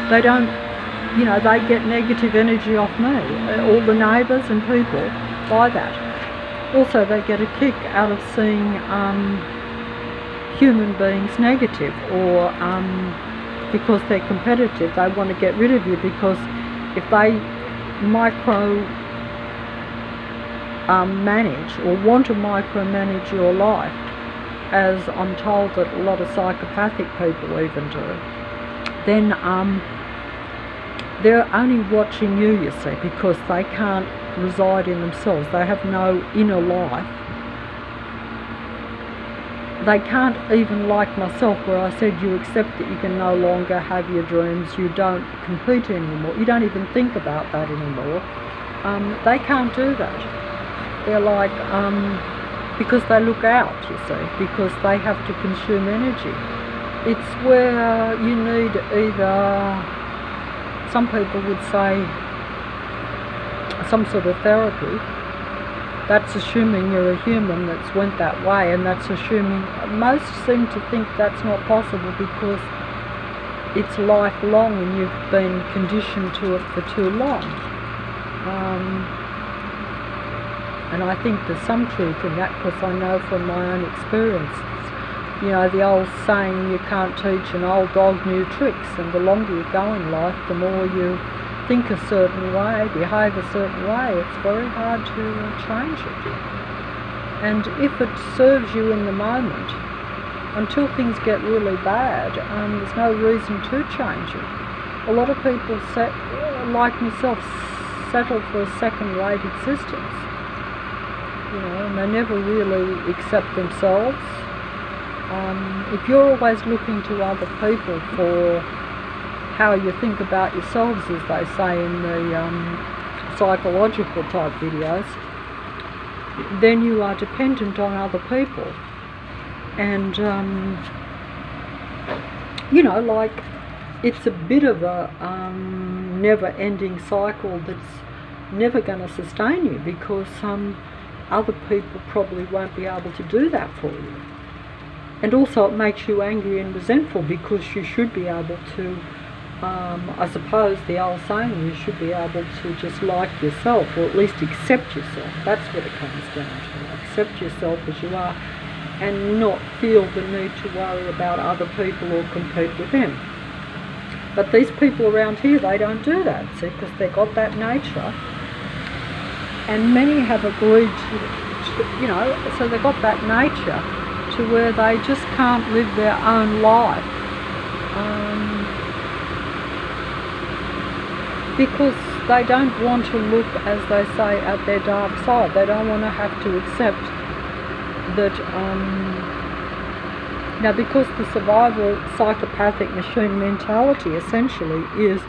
They don't, you know, they get negative energy off me, all the neighbours and people, by that. Also, they get a kick out of seeing human beings negative, or because they're competitive, they want to get rid of you, because if they manage or want to micromanage your life, as I'm told that a lot of psychopathic people even do, then they're only watching you see, because they can't reside in themselves. They have no inner life. They can't even, like myself, where I said you accept that you can no longer have your dreams, you don't compete anymore, you don't even think about that anymore. They can't do that. They're like, because they look out, you see, because they have to consume energy. It's where you need either, some people would say, some sort of therapy. That's assuming you're a human that's went that way, and that's assuming, most seem to think that's not possible because it's lifelong and you've been conditioned to it for too long. And I think there's some truth in that, because I know from my own experience, you know, the old saying, you can't teach an old dog new tricks, and the longer you go in life, the more you think a certain way, behave a certain way, it's very hard to change it. And if it serves you in the moment, until things get really bad, there's no reason to change it. A lot of people, like myself, settle for a second-rate existence. you know, and they never really accept themselves. If you're always looking to other people for how you think about yourselves, as they say in the psychological type videos, then you are dependent on other people. And you know, like, it's a bit of a never-ending cycle that's never going to sustain you, because other people probably won't be able to do that for you. And also it makes you angry and resentful, because you should be able to, I suppose the old saying, you should be able to just like yourself, or at least accept yourself. That's what it comes down to. Accept yourself as you are, and not feel the need to worry about other people or compete with them. But these people around here, they don't do that, see, because they've got that nature. And many have agreed to, you know, so they've got that nature to where they just can't live their own life. Because they don't want to look, as they say, at their dark side. They don't want to have to accept that, now, because the survival psychopathic machine mentality essentially is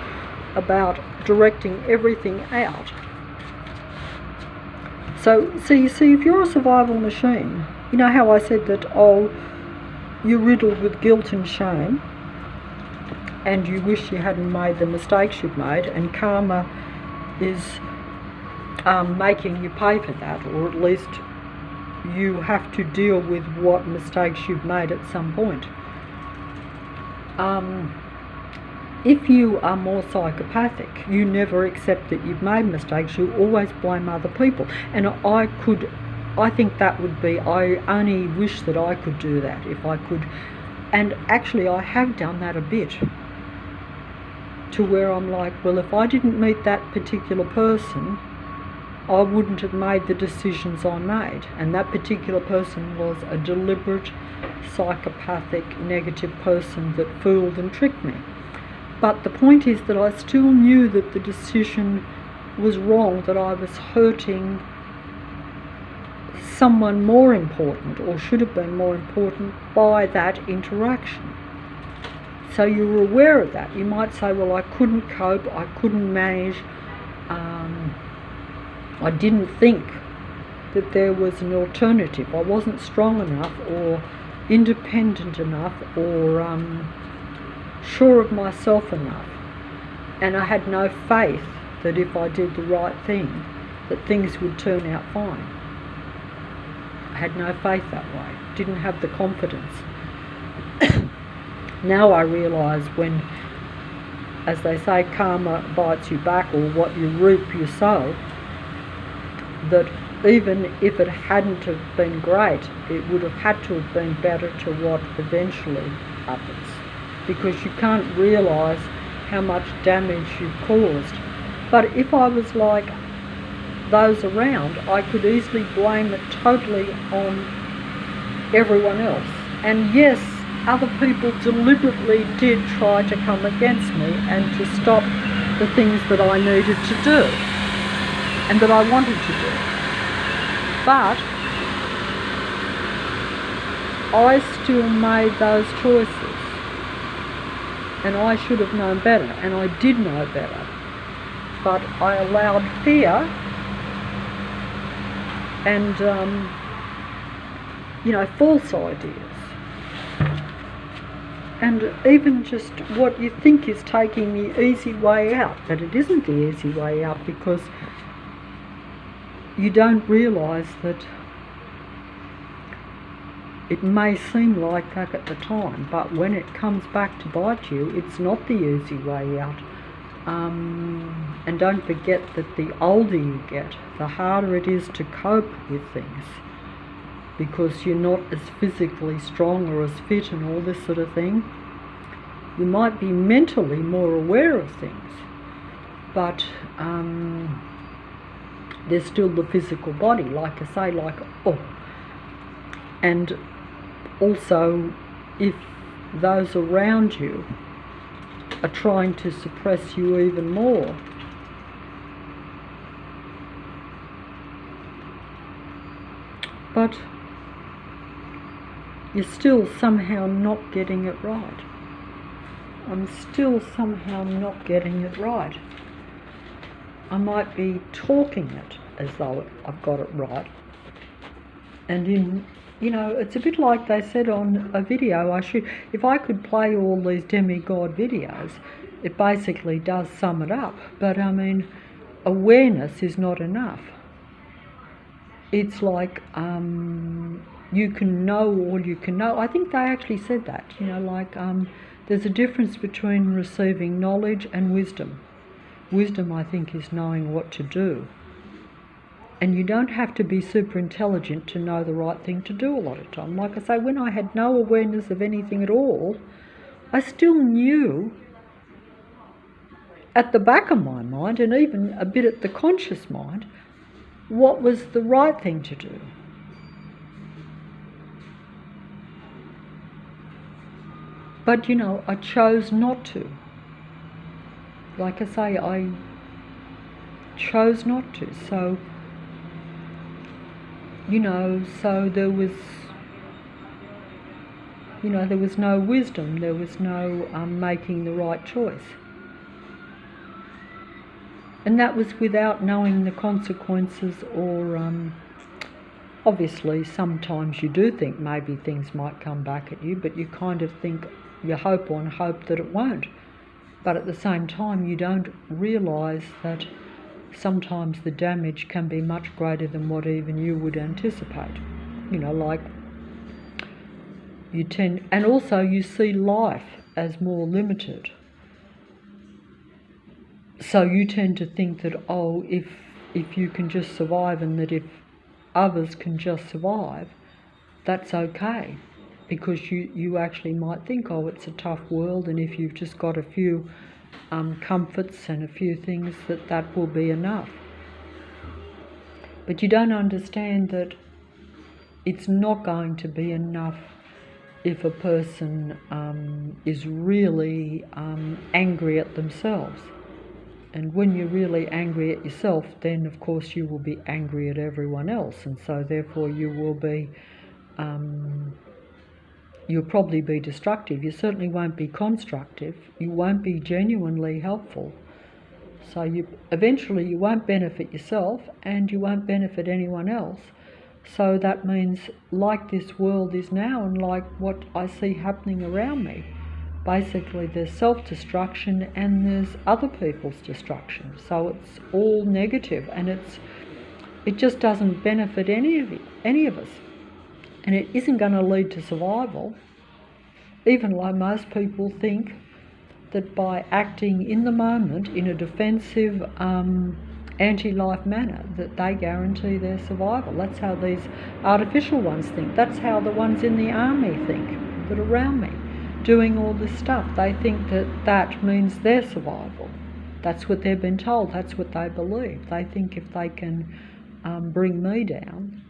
about directing everything out. So, see, if you're a survival machine, you know how I said that, oh, you're riddled with guilt and shame, and you wish you hadn't made the mistakes you've made, and karma is making you pay for that, or at least you have to deal with what mistakes you've made at some point. If you are more psychopathic, you never accept that you've made mistakes. You always blame other people. And I think that would be, I only wish that I could do that, if I could. And actually I have done that a bit, to where I'm like, well, if I didn't meet that particular person, I wouldn't have made the decisions I made. And that particular person was a deliberate, psychopathic, negative person that fooled and tricked me. But the point is that I still knew that the decision was wrong, that I was hurting someone more important, or should have been more important, by that interaction. So you were aware of that. You might say, well, I couldn't cope, I couldn't manage, I didn't think that there was an alternative. I wasn't strong enough, or independent enough, or sure of myself enough. And I had no faith that if I did the right thing, that things would turn out fine. I had no faith that way. Didn't have the confidence. Now I realise, when, as they say, karma bites you back, or what you reap you sow, that even if it hadn't have been great, it would have had to have been better to what eventually happens, because you can't realise how much damage you've caused. But if I was like those around, I could easily blame it totally on everyone else. And yes, other people deliberately did try to come against me and to stop the things that I needed to do and that I wanted to do. But I still made those choices, and I should have known better, and I did know better. But I allowed fear and, false ideas. And even just what you think is taking the easy way out, but it isn't the easy way out, because you don't realise that it may seem like that at the time, but when it comes back to bite you, it's not the easy way out. And don't forget that the older you get, the harder it is to cope with things, because you're not as physically strong or as fit and all this sort of thing. You might be mentally more aware of things, but there's still the physical body, like I say, and also if those around you are trying to suppress you even more, but you're still somehow not getting it right. I'm still somehow not getting it right. I might be talking it as though I've got it right. And it's a bit like they said on a video, if I could play all these demigod videos, it basically does sum it up. But I mean, awareness is not enough. It's like you can know all you can know. I think they actually said that, there's a difference between receiving knowledge and wisdom. Wisdom, I think, is knowing what to do. And you don't have to be super intelligent to know the right thing to do a lot of time. Like I say, when I had no awareness of anything at all, I still knew at the back of my mind, and even a bit at the conscious mind, what was the right thing to do. But I chose not to. Like I say, I chose not to. So, so there was no wisdom, there was no making the right choice. And that was without knowing the consequences, or obviously sometimes you do think maybe things might come back at you, but you kind of think, you hope that it won't. But at the same time, you don't realise that sometimes the damage can be much greater than what even you would anticipate. And also you see life as more limited. So you tend to think that, if you can just survive, and that if others can just survive, that's okay. Because you actually might think, it's a tough world, and if you've just got a few comforts and a few things, that will be enough. But you don't understand that it's not going to be enough if a person is really angry at themselves. And when you're really angry at yourself, then of course you will be angry at everyone else, and so therefore you will be you'll probably be destructive. You certainly won't be constructive. You won't be genuinely helpful. So eventually you won't benefit yourself, and you won't benefit anyone else. So that means, like this world is now, and like what I see happening around me, basically there's self-destruction and there's other people's destruction. So it's all negative, and it just doesn't benefit any of us. And it isn't going to lead to survival, even though most people think that by acting in the moment in a defensive, anti-life manner, that they guarantee their survival. That's how these artificial ones think. That's how the ones in the army think, that are around me, doing all this stuff. They think that means their survival. That's what they've been told. That's what they believe. They think if they can bring me down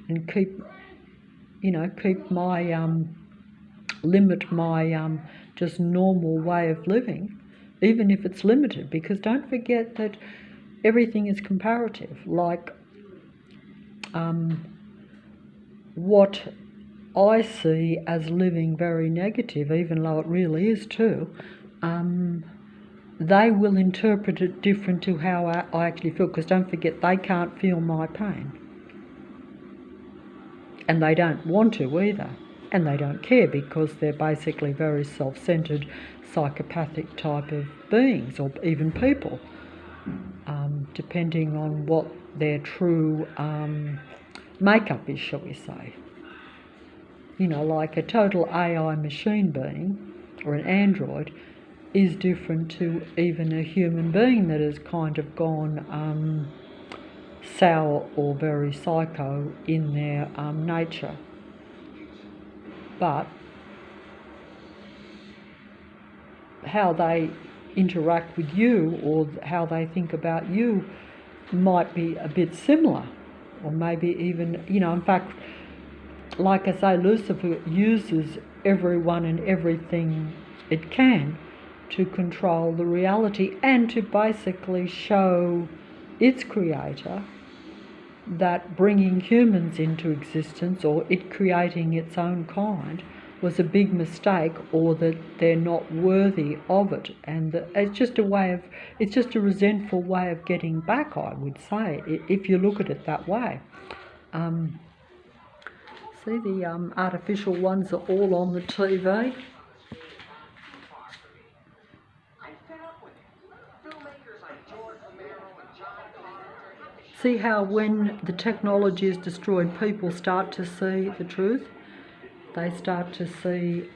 and limit my just normal way of living, even if it's limited, because don't forget that everything is comparative. Like what I see as living very negative, even though it really is too, they will interpret it different to how I actually feel, because don't forget, they can't feel my pain. And they don't want to either. And they don't care, because they're basically very self-centred, psychopathic type of beings, or even people, depending on what their true makeup is, shall we say. Like a total AI machine being, or an android, is different to even a human being that has kind of gone sour or very psycho in their nature. But how they interact with you, or how they think about you, might be a bit similar, or maybe even, in fact, like I say, Lucifer uses everyone and everything it can to control the reality, and to basically show its creator that bringing humans into existence, or it creating its own kind, was a big mistake, or that they're not worthy of it, and that it's just a resentful way of getting back, I would say, if you look at it that way. See, the artificial ones are all on the TV. See how when the technology is destroyed, people start to see the truth. They start to see,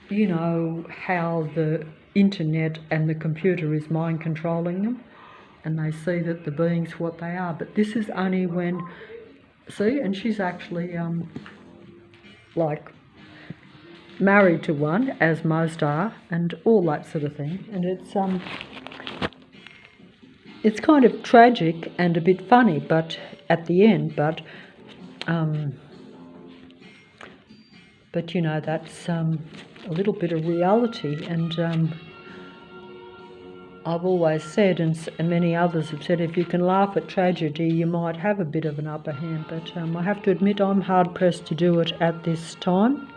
you know, how the internet and the computer is mind controlling them, and they see that the beings what they are. But this is only when, see, and she's actually like married to one, as most are, and all that sort of thing. And it's kind of tragic and a bit funny, but at the end, but you know, that's a little bit of reality. And I've always said, and many others have said, if you can laugh at tragedy, you might have a bit of an upper hand. But I have to admit, I'm hard pressed to do it at this time.